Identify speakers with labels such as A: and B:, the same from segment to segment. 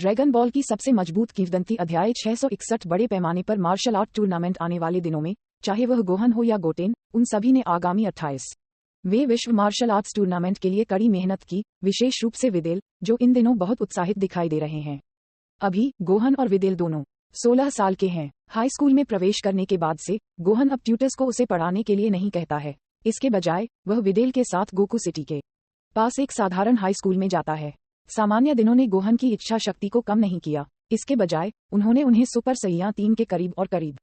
A: Dragon ball की सबसे मजबूत किंवदंती अध्याय 661 बड़े पैमाने पर मार्शल आर्ट टूर्नामेंट आने वाले दिनों में, चाहे वह गोहन हो या गोटेन, उन सभी ने आगामी 28वें विश्व मार्शल आर्ट्स टूर्नामेंट के लिए कड़ी मेहनत की, विशेष रूप से विदेल, जो इन दिनों बहुत उत्साहित दिखाई दे रहे हैं। अभी गोहन और विदेल दोनों 16 साल के हैं। हाई स्कूल में प्रवेश करने के बाद से गोहन अब ट्यूटर्स को उसे पढ़ाने के लिए नहीं कहता है। इसके बजाय वह विदेल के साथ गोकू सिटी के पास एक साधारण हाई स्कूल में जाता है। सामान्य दिनों ने गोहन की इच्छा शक्ति को कम नहीं किया, इसके बजाय उन्होंने उन्हें सुपर सैया 3 के करीब और करीब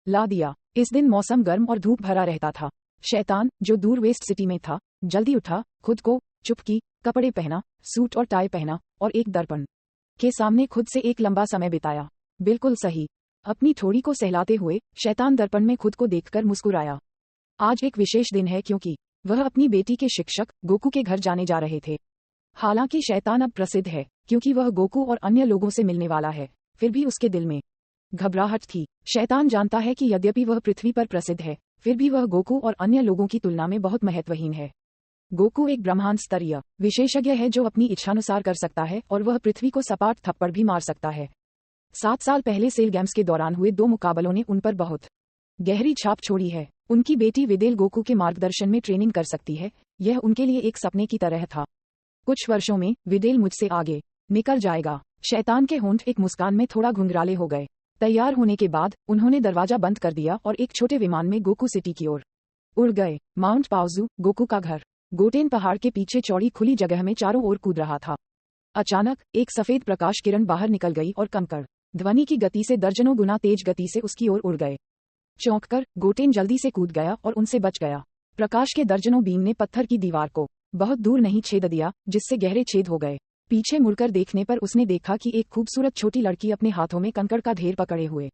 A: ला दिया। इस दिन मौसम गर्म और धूप भरा रहता था। शैतान, जो दूर वेस्ट सिटी में था, जल्दी उठा, खुद को चुप की, कपड़े पहना, सूट और टाई पहना और एक दर्पण के सामने खुद से एक लंबा समय बिताया। बिल्कुल सही। अपनी ठोड़ी को सहलाते हुए शैतान दर्पण में खुद को देखकर मुस्कुराया। आज एक विशेष दिन है क्योंकि वह अपनी बेटी के शिक्षक गोकू के घर जाने जा रहे थे। हालांकि शैतान अब प्रसिद्ध है क्योंकि वह गोकू और अन्य लोगों से मिलने वाला है, फिर भी उसके दिल में घबराहट थी। शैतान जानता है कि यद्यपि वह पृथ्वी पर प्रसिद्ध है, फिर भी वह गोकू और अन्य लोगों की तुलना में बहुत महत्वहीन है। गोकू एक ब्रह्मांड स्तरीय विशेषज्ञ है जो अपनी इच्छानुसार कर सकता है और वह पृथ्वी को सपाट थप्पड़ भी मार सकता है। 7 साल पहले सेल गेम्स के दौरान हुए 2 मुकाबलों ने उन पर बहुत गहरी छाप छोड़ी है। उनकी बेटी विदेल गोकू के मार्गदर्शन में ट्रेनिंग कर सकती है, यह उनके लिए एक सपने की तरह था। कुछ वर्षों में विदेल मुझसे आगे निकल जाएगा। शैतान के होंठ एक मुस्कान में थोड़ा घुंघराले हो गए। तैयार होने के बाद उन्होंने दरवाजा बंद कर दिया और एक छोटे विमान में गोकू सिटी की ओर उड़ गए। माउंट पाउजू, गोकू का घर, गोटेन पहाड़ के पीछे चौड़ी खुली जगह में चारों ओर कूद रहा था। अचानक एक सफेद प्रकाश किरण बाहर निकल गई और कंकड़ ध्वनि की गति से दर्जनों गुना तेज गति से उसकी ओर उड़ गए। चौंककर गोटेन जल्दी से कूद गया और उनसे बच गया। प्रकाश के दर्जनों बीम ने पत्थर की दीवार को बहुत दूर नहीं छेद दिया, जिससे गहरे छेद हो गए। पीछे मुड़कर देखने पर उसने देखा कि एक खूबसूरत छोटी लड़की अपने हाथों में कंकड़ का ढेर पकड़े हुए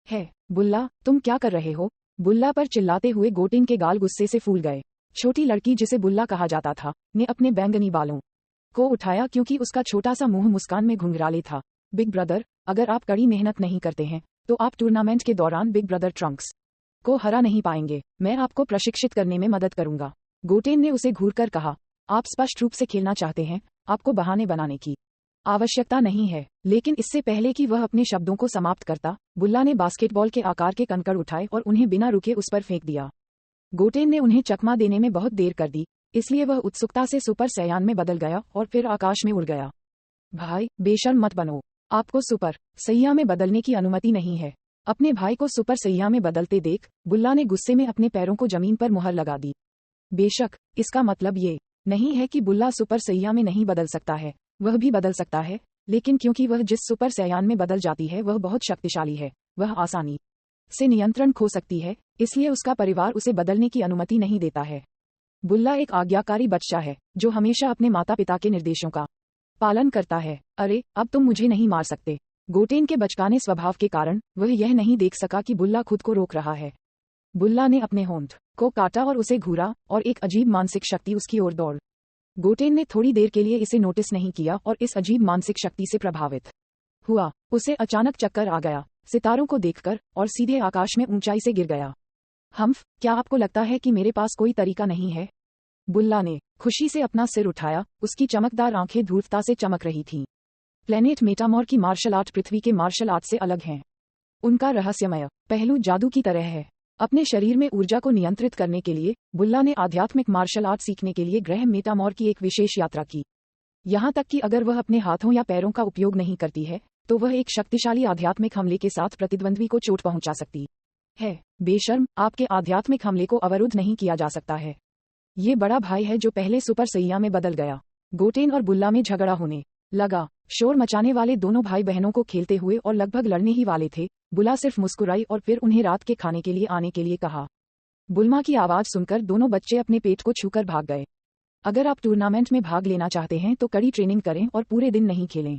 A: है। बुल्ला, तुम क्या कर रहे हो? बुल्ला पर चिल्लाते हुए गोटेन के गाल गुस्से से फूल गए। छोटी लड़की, जिसे बुल्ला कहा जाता था, ने अपने बैंगनी बालों को उठाया क्योंकि उसका छोटा सा मुंह मुस्कान में घुंघराले था। बिग ब्रदर, अगर आप कड़ी मेहनत नहीं करते हैं तो आप टूर्नामेंट के दौरान बिग ब्रदर ट्रंक्स को हरा नहीं पाएंगे। मैं आपको प्रशिक्षित करने में मदद करूंगा। गोटेन ने उसे घूरकर कहा, आप स्पष्ट रूप से खेलना चाहते हैं, आपको बहाने बनाने की आवश्यकता नहीं है। लेकिन इससे पहले कि वह अपने शब्दों को समाप्त करता, बुल्ला ने बास्केटबॉल के आकार के कंकड़ उठाए और उन्हें बिना रुके उस पर फेंक दिया। गोटेन ने उन्हें चकमा देने में बहुत देर कर दी, इसलिए वह उत्सुकता से सुपर सैयान में बदल गया और फिर आकाश में उड़ गया। भाई, बेशर्म मत बनो। आपको सुपर सैया में बदलने की अनुमति नहीं है। अपने भाई को सुपर सैया में बदलते देख बुल्ला ने गुस्से में अपने पैरों को जमीन पर मुहर लगा दी। बेशक, इसका मतलब ये नहीं है कि बुल्ला सुपर सैया में नहीं बदल सकता है, वह भी बदल सकता है, लेकिन क्योंकि वह जिस सुपर सैयान में बदल जाती है वह बहुत शक्तिशाली है, वह आसानी से नियंत्रण खो सकती है, इसलिए उसका परिवार उसे बदलने की अनुमति नहीं देता है। बुल्ला एक आज्ञाकारी बच्चा है जो हमेशा अपने माता पिता के निर्देशों का पालन करता है। अरे, अब तुम मुझे नहीं मार सकते। गोटेन के बचकाने स्वभाव के कारण वह यह नहीं देख सका कि बुल्ला खुद को रोक रहा है। बुल्ला ने अपने होंठ को काटा और उसे घूरा और एक अजीब मानसिक शक्ति उसकी ओर दौड़। गोटेन ने थोड़ी देर के लिए इसे नोटिस नहीं किया और इस अजीब मानसिक शक्ति से प्रभावित हुआ। उसे अचानक चक्कर आ गया, सितारों को देखकर, और सीधे आकाश में ऊंचाई से गिर गया। हम्फ, क्या आपको लगता है कि मेरे पास कोई तरीका नहीं है? बुल्ला ने खुशी से अपना सिर उठाया, उसकी चमकदार आंखें धूर्तता से चमक रही थीं। प्लेनेट मेटामॉर की मार्शल आर्ट पृथ्वी के मार्शल आर्ट से अलग हैं। उनका रहस्यमय पहलू जादू की तरह है। अपने शरीर में ऊर्जा को नियंत्रित करने के लिए बुल्ला ने आध्यात्मिक मार्शल आर्ट सीखने के लिए ग्रह मेटामॉर की एक विशेष यात्रा की। यहाँ तक कि अगर वह अपने हाथों या पैरों का उपयोग नहीं करती है तो वह एक शक्तिशाली आध्यात्मिक हमले के साथ प्रतिद्वंद्वी को चोट पहुंचा सकती है। बेशर्म, आपके आध्यात्मिक हमले को अवरुद्ध नहीं किया जा सकता है। ये बड़ा भाई है जो पहले सुपर सैया में बदल गया। गोटेन और बुल्ला में झगड़ा होने लगा। शोर मचाने वाले दोनों भाई बहनों को खेलते हुए और लगभग लड़ने ही वाले थे। बुल्ला सिर्फ मुस्कुराई और फिर उन्हें रात के खाने के लिए आने के लिए कहा। बुल्मा की आवाज सुनकर दोनों बच्चे अपने पेट को छूकर भाग गए। अगर आप टूर्नामेंट में भाग लेना चाहते हैं तो कड़ी ट्रेनिंग करें और पूरे दिन नहीं खेलें।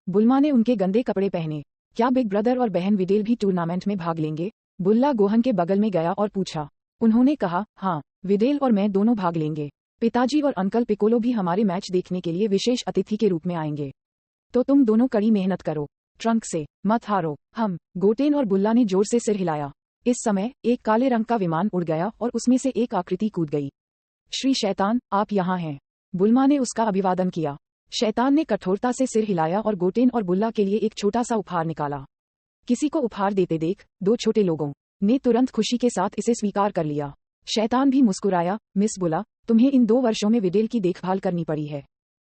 A: बुल्मा ने उनके गंदे कपड़े पहने। क्या बिग ब्रदर और बहन विदेल भी टूर्नामेंट में भाग लेंगे? बुल्ला गोहन के बगल में गया और पूछा। उन्होंने कहा, हाँ, विदेल और मैं दोनों भाग लेंगे। पिताजी और अंकल पिकोलो भी हमारे मैच देखने के लिए विशेष अतिथि के रूप में आएंगे। तो तुम दोनों कड़ी मेहनत करो, ट्रंक से मत हारो। हम, गोटेन और बुल्ला ने जोर से सिर हिलाया। इस समय एक काले रंग का विमान उड़ गया और उसमें से एक आकृति कूद गई। श्री शैतान, आप यहाँ हैं। बुल्मा ने उसका अभिवादन किया। शैतान ने कठोरता से सिर हिलाया और गोटेन और बुल्ला के लिए एक छोटा सा उपहार निकाला। किसी को उपहार देते देख दो छोटे लोगों ने तुरंत खुशी के साथ इसे स्वीकार कर लिया। शैतान भी मुस्कुराया, मिस बुला, तुम्हें इन 2 वर्षों में विडेल की देखभाल करनी पड़ी है।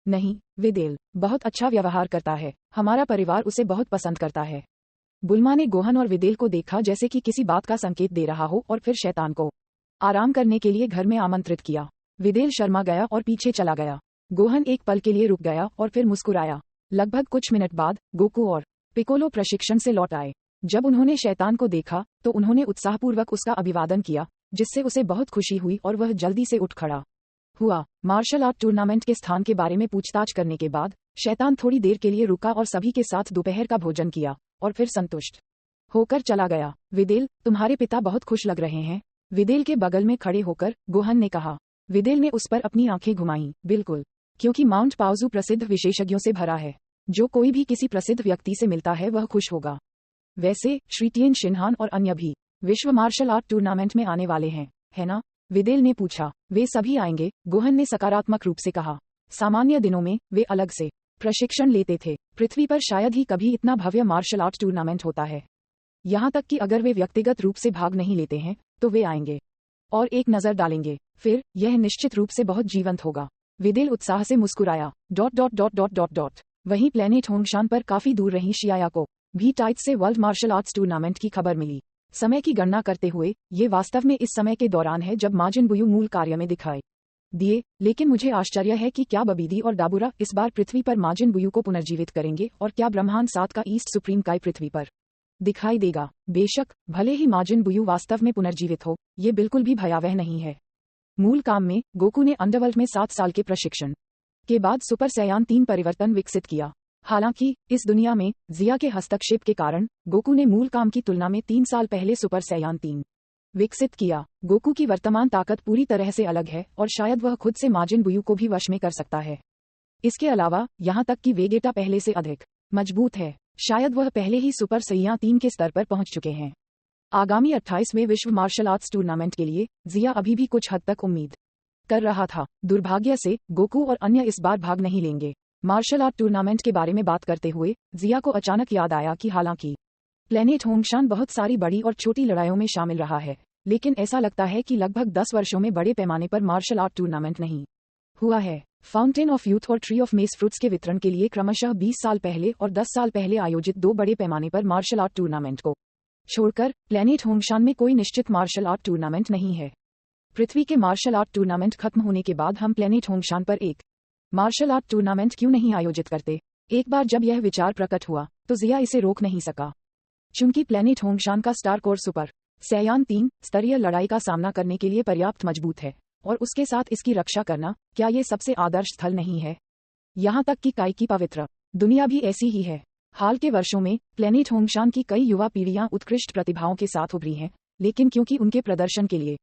A: नहीं, विडेल बहुत अच्छा व्यवहार करता है, हमारा परिवार उसे बहुत पसंद करता है। बुल्मा ने गोहन और विडेल को देखा जैसे कि किसी बात का संकेत दे रहा हो और फिर शैतान को आराम करने के लिए घर में आमंत्रित किया। विडेल शर्मा गया और पीछे चला गया। गोहन एक पल के लिए रुक गया और फिर मुस्कुराया। लगभग कुछ मिनट बाद गोकू और पिकोलो प्रशिक्षण से लौट आए। जब उन्होंने शैतान को देखा तो उन्होंने उत्साहपूर्वक उसका अभिवादन किया, जिससे उसे बहुत खुशी हुई और वह जल्दी से उठ खड़ा हुआ। मार्शल आर्ट टूर्नामेंट के स्थान के बारे में पूछताछ करने के बाद शैतान थोड़ी देर के लिए रुका और सभी के साथ दोपहर का भोजन किया और फिर संतुष्ट होकर चला गया। विडेल, तुम्हारे पिता बहुत खुश लग रहे हैं, विडेल के बगल में खड़े होकर गोहन ने कहा। विडेल ने उस पर अपनी आंखें घुमाईं। बिल्कुल, क्योंकि माउंट पाउजू प्रसिद्ध विशेषज्ञों से भरा है। जो कोई भी किसी प्रसिद्ध व्यक्ति से मिलता है वह खुश होगा। वैसे श्री टिएन शिनहान और अन्य भी विश्व मार्शल आर्ट टूर्नामेंट में आने वाले हैं, है ना? विडेल ने पूछा। वे सभी आएंगे, गोहन ने सकारात्मक रूप से कहा। सामान्य दिनों में वे अलग से प्रशिक्षण लेते थे। पृथ्वी पर शायद ही कभी इतना भव्य मार्शल आर्ट टूर्नामेंट होता है। यहाँ तक कि अगर वे व्यक्तिगत रूप से भाग नहीं लेते हैं तो वे आएंगे और एक नज़र डालेंगे। फिर यह निश्चित रूप से बहुत जीवंत होगा। विडेल उत्साह से मुस्कुराया। ... वहीं प्लेनेट होंगशान पर काफी दूर रही शियाया को भी टाइट से वर्ल्ड मार्शल आर्ट्स टूर्नामेंट की खबर मिली। समय की गणना करते हुए ये वास्तव में इस समय के दौरान है जब माजिन बुयू मूल कार्य में दिखाई दिए, लेकिन मुझे आश्चर्य है कि क्या बबीदी और डाबुरा इस बार पृथ्वी पर माजिन बुयू को पुनर्जीवित करेंगे और क्या ब्रह्मांड 7 का ईस्ट सुप्रीम काय पृथ्वी पर दिखाई देगा। बेशक, भले ही माजिन बुयू वास्तव में पुनर्जीवित हो, ये बिल्कुल भी भयावह नहीं है। मूल काम में गोकू ने अंडरवर्ल्ड में 7 साल के प्रशिक्षण के बाद सुपर सैयान 3 परिवर्तन विकसित किया। हालांकि इस दुनिया में जिया के हस्तक्षेप के कारण गोकू ने मूल काम की तुलना में 3 साल पहले सुपर सैयान 3 विकसित किया। गोकू की वर्तमान ताकत पूरी तरह से अलग है और शायद वह खुद से माजिन बुयू को भी वश में कर सकता है। इसके अलावा यहाँ तक कि वेगेटा पहले से अधिक मजबूत है। शायद वह पहले ही सुपर सैयान 3 के स्तर पर पहुंच चुके हैं। आगामी 28वें विश्व मार्शल आर्ट्स टूर्नामेंट के लिए जिया अभी भी कुछ हद तक उम्मीद कर रहा था। दुर्भाग्य से गोकू और अन्य इस बार भाग नहीं लेंगे। मार्शल आर्ट टूर्नामेंट के बारे में बात करते हुए जिया को अचानक याद आया कि हालांकि प्लेनेट होंगशान बहुत सारी बड़ी और छोटी लड़ाइयों में शामिल रहा है, लेकिन ऐसा लगता है कि लगभग 10 वर्षों में बड़े पैमाने पर मार्शल आर्ट टूर्नामेंट नहीं हुआ है। फाउंटेन ऑफ यूथ और ट्री ऑफ मेस फ्रूट्स के वितरण के लिए क्रमशः 20 साल पहले और 10 साल पहले आयोजित 2 बड़े पैमाने पर मार्शल आर्ट टूर्नामेंट को छोड़कर प्लेनेट होंगशान में कोई निश्चित मार्शल आर्ट टूर्नामेंट नहीं है। पृथ्वी के मार्शल आर्ट टूर्नामेंट खत्म होने के बाद हम प्लेनेट होंगशान पर एक मार्शल आर्ट टूर्नामेंट क्यों नहीं आयोजित करते? एक बार जब यह विचार प्रकट हुआ तो जिया इसे रोक नहीं सका। चूंकि प्लेनेट होंगशान का स्टार कोर सुपर सैयान 3 स्तरीय लड़ाई का सामना करने के लिए पर्याप्त मजबूत है और उसके साथ इसकी रक्षा करना, क्या ये सबसे आदर्श स्थल नहीं है? यहाँ तक कि काई की पवित्र दुनिया भी ऐसी ही है। हाल के वर्षों में प्लेनेट होंगशान की कई युवा पीढ़ियां उत्कृष्ट प्रतिभाओं के साथ उभरी हैं, लेकिन क्योंकि उनके प्रदर्शन के लिए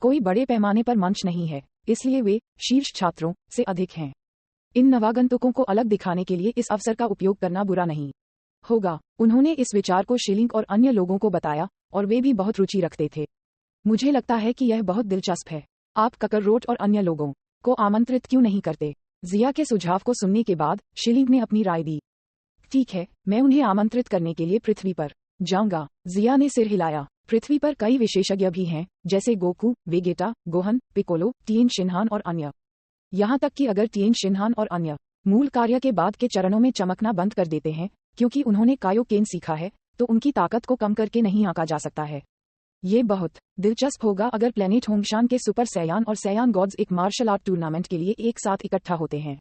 A: कोई बड़े पैमाने पर मंच नहीं है, इसलिए वे शीर्ष छात्रों से अधिक हैं। इन नवागंतुकों को अलग दिखाने के लिए इस अवसर का उपयोग करना बुरा नहीं होगा। उन्होंने इस विचार को शिलिंग और अन्य लोगों को बताया और वे भी बहुत रुचि रखते थे। मुझे लगता है कि यह बहुत दिलचस्प है। आप ककररोट और अन्य लोगों को आमंत्रित क्यों नहीं करते? जिया के सुझाव को सुनने के बाद शिलिंग ने अपनी राय दी। ठीक है, मैं उन्हें आमंत्रित करने के लिए पृथ्वी पर जाऊंगा। जिया ने सिर हिलाया। पृथ्वी पर कई विशेषज्ञ भी हैं, जैसे गोकू, वेगेटा, गोहन, पिकोलो, टिएन शिनहान और अन्य। यहाँ तक कि अगर टिएन शिनहान और अन्य मूल कार्य के बाद के चरणों में चमकना बंद कर देते हैं क्योंकि उन्होंने कायोकेन सीखा है, तो उनकी ताकत को कम करके नहीं आंका जा सकता है। ये बहुत दिलचस्प होगा अगर प्लेनेट होंगशान के सुपर सैयान और सैयान गॉड्स एक मार्शल आर्ट टूर्नामेंट के लिए एक साथ इकट्ठा होते हैं।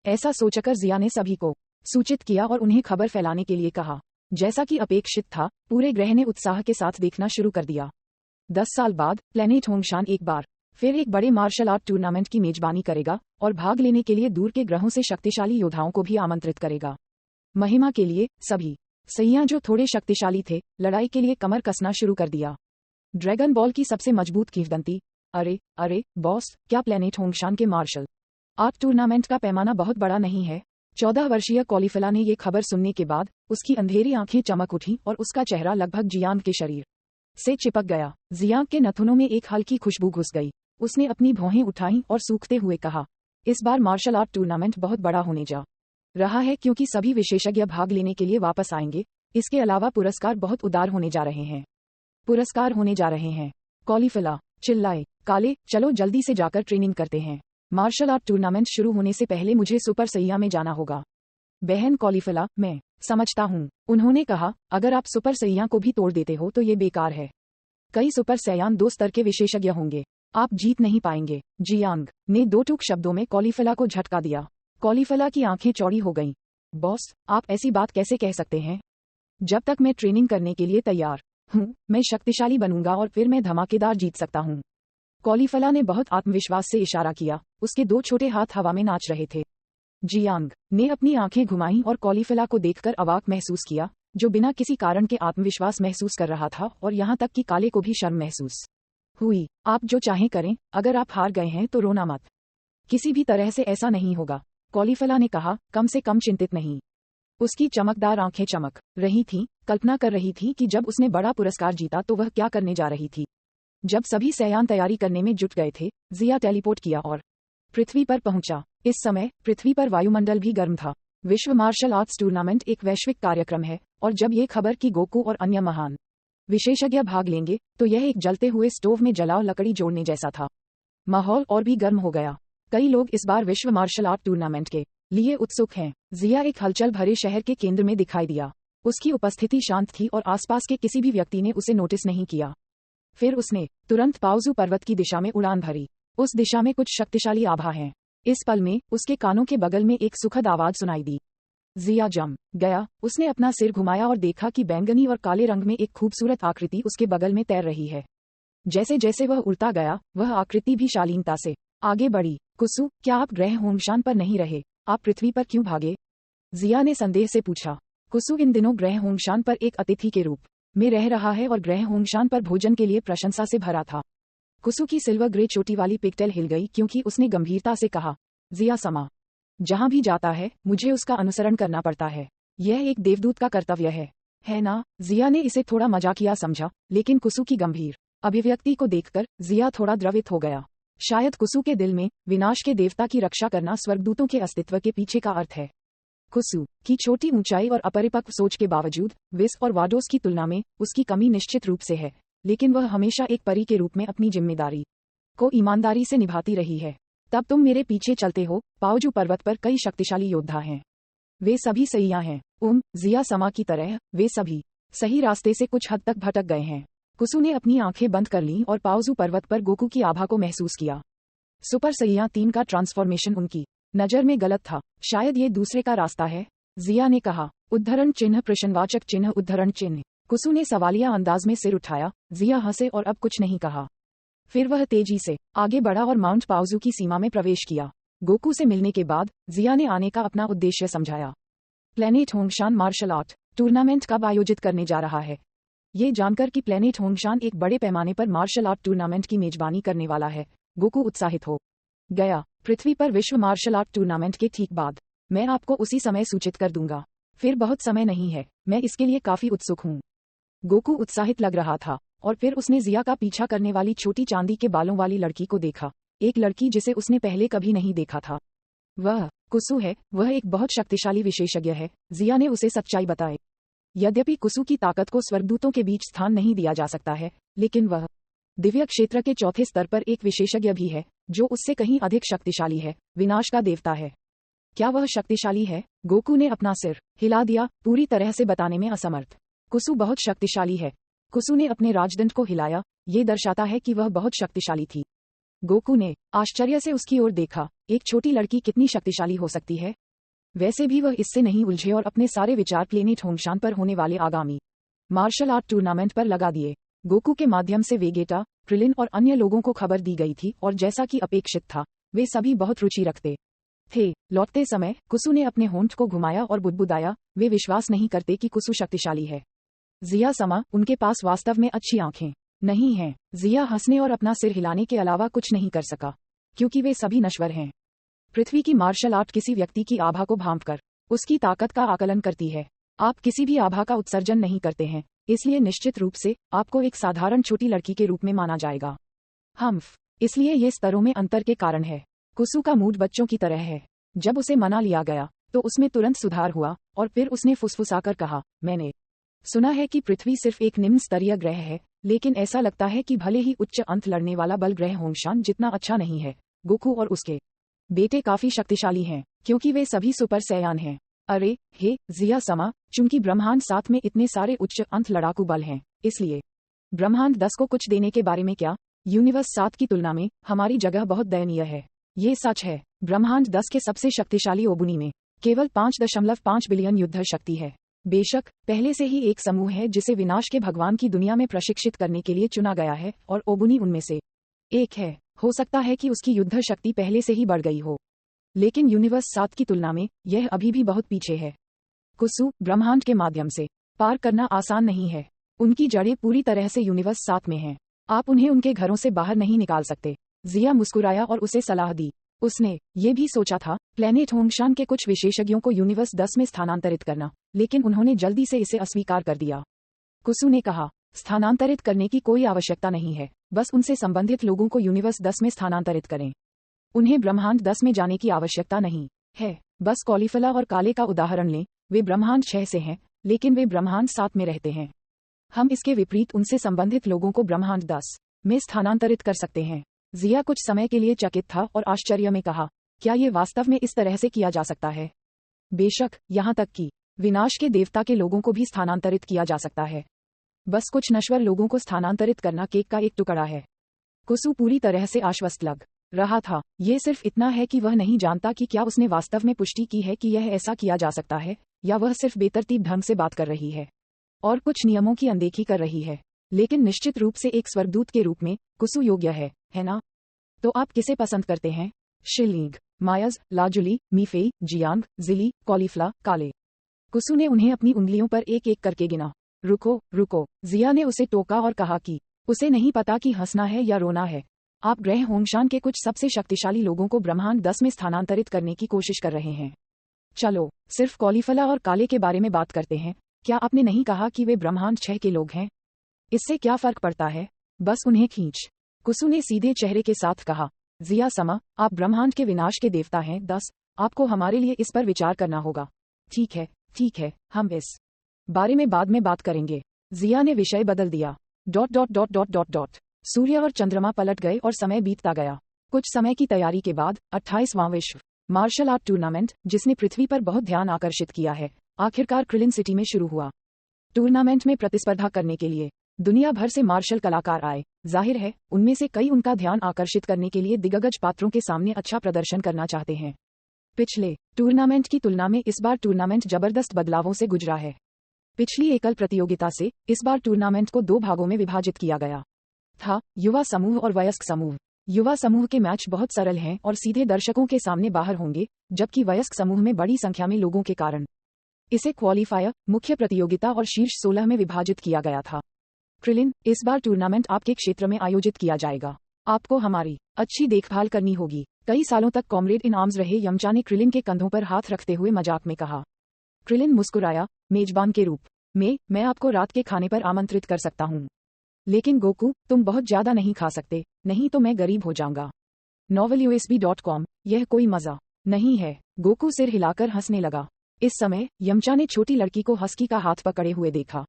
A: ऐसा सोचकर जिया ने सभी को सूचित किया और उन्हें खबर फैलाने के लिए कहा। जैसा कि अपेक्षित था, पूरे ग्रह ने उत्साह के साथ देखना शुरू कर दिया। 10 साल बाद प्लेनेट होंगशान एक बार फिर एक बड़े मार्शल आर्ट टूर्नामेंट की मेजबानी करेगा और भाग लेने के लिए दूर के ग्रहों से शक्तिशाली योद्धाओं को भी आमंत्रित करेगा। महिमा के लिए सभी सैयां जो थोड़े शक्तिशाली थे, लड़ाई के लिए कमर कसना शुरू कर दिया। ड्रैगन बॉल की सबसे मजबूत किंवदंती। अरे बॉस, क्या प्लेनेट होंगशान के मार्शल आर्ट टूर्नामेंट का पैमाना बहुत बड़ा नहीं है? 14 वर्षीय कॉलीफिला ने ये खबर सुनने के बाद उसकी अंधेरी आंखें चमक उठी और उसका चेहरा लगभग जियांग के शरीर से चिपक गया। जियांग के नथुनों में एक हल्की खुशबू घुस गई। उसने अपनी भौहें उठाईं और सूखते हुए कहा, इस बार मार्शल आर्ट टूर्नामेंट बहुत बड़ा होने जा रहा है क्योंकि सभी विशेषज्ञ भाग लेने के लिए वापस आएंगे। इसके अलावा पुरस्कार बहुत उदार होने जा रहे हैं। पुरस्कार होने जा रहे हैं। कॉलीफिला चिल्लाए काले, चलो जल्दी से जाकर ट्रेनिंग करते हैं। मार्शल आर्ट टूर्नामेंट शुरू होने से पहले मुझे सुपर सैया में जाना होगा। बहन कॉलीफिला, मैं समझता हूँ, उन्होंने कहा, अगर आप सुपर सैया को भी तोड़ देते हो तो ये बेकार है। कई सुपर सैयान 2 स्तर के विशेषज्ञ होंगे, आप जीत नहीं पाएंगे। जियांग ने 2 टूक शब्दों में कॉलीफिला को झटका दिया। कॉलीफिला की आंखें चौड़ी हो गईं। बॉस, आप ऐसी बात कैसे कह सकते हैं? जब तक मैं ट्रेनिंग करने के लिए तैयार हूँ, मैं शक्तिशाली बनूंगा और फिर मैं धमाकेदार जीत सकता हूँ। कॉलीफिला ने बहुत आत्मविश्वास से इशारा किया, उसके 2 छोटे हाथ हवा में नाच रहे थे। जियांग ने अपनी आंखें घुमाईं और कॉलीफिला को देखकर अवाक महसूस किया, जो बिना किसी कारण के आत्मविश्वास महसूस कर रहा था और यहाँ तक कि काले को भी शर्म महसूस हुई। आप जो चाहें करें, अगर आप हार गए हैं तो रोना मत। किसी भी तरह से ऐसा नहीं होगा, कॉलीफिला ने कहा, कम से कम चिंतित नहीं। उसकी चमकदार आंखें चमक रही थीं, कल्पना कर रही थी कि जब उसने बड़ा पुरस्कार जीता तो वह क्या करने जा रही थी। जब सभी सैयान तैयारी करने में जुट गए थे, जिया टेलीपोर्ट किया और पृथ्वी पर पहुंचा। इस समय पृथ्वी पर वायुमंडल भी गर्म था। विश्व मार्शल आर्ट्स टूर्नामेंट एक वैश्विक कार्यक्रम है और जब ये खबर कि गोकू और अन्य महान विशेषज्ञ भाग लेंगे तो यह एक जलते हुए स्टोव में जलाओ लकड़ी जोड़ने जैसा था। माहौल और भी गर्म हो गया। कई लोग इस बार विश्व मार्शल आर्ट टूर्नामेंट के लिए उत्सुक हैं। जिया एक हलचल भरे शहर के केंद्र में दिखाई दिया। उसकी उपस्थिति शांत थी और आसपास के किसी भी व्यक्ति ने उसे नोटिस नहीं किया। फिर उसने तुरंत पाओजू पर्वत की दिशा में उड़ान भरी। उस दिशा में कुछ शक्तिशाली आभा हैं। इस पल में उसके कानों के बगल में एक सुखद आवाज सुनाई दी। जिया जम गया। उसने अपना सिर घुमाया और देखा कि बैंगनी और काले रंग में एक खूबसूरत आकृति उसके बगल में तैर रही है। जैसे जैसे वह उड़ता गया, वह आकृति भी शालीनता से आगे बढ़ी। कुसु, क्या आप ग्रह होमशान पर नहीं रहे? आप पृथ्वी पर क्यों भागे? जिया ने संदेह से पूछा। कुसु इन दिनों ग्रह होमशान पर एक अतिथि के रूप में रह रहा है और ग्रह होमशान पर भोजन के लिए प्रशंसा से भरा था। कुसु की सिल्वर ग्रे चोटी वाली पिगटेल हिल गई क्योंकि उसने गंभीरता से कहा, जिया समा जहां भी जाता है मुझे उसका अनुसरण करना पड़ता है। यह एक देवदूत का कर्तव्य है ना? जिया ने इसे थोड़ा मजाकिया समझा, लेकिन कुसु की गंभीर अभिव्यक्ति को देखकर जिया थोड़ा द्रवित हो गया। शायद कुसु के दिल में विनाश के देवता की रक्षा करना स्वर्गदूतों के अस्तित्व के पीछे का अर्थ है। कुसु की छोटी ऊंचाई और अपरिपक्व सोच के बावजूद विस और वाडोस की तुलना में उसकी कमी निश्चित रूप से है, लेकिन वह हमेशा एक परी के रूप में अपनी जिम्मेदारी को ईमानदारी से निभाती रही है। तब तुम मेरे पीछे चलते हो। पाओजू पर्वत पर कई शक्तिशाली योद्धा हैं। वे सभी सैया हैं। जिया समा की तरह वे सभी सही रास्ते से कुछ हद तक भटक गए हैं। कुसु ने अपनी आंखें बंद कर लीं और पाओजू पर्वत पर गोकू की आभा को महसूस किया। सुपर सैया 3 का ट्रांसफॉर्मेशन उनकी नजर में गलत था। शायद ये दूसरे का रास्ता है, जिया ने कहा। उद्धरण चिन्ह प्रश्नवाचक चिन्ह उद्धरण चिन्ह। कुसु ने सवालिया अंदाज में सिर उठाया। जिया हंसे और अब कुछ नहीं कहा। फिर वह तेजी से आगे बढ़ा और माउंट पाओजू की सीमा में प्रवेश किया। गोकू से मिलने के बाद जिया ने आने का अपना उद्देश्य समझाया। Planet Hongshan martial art tournament कब आयोजित करने जा रहा है? ये जानकर कि प्लेनेट होंगशान एक बड़े पैमाने पर मार्शल आर्ट टूर्नामेंट की मेजबानी करने वाला है, गोकू उत्साहित हो गया। पृथ्वी पर विश्व मार्शल आर्ट टूर्नामेंट के ठीक बाद मैं आपको उसी समय सूचित कर दूंगा। फिर बहुत समय नहीं है, मैं इसके लिए काफी उत्सुक हूँ। गोकू उत्साहित लग रहा था और फिर उसने जिया का पीछा करने वाली छोटी चांदी के बालों वाली लड़की को देखा। एक लड़की जिसे उसने पहले कभी नहीं देखा था। वह कुसु है। वह एक बहुत शक्तिशाली विशेषज्ञ है, जिया ने उसे सच्चाई बताई। यद्यपि कुसु की ताकत को स्वर्गदूतों के बीच स्थान नहीं दिया जा सकता है, लेकिन वह दिव्य क्षेत्र के चौथे स्तर पर एक विशेषज्ञ भी है, जो उससे कहीं अधिक शक्तिशाली है। विनाश का देवता है। क्या वह शक्तिशाली है? गोकू ने अपना सिर हिला दिया, पूरी तरह से बताने में असमर्थ। कुसु बहुत शक्तिशाली है। कुसु ने अपने राजदंड को हिलाया, ये दर्शाता है कि वह बहुत शक्तिशाली थी। गोकू ने आश्चर्य से उसकी ओर देखा। एक छोटी लड़की कितनी शक्तिशाली हो सकती है? वैसे भी वह इससे नहीं उलझे और अपने सारे विचार प्लेनेट होंगशान पर होने वाले आगामी मार्शल आर्ट टूर्नामेंट पर लगा दिए। गोकू के माध्यम से वेगेटा, क्रिलिन और अन्य लोगों को खबर दी गई थी और जैसा कि अपेक्षित था, वे सभी बहुत रुचि रखते थे। लौटते समय कुसु ने अपने होंठ को घुमाया और बुदबुदाया, वे विश्वास नहीं करते कि कुसु शक्तिशाली है। जिया समा, उनके पास वास्तव में अच्छी आंखें नहीं हैं। जिया हंसने और अपना सिर हिलाने के अलावा कुछ नहीं कर सका, क्योंकि वे सभी नश्वर हैं। पृथ्वी की मार्शल आर्ट किसी व्यक्ति की आभा को भांपकर उसकी ताकत का आकलन करती है। आप किसी भी आभा का उत्सर्जन नहीं करते हैं, इसलिए निश्चित रूप से आपको एक साधारण छोटी लड़की के रूप में माना जाएगा। इसलिए ये स्तरों में अंतर के कारण है। कुसु का मूड बच्चों की तरह है। जब उसे मना लिया गया तो उसमें तुरंत सुधार हुआ और फिर उसने फुसफुसाकर कहा, मैंने सुना है कि पृथ्वी सिर्फ एक निम्न स्तरीय ग्रह है, लेकिन ऐसा लगता है कि भले ही उच्च अंत लड़ने वाला बल ग्रह होंगशान जितना अच्छा नहीं है। गोकू और उसके बेटे काफी शक्तिशाली हैं, क्योंकि वे सभी सुपर सैयान हैं। अरे हे जिया समा, चूंकि ब्रह्मांड 7 में इतने सारे उच्च अंत लड़ाकू बल हैं, इसलिए ब्रह्मांड 10 को कुछ देने के बारे में क्या? यूनिवर्स 7 की तुलना में हमारी जगह बहुत दयनीय है। ये सच है। ब्रह्मांड 10 के सबसे शक्तिशाली ओबुनी में केवल 5.5 बिलियन युद्ध शक्ति है। बेशक पहले से ही एक समूह है जिसे विनाश के भगवान की दुनिया में प्रशिक्षित करने के लिए चुना गया है, और ओबुनी उनमें से एक है। हो सकता है कि उसकी युद्ध शक्ति पहले से ही बढ़ गई हो, लेकिन यूनिवर्स 7 की तुलना में यह अभी भी बहुत पीछे है। कुसु, ब्रह्मांड के माध्यम से पार करना आसान नहीं है। उनकी जड़ें पूरी तरह से यूनिवर्स 7 में हैं। आप उन्हें उनके घरों से बाहर नहीं निकाल सकते। जिया मुस्कुराया और उसे सलाह दी। उसने ये भी सोचा था प्लेनेट होंगशान के कुछ विशेषज्ञों को यूनिवर्स 10 में स्थानांतरित करना, लेकिन उन्होंने जल्दी से इसे अस्वीकार कर दिया। कुसु ने कहा, स्थानांतरित करने की कोई आवश्यकता नहीं है, बस उनसे संबंधित लोगों को यूनिवर्स 10 में स्थानांतरित करें। उन्हें ब्रह्मांड 10 में जाने की आवश्यकता नहीं है। बस कॉलीफला और काले का उदाहरण लें, वे ब्रह्मांड 6 से हैं, लेकिन वे ब्रह्मांड 7 में रहते हैं। हम इसके विपरीत उनसे संबंधित लोगों को ब्रह्मांड 10 में स्थानांतरित कर सकते हैं। जिया कुछ समय के लिए चकित था और आश्चर्य में कहा, क्या ये वास्तव में इस तरह से किया जा सकता है? बेशक, यहाँ तक कि विनाश के देवता के लोगों को भी स्थानांतरित किया जा सकता है। बस कुछ नश्वर लोगों को स्थानांतरित करना केक का एक टुकड़ा है। कुसु पूरी तरह से आश्वस्त लग रहा था। ये सिर्फ इतना है कि वह नहीं जानता कि क्या उसने वास्तव में पुष्टि की है कि यह ऐसा किया जा सकता है, या वह सिर्फ बेतरतीब ढंग से बात कर रही है और कुछ नियमों की अनदेखी कर रही है। लेकिन निश्चित रूप से एक स्वर्गदूत के रूप में कुसु योग्य है ना? तो आप किसे पसंद करते हैं? शिलिंग, मायज, लाजुली, मीफेई, जियांग, जिली, कॉलीफ्ला, काले। कुसु ने उन्हें अपनी उंगलियों पर एक एक करके गिना। रुको रुको, जिया ने उसे टोका और कहा कि उसे नहीं पता कि हंसना है या रोना है। आप ग्रह होंगशान के कुछ सबसे शक्तिशाली लोगों को ब्रह्मांड 10 में स्थानांतरित करने की कोशिश कर रहे हैं। चलो सिर्फ कॉलीफला और काले के बारे में बात करते हैं। क्या आपने नहीं कहा कि वे ब्रह्मांड 6 के लोग हैं? इससे क्या फर्क पड़ता है? बस उन्हें खींच। कुसु ने सीधे चेहरे के साथ कहा, जिया समा, आप ब्रह्मांड के विनाश के देवता हैं। 10 आपको हमारे लिए इस पर विचार करना होगा। ठीक है, हम इस बारे में बाद में बात करेंगे। जिया ने विषय बदल दिया। ... सूर्य और चंद्रमा पलट गए और समय बीतता गया। कुछ समय की तैयारी के बाद 28वां विश्व मार्शल आर्ट टूर्नामेंट, जिसने पृथ्वी पर बहुत ध्यान आकर्षित किया है, आखिरकार क्रिलिन सिटी में शुरू हुआ। टूर्नामेंट में प्रतिस्पर्धा करने के लिए दुनिया भर से मार्शल कलाकार आए। जाहिर है, उनमें से कई उनका ध्यान आकर्षित करने के लिए दिग्गज पात्रों के सामने अच्छा प्रदर्शन करना चाहते हैं। पिछले टूर्नामेंट की तुलना में इस बार टूर्नामेंट जबरदस्त बदलावों से गुजरा है। पिछली एकल प्रतियोगिता से इस बार टूर्नामेंट को 2 भागों में विभाजित किया गया था, युवा समूह और वयस्क समूह। युवा समूह के मैच बहुत सरल हैं और सीधे दर्शकों के सामने बाहर होंगे, जबकि वयस्क समूह में बड़ी संख्या में लोगों के कारण इसे क्वालीफायर, मुख्य प्रतियोगिता और शीर्ष 16 में विभाजित किया गया था। क्रिलिन, इस बार टूर्नामेंट आपके क्षेत्र में आयोजित किया जाएगा। आपको हमारी अच्छी देखभाल करनी होगी। कई सालों तक कॉमरेड इन आर्म्स रहे यमचा ने क्रिलिन के कंधों पर हाथ रखते हुए मजाक में कहा। क्रिलिन मुस्कुराया, मेजबान के रूप में मैं आपको रात के खाने पर आमंत्रित कर सकता हूँ, लेकिन गोकू, तुम बहुत ज्यादा नहीं खा सकते, नहीं तो मैं गरीब हो जाऊंगा। novelUSB.com, यह कोई मजा नहीं है। गोकू सिर हिलाकर हंसने लगा। इस समय यमचा ने छोटी लड़की को हस्की का हाथ पकड़े हुए देखा।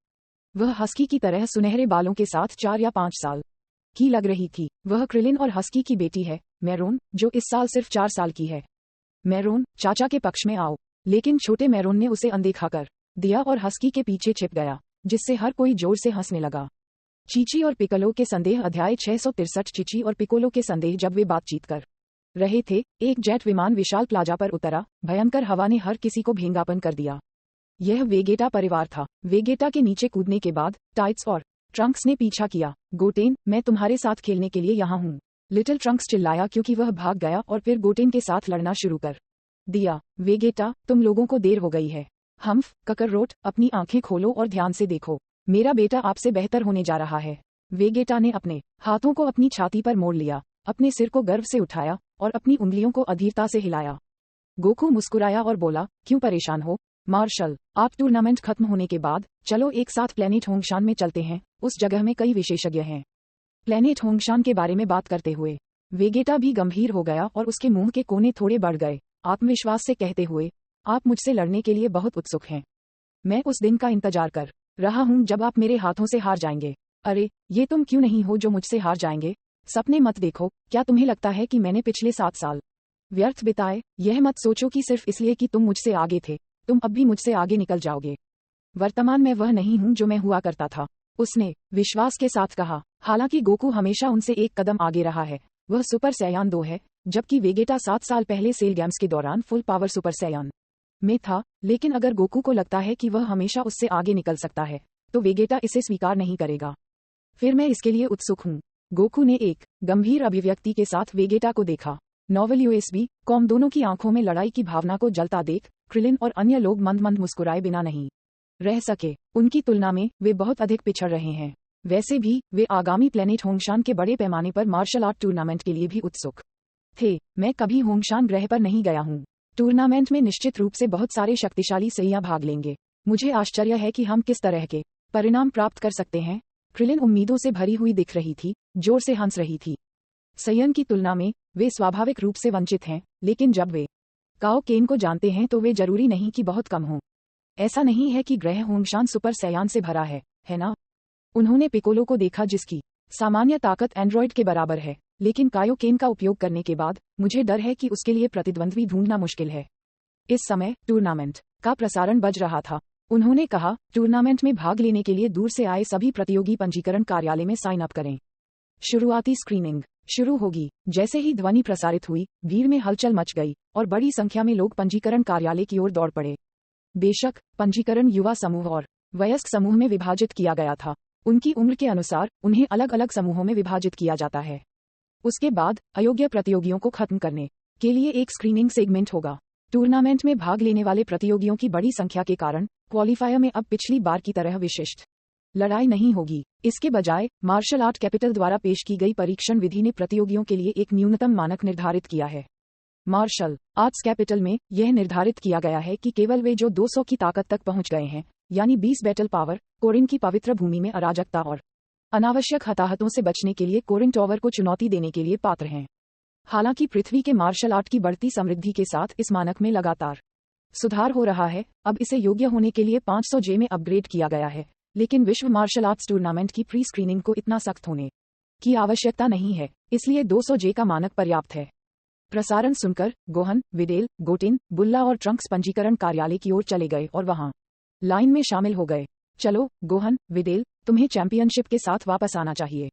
A: वह हस्की की तरह सुनहरे बालों के साथ 4 या 5 साल की लग रही थी। वह क्रिलिन और हस्की की बेटी है, मैरोन, जो इस साल सिर्फ 4 साल की है। मैरोन, चाचा के पक्ष में आओ। लेकिन छोटे मैरोन ने उसे अनदेखा कर दिया और हस्की के पीछे छिप गया, जिससे हर कोई जोर से हंसने लगा। चीची और पिकोलो के संदेह, अध्याय 663। चीची और पिकोलो के संदेह। जब वे बातचीत कर रहे थे, एक जेट विमान विशाल प्लाजा पर उतरा। भयंकर हवा ने हर किसी को भेंगापन कर दिया। यह वेगेटा परिवार था। वेगेटा के नीचे कूदने के बाद टाइट्स और ट्रंक्स ने पीछा किया। गोटेन, मैं तुम्हारे साथ खेलने के लिए यहाँ हूँ। लिटिल ट्रंक्स चिल्लाया क्योंकि वह भाग गया और फिर गोटेन के साथ लड़ना शुरू कर दिया। वेगेटा, तुम लोगों को देर हो गई है। हम्फ, ककररोट, अपनी आंखें खोलो और ध्यान से देखो। मेरा बेटा आपसे बेहतर होने जा रहा है। वेगेटा ने अपने हाथों को अपनी छाती पर मोड़ लिया, अपने सिर को गर्व से उठाया और अपनी उंगलियों को अधीरता से हिलाया। गोकू मुस्कुराया और बोला, क्यों परेशान हो मार्शल? आप टूर्नामेंट खत्म होने के बाद चलो एक साथ प्लेनेट होंगशान में चलते हैं। उस जगह में कई विशेषज्ञ हैं। प्लेनेट होंगशान के बारे में बात करते हुए वेगेटा भी गंभीर हो गया और उसके मुंह के कोने थोड़े बढ़ गए, आत्मविश्वास से कहते हुए, आप मुझसे लड़ने के लिए बहुत उत्सुक हैं। मैं उस दिन का इंतजार कर रहा हूं जब आप मेरे हाथों से हार जाएंगे। अरे, ये तुम क्यों नहीं हो जो मुझसे हार जाएंगे? सपने मत देखो। क्या तुम्हें लगता है कि मैंने पिछले 7 साल व्यर्थ बिताए? यह मत सोचो कि सिर्फ इसलिए कि तुम मुझसे आगे थे, तुम अब भी मुझसे आगे निकल जाओगे। वर्तमान में वह नहीं हूं जो मैं हुआ करता था, उसने विश्वास के साथ कहा। हालांकि गोकू हमेशा उनसे एक कदम आगे रहा है। वह सुपर सैयान 2 है, जबकि वेगेटा 7 साल पहले सेल गेम्स के दौरान फुल पावर सुपर सैयान में था। लेकिन अगर गोकू को लगता है कि वह हमेशा उससे आगे निकल सकता है, तो वेगेटा इसे स्वीकार नहीं करेगा। फिर मैं इसके लिए उत्सुक हूँ। गोकू ने एक गंभीर अभिव्यक्ति के साथ वेगेटा को देखा। नोवेल यूएसबी कॉम दोनों की आंखों में लड़ाई की भावना को जलता देख क्रिलिन और अन्य लोग मंद मंद मुस्कुराए बिना नहीं रह सके। उनकी तुलना में वे बहुत अधिक पिछड़ रहे हैं। वैसे भी वे आगामी प्लेनेट होंगशान के बड़े पैमाने पर मार्शल आर्ट टूर्नामेंट के लिए भी उत्सुक थे। मैं कभी होंगशान ग्रह पर नहीं गया हूँ। टूर्नामेंट में निश्चित रूप से बहुत सारे शक्तिशाली सैया भाग लेंगे। मुझे आश्चर्य है कि हम किस तरह के परिणाम प्राप्त कर सकते हैं। क्रिलिन उम्मीदों से भरी हुई दिख रही थी, जोर से हंस रही थी। सैयन की तुलना में वे स्वाभाविक रूप से वंचित हैं, लेकिन जब वे काओ केन को जानते हैं तो वे जरूरी नहीं कि बहुत कम हों। ऐसा नहीं है कि ग्रह होंगशान सुपर सैयान से भरा है ना? उन्होंने पिकोलो को देखा जिसकी सामान्य ताकत एंड्रॉइड के बराबर है, लेकिन कायो केन का उपयोग करने के बाद मुझे डर है कि उसके लिए प्रतिद्वंद्वी ढूंढना मुश्किल है। इस समय टूर्नामेंट का प्रसारण बज रहा था। उन्होंने कहा, टूर्नामेंट में भाग लेने के लिए दूर से आए सभी प्रतियोगी पंजीकरण कार्यालय में साइन अप करें। शुरुआती स्क्रीनिंग शुरू होगी। जैसे ही ध्वनि प्रसारित हुई, भीड़ में हलचल मच गई और बड़ी संख्या में लोग पंजीकरण कार्यालय की ओर दौड़ पड़े। बेशक, पंजीकरण युवा समूह और वयस्क समूह में विभाजित किया गया था। उनकी उम्र के अनुसार उन्हें अलग अलग समूहों में विभाजित किया जाता है। उसके बाद अयोग्य प्रतियोगियों को खत्म करने के लिए एक स्क्रीनिंग सेगमेंट होगा। टूर्नामेंट में भाग लेने वाले प्रतियोगियों की बड़ी संख्या के कारण क्वालिफायर में अब पिछली बार की तरह विशिष्ट लड़ाई नहीं होगी। इसके बजाय मार्शल आर्ट कैपिटल द्वारा पेश की गई परीक्षण विधि ने प्रतियोगियों के लिए एक न्यूनतम मानक निर्धारित किया है। मार्शल आर्ट्स कैपिटल में यह निर्धारित किया गया है कि केवल वे जो 200 की ताकत तक पहुंच गए हैं, यानी 20 बैटल पावर, कोरिन की पवित्र भूमि में अराजकता और अनावश्यक हताहतों से बचने के लिए कोरिन टॉवर को चुनौती देने के लिए पात्र हैं। हालांकि पृथ्वी के मार्शल आर्ट की बढ़ती समृद्धि के साथ इस मानक में लगातार सुधार हो रहा है। अब इसे योग्य होने के लिए 500 जे में अपग्रेड किया गया है, लेकिन विश्व मार्शल आर्ट्स टूर्नामेंट की प्री स्क्रीनिंग को इतना सख्त होने की आवश्यकता नहीं है, इसलिए 200 जे का मानक पर्याप्त है। प्रसारण सुनकर गोहन, विडेल, गोटिन, बुल्ला और ट्रंक्स पंजीकरण कार्यालय की ओर चले गए और वहां लाइन में शामिल हो गए। चलो गोहन, विडेल, तुम्हें चैंपियनशिप के साथ वापस आना चाहिए।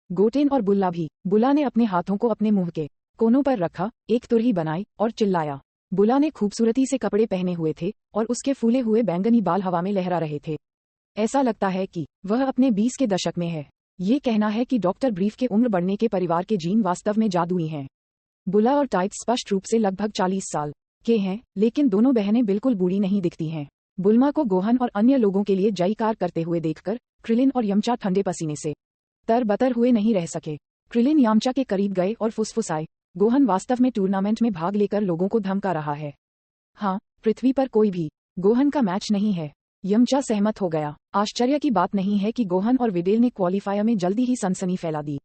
A: गोटिन और बुल्ला भी। बुल्ला ने अपने हाथों को अपने मुंह के कोनों पर रखा, एक तुरही बनाई और चिल्लाया। बुल्ला ने खूबसूरती से कपड़े पहने हुए थे और उसके फूले हुए बैंगनी बाल हवा में लहरा रहे थे। ऐसा लगता है कि वह अपने 20 के दशक में है। ये कहना है कि डॉक्टर ब्रीफ के उम्र बढ़ने के परिवार के जीन वास्तव में जादुई हैं। बुला और टाइट स्पष्ट रूप से लगभग 40 साल के हैं, लेकिन दोनों बहनें बिल्कुल बूढ़ी नहीं दिखती हैं। बुल्मा को गोहन और अन्य लोगों के लिए जयकार करते हुए देखकर क्रिलिन और यमचा ठंडे पसीने से तरबतर हुए नहीं रह सके। क्रिलिन यामचा के करीब गए और फुसफुसाए, गोहन वास्तव में टूर्नामेंट में भाग लेकर लोगों को धमका रहा है। हाँ, पृथ्वी पर कोई भी गोहन का मैच नहीं है। यमचा सहमत हो गया। आश्चर्य की बात नहीं है कि गोहन और विडेल ने क्वालिफायर में जल्दी ही सनसनी फैला दी।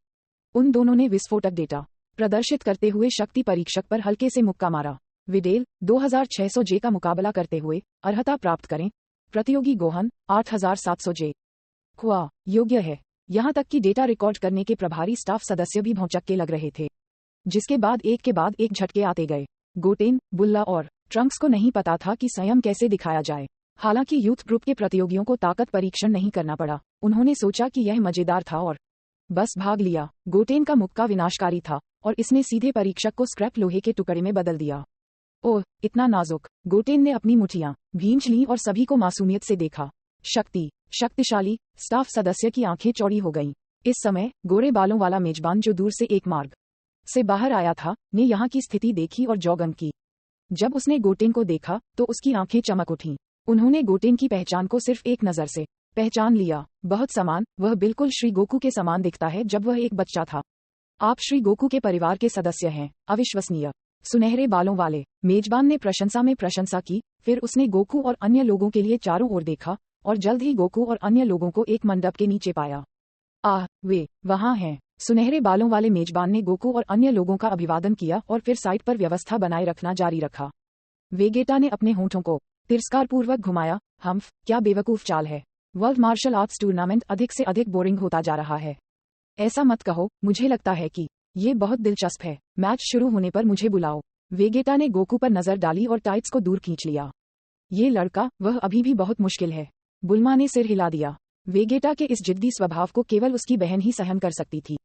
A: उन दोनों ने विस्फोटक डेटा प्रदर्शित करते हुए शक्ति परीक्षक पर हल्के से मुक्का मारा। विडेल 2600 जे का मुकाबला करते हुए अर्हता प्राप्त करें। प्रतियोगी गोहन 8700 जे हुआ योग्य है। यहाँ तक कि डेटा रिकॉर्ड करने के प्रभारी स्टाफ सदस्य भी भौचक्के लग रहे थे, जिसके बाद एक झटके आते गए। गोटेन, बुल्ला और ट्रंक्स को नहीं पता था कि स्वयं कैसे दिखाया जाए। हालांकि यूथ ग्रुप के प्रतियोगियों को ताकत परीक्षण नहीं करना पड़ा। उन्होंने सोचा कि यह मजेदार था और बस भाग लिया। गोटेन का मुक्का विनाशकारी था और इसने सीधे परीक्षक को स्क्रैप लोहे के टुकड़े में बदल दिया। ओह, इतना नाजुक। गोटेन ने अपनी मुठियां भींच लीं और सभी को मासूमियत से देखा। शक्तिशाली स्टाफ सदस्य की आंखें चौड़ी हो गईं। इस समय गोरे बालों वाला मेजबान, जो दूर से एक मार्ग से बाहर आया था, ने यहाँ की स्थिति देखी और जौगन की। जब उसने गोटेन को देखा तो उसकी आंखें चमक उठीं। उन्होंने गोटेन की पहचान को सिर्फ एक नजर से पहचान लिया। बहुत समान, वह बिल्कुल श्री गोकू के समान दिखता है जब वह एक बच्चा था। आप श्री गोकू के परिवार के सदस्य हैं। अविश्वसनीय। सुनहरे बालों वाले मेजबान ने प्रशंसा में प्रशंसा की। फिर उसने गोकू और अन्य लोगों के लिए चारों ओर देखा और जल्द ही गोकू और अन्य लोगों को एक मंडप के नीचे पाया। वे वहां हैं। सुनहरे बालों वाले मेजबान ने गोकू और अन्य लोगों का अभिवादन किया और फिर साइट पर व्यवस्था बनाए रखना जारी रखा। वेगेटा ने अपने होंठों को तिरस्कारपूर्वक घुमाया। हम्फ, क्या बेवकूफ चाल है। वर्ल्ड मार्शल आर्ट्स टूर्नामेंट अधिक से अधिक बोरिंग होता जा रहा है। ऐसा मत कहो, मुझे लगता है कि ये बहुत दिलचस्प है। मैच शुरू होने पर मुझे बुलाओ। वेगेटा ने गोकू पर नजर डाली और टाइट्स को दूर खींच लिया। ये लड़का, वह अभी भी बहुत मुश्किल है। बुल्मा ने सिर हिला दिया। वेगेटा के इस जिद्दी स्वभाव को केवल उसकी बहन ही सहन कर सकती थी।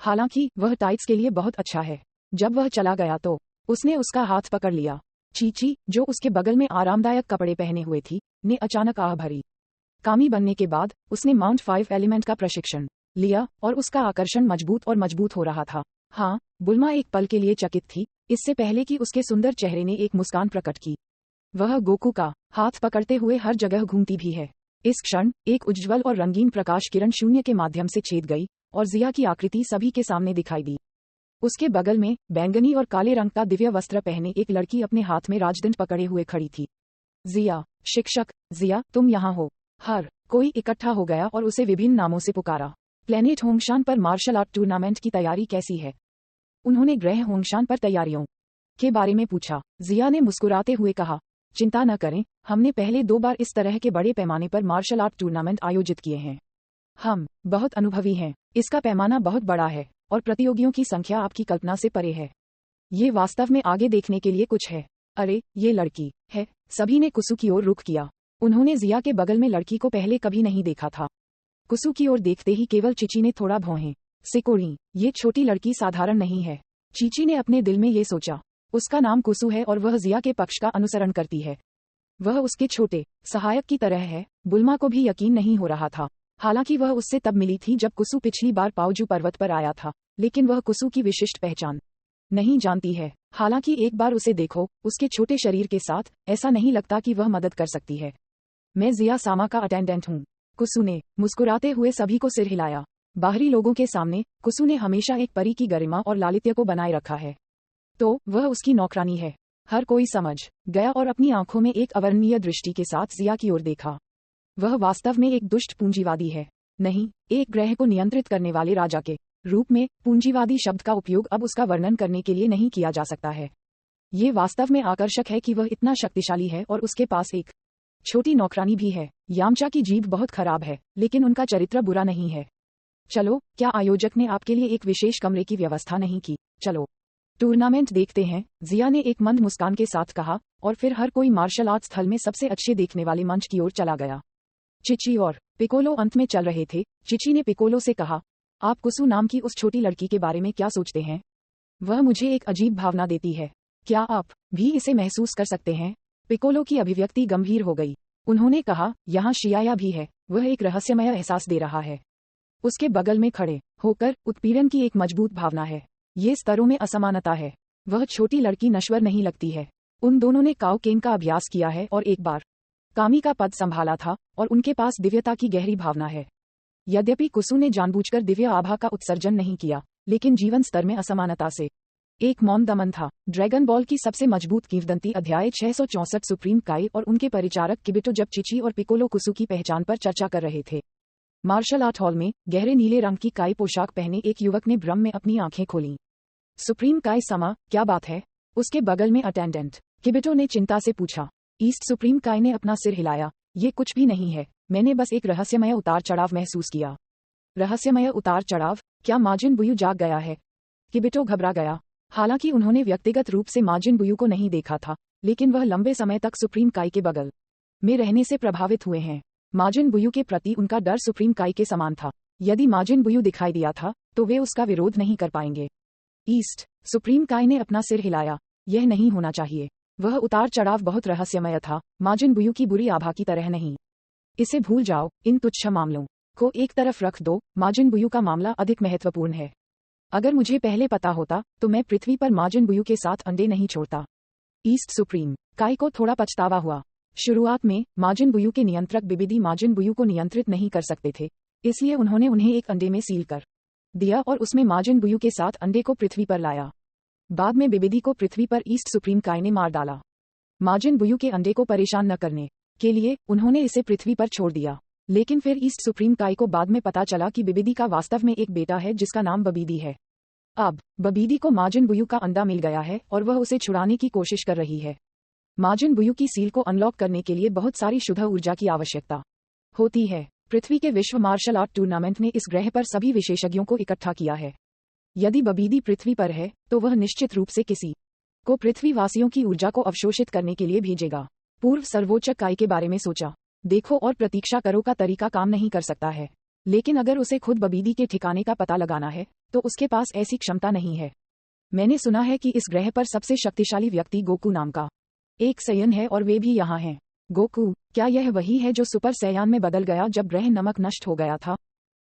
A: हालांकि वह टाइट्स के लिए बहुत अच्छा है। जब वह चला गया तो उसने उसका हाथ पकड़ लिया। चीची, जो उसके बगल में आरामदायक कपड़े पहने हुए थी, ने अचानक आह भरी। कामी बनने के बाद उसने माउंट 5 एलिमेंट का प्रशिक्षण लिया और उसका आकर्षण मजबूत और मजबूत हो रहा था। हाँ, बुल्मा एक पल के लिए चकित थी, इससे पहले कि उसके सुंदर चेहरे ने एक मुस्कान प्रकट की। वह गोकू का हाथ पकड़ते हुए हर जगह घूमती भी है। इस क्षण एक उज्ज्वल और रंगीन प्रकाश किरण शून्य के माध्यम से छेद गई और जिया की आकृति सभी के सामने दिखाई दी। उसके बगल में बैंगनी और काले रंग का दिव्य वस्त्र पहने एक लड़की अपने हाथ में राजदंड पकड़े हुए खड़ी थी। जिया, शिक्षक, जिया, तुम यहाँ हो। हर कोई इकट्ठा हो गया और उसे विभिन्न नामों से पुकारा। प्लेनेट होंगशान पर मार्शल आर्ट टूर्नामेंट की तैयारी कैसी है? उन्होंने ग्रह होंगशान पर तैयारियों के बारे में पूछा। जिया ने मुस्कुराते हुए कहा, चिंता न करें, हमने पहले 2 बार इस तरह के बड़े पैमाने पर मार्शल आर्ट टूर्नामेंट आयोजित किए हैं। हम बहुत अनुभवी हैं। इसका पैमाना बहुत बड़ा है और प्रतियोगियों की संख्या आपकी कल्पना से परे है। ये वास्तव में आगे देखने के लिए कुछ है। अरे, ये लड़की है। सभी ने कुसु की ओर रुख किया। उन्होंने जिया के बगल में लड़की को पहले कभी नहीं देखा था। कुसु की ओर देखते ही केवल चीची ने थोड़ा भौहें सिकोड़ी। ये छोटी लड़की साधारण नहीं है। चीची ने अपने दिल में ये सोचा। उसका नाम कुसु है और वह जिया के पक्ष का अनुसरण करती है। वह उसके छोटे सहायक की तरह है। बुल्मा को भी यकीन नहीं हो रहा था। हालांकि वह उससे तब मिली थी जब कुसु पिछली बार पाओजू पर्वत पर आया था, लेकिन वह कुसु की विशिष्ट पहचान नहीं जानती है। हालांकि एक बार उसे देखो, उसके छोटे शरीर के साथ, ऐसा नहीं लगता कि वह मदद कर सकती है। मैं जिया सामा का अटेंडेंट हूँ। कुसु ने मुस्कुराते हुए सभी को सिर हिलाया। बाहरी लोगों के सामने कुसु ने हमेशा एक परी की गरिमा और लालित्य को बनाए रखा है, तो वह उसकी नौकरानी है। हर कोई समझ गया और अपनी आंखों में एक अवर्णनीय दृष्टि के साथ जिया की ओर देखा। वह वास्तव में एक दुष्ट पूंजीवादी है। नहीं, एक ग्रह को नियंत्रित करने वाले राजा के रूप में पूंजीवादी शब्द का उपयोग अब उसका वर्णन करने के लिए नहीं किया जा सकता है। ये वास्तव में आकर्षक है कि वह इतना शक्तिशाली है और उसके पास एक छोटी नौकरानी भी है। यामचा की जीभ बहुत खराब है, लेकिन उनका चरित्र बुरा नहीं है। चलो, क्या आयोजक ने आपके लिए एक विशेष कमरे की व्यवस्था नहीं की? चलो टूर्नामेंट देखते हैं, जिया ने एक मंद मुस्कान के साथ कहा और फिर हर कोई मार्शल आर्ट स्थल में सबसे अच्छे देखने वाले मंच की ओर चला गया। चिची और पिकोलो अंत में चल रहे थे। चिची ने पिकोलो से कहा, आप कुसु नाम की उस छोटी लड़की के बारे में क्या सोचते हैं? वह मुझे एक अजीब भावना देती है। क्या आप भी इसे महसूस कर सकते हैं? पिकोलो की अभिव्यक्ति गंभीर हो गई। उन्होंने कहा, यहाँ शियाया भी है। वह एक रहस्यमय एहसास दे रहा है। उसके बगल में खड़े होकर उत्पीड़न की एक मजबूत भावना है। ये स्तरों में असमानता है। वह छोटी लड़की नश्वर नहीं लगती है। उन दोनों ने काओकेन का अभ्यास किया है और एक बार कामी का पद संभाला था और उनके पास दिव्यता की गहरी भावना है। यद्यपि कुसु ने जानबूझकर दिव्य आभा का उत्सर्जन नहीं किया, लेकिन जीवन स्तर में असमानता से एक मौन दमन था। ड्रैगन बॉल की सबसे मजबूत किंवदंती अध्याय 664 सुप्रीम काई और उनके परिचारक किबिटो जब चिची और पिकोलो कुसु की पहचान पर चर्चा कर रहे थे। मार्शल आर्ट हॉल में गहरे नीले रंग की काई पोशाक पहने एक युवक ने भ्रम में अपनी आंखें खोलीं। सुप्रीम काई समा, क्या बात है? उसके बगल में अटेंडेंट किबिटो ने चिंता से पूछा। ईस्ट सुप्रीम काई ने अपना सिर हिलाया। ये कुछ भी नहीं है, मैंने बस एक रहस्यमय उतार चढ़ाव महसूस किया। रहस्यमय उतार चढ़ाव? क्या माजिन बुयू जाग गया है? किबिटो घबरा गया। हालांकि उन्होंने व्यक्तिगत रूप से माजिन बुयू को नहीं देखा था, लेकिन वह लंबे समय तक सुप्रीम काई के बगल में रहने से प्रभावित हुए हैं। माजिन बुयू के प्रति उनका डर सुप्रीम काई के समान था। यदि माजिन बुयू दिखाई दिया था, तो वे उसका विरोध नहीं कर पाएंगे। ईस्ट सुप्रीम काई ने अपना सिर हिलाया। यह नहीं होना चाहिए। वह उतार चढ़ाव बहुत रहस्यमय था, माजिन बुयू की बुरी आभा की तरह नहीं। इसे भूल जाओ, इन तुच्छ मामलों को एक तरफ रख दो। माजिन बुयू का मामला अधिक महत्वपूर्ण है। अगर मुझे पहले पता होता, तो मैं पृथ्वी पर माजिन बुयू के साथ अंडे नहीं छोड़ता। ईस्ट सुप्रीम काई को थोड़ा पछतावा हुआ। शुरुआत में माजिन बुयू के नियंत्रक बिबिदी माजिन बुयू को नियंत्रित नहीं कर सकते थे, इसलिए उन्होंने उन्हें एक अंडे में सील कर दिया और उसमें माजिन बुयू के साथ अंडे को पृथ्वी पर लाया। बाद में बिबिदी को पृथ्वी पर ईस्ट सुप्रीम काई ने मार डाला। माजिन बुयू के अंडे को परेशान न करने के लिए उन्होंने इसे पृथ्वी पर छोड़ दिया। लेकिन फिर ईस्ट सुप्रीम काई को बाद में पता चला कि बिबिदी का वास्तव में एक बेटा है जिसका नाम बबीदी है। अब बबीदी को माजिन बुयू का अंडा मिल गया है और वह उसे छुड़ाने की कोशिश कर रही है। माजिन बुयू की सील को अनलॉक करने के लिए बहुत सारी शुद्ध ऊर्जा की आवश्यकता होती है। पृथ्वी के विश्व मार्शल आर्ट टूर्नामेंट ने इस ग्रह पर सभी विशेषज्ञों को इकट्ठा किया है। यदि बबीदी पृथ्वी पर है तो वह निश्चित रूप से किसी को पृथ्वीवासियों की ऊर्जा को अवशोषित करने के लिए भेजेगा। पूर्व सर्वोच्च काई के बारे में सोचा, देखो और प्रतीक्षा करो का तरीका काम नहीं कर सकता है, लेकिन अगर उसे खुद बबीदी के ठिकाने का पता लगाना है तो उसके पास ऐसी क्षमता नहीं है। मैंने सुना है कि इस ग्रह पर सबसे शक्तिशाली व्यक्ति गोकू नाम का एक सैयन है और वे भी यहाँ हैं। गोकू, क्या यह वही है जो सुपर सैयान में बदल गया जब ग्रह नमक नष्ट हो गया था?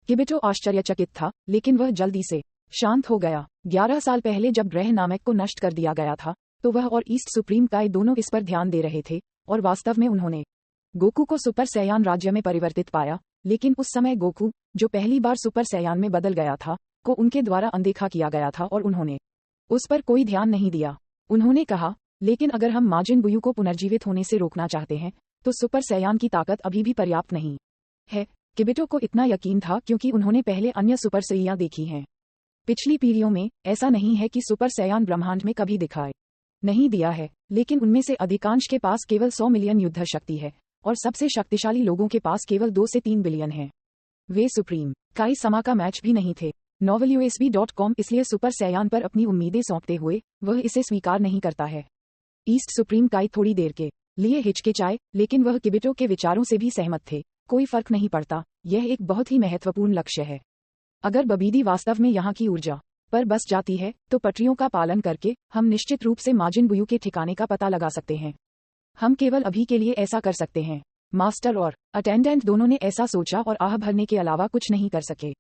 A: किबिटो आश्चर्यचकित था, लेकिन वह जल्दी से शांत हो गया। 11 साल पहले जब ग्रह नामक को नष्ट कर दिया गया था तो वह और ईस्ट सुप्रीम काई दोनों इस पर ध्यान दे रहे थे और वास्तव में उन्होंने गोकू को सुपर सैयान राज्य में परिवर्तित पाया, लेकिन उस समय गोकू, जो पहली बार सुपर सैयान में बदल गया था, को उनके द्वारा अनदेखा किया गया था और उन्होंने उस पर कोई ध्यान नहीं दिया। उन्होंने कहा, लेकिन अगर हम माजिन बुयू को पुनर्जीवित होने से रोकना चाहते हैं तो सुपर सैयान की ताकत अभी भी पर्याप्त नहीं है। किबिटो को इतना यकीन था क्योंकि उन्होंने पहले अन्य सुपर सैयान देखी हैं। पिछली पीढ़ियों में ऐसा नहीं है कि सुपर सैयान ब्रह्मांड में कभी दिखाई नहीं दिया है, लेकिन उनमें से अधिकांश के पास केवल 100 मिलियन युद्ध शक्ति है और सबसे शक्तिशाली लोगों के पास केवल 2 से 3 बिलियन है। वे सुप्रीम काई समा का मैच भी नहीं थे। novelUSB.com इसलिए सुपर सैयान पर अपनी उम्मीदें सौंपते हुए वह इसे स्वीकार नहीं करता है। ईस्ट सुप्रीम काई थोड़ी देर के लिए हिचकिचाए, लेकिन वह किबिटो के विचारों से भी सहमत थे। कोई फर्क नहीं पड़ता, यह एक बहुत ही महत्वपूर्ण लक्ष्य है। अगर बबीदी वास्तव में यहाँ की ऊर्जा पर बस जाती है तो पटरियों का पालन करके हम निश्चित रूप से माजिन बुयू के ठिकाने का पता लगा सकते हैं। हम केवल अभी के लिए ऐसा कर सकते हैं। मास्टर और अटेंडेंट दोनों ने ऐसा सोचा और आह भरने के अलावा कुछ नहीं कर सके।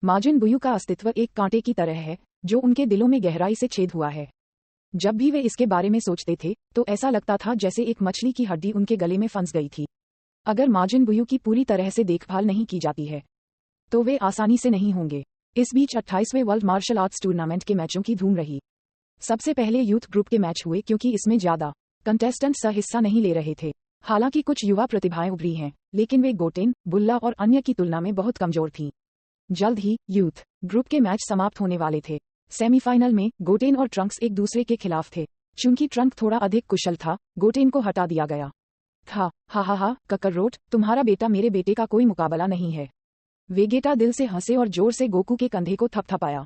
A: माजिन बुयू का अस्तित्व एक कांटे की तरह है जो उनके दिलों में गहराई से छेद हुआ है। जब भी वे इसके बारे में सोचते थे तो ऐसा लगता था जैसे एक मछली की हड्डी उनके गले में फंस गई थी। अगर माजिन बुयू की पूरी तरह से देखभाल नहीं की जाती है तो वे आसानी से नहीं होंगे। इस बीच 28वें वर्ल्ड मार्शल आर्ट्स टूर्नामेंट के मैचों की धूम रही। सबसे पहले यूथ ग्रुप के मैच हुए क्योंकि इसमें ज्यादा कंटेस्टेंट्स हिस्सा नहीं ले रहे थे। हालांकि कुछ युवा प्रतिभाएं उभरी हैं, लेकिन वे गोटेन, बुल्ला और अन्य की तुलना में बहुत कमजोर थीं। जल्द ही यूथ ग्रुप के मैच समाप्त होने वाले थे। सेमीफाइनल में गोटेन और ट्रंक्स एक दूसरे के खिलाफ थे। चूंकि ट्रंक थोड़ा अधिक कुशल था, गोटेन को हटा दिया गया था। हा ककररोट, तुम्हारा बेटा मेरे बेटे का कोई मुकाबला नहीं है। वेगेटा दिल से हंसे और जोर से गोकू के कंधे को थपथपाया।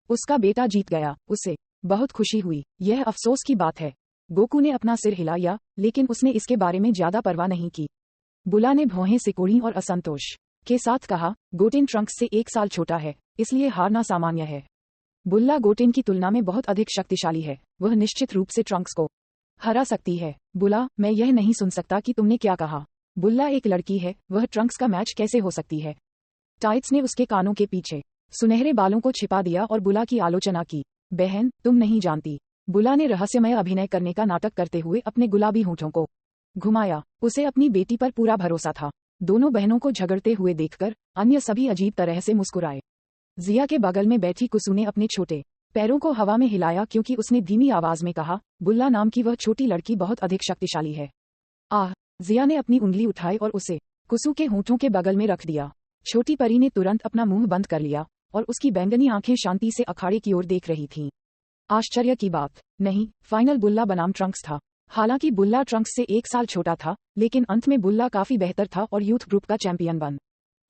A: उसका बेटा जीत गया, उसे बहुत खुशी हुई। यह अफसोस की बात है। गोकू ने अपना सिर हिलाया, लेकिन उसने इसके बारे में ज्यादा परवाह नहीं की। बुला ने भौहें सिकोड़ी और असंतोष के साथ कहा, गोटेन ट्रंक्स से 1 साल छोटा है, इसलिए हारना सामान्य है। बुल्ला गोटेन की तुलना में बहुत अधिक शक्तिशाली है, वह निश्चित रूप से ट्रंक्स को हरा सकती है। बुला, मैं यह नहीं सुन सकता कि तुमने क्या कहा। बुल्ला एक लड़की है, वह ट्रंक्स का मैच कैसे हो सकती है? टाइट्स ने उसके कानों के पीछे सुनहरे बालों को छिपा दिया और बुला की आलोचना की। बहन, तुम नहीं जानती। बुला ने रहस्यमय अभिनय करने का नाटक करते हुए अपने गुलाबी होठों को घुमाया। उसे अपनी बेटी पर पूरा भरोसा था। दोनों बहनों को झगड़ते हुए देखकर अन्य सभी अजीब तरह से मुस्कुराए। जिया के बगल में बैठी कुसु ने अपने छोटे पैरों को हवा में हिलाया क्योंकि उसने धीमी आवाज में कहा, बुल्ला नाम की वह छोटी लड़की बहुत अधिक शक्तिशाली है। आह! जिया ने अपनी उंगली उठाई और उसे कुसु के होठों के बगल में रख दिया। छोटी परी ने तुरंत अपना मुंह बंद कर लिया और उसकी बैंगनी आंखें शांति से अखाड़े की ओर देख रही थीं। आश्चर्य की बात नहीं, फाइनल बुल्ला बनाम ट्रंक्स था। हालांकि बुल्ला ट्रंक्स से 1 साल छोटा था, लेकिन अंत में बुल्ला काफी बेहतर था और यूथ ग्रुप का चैंपियन बन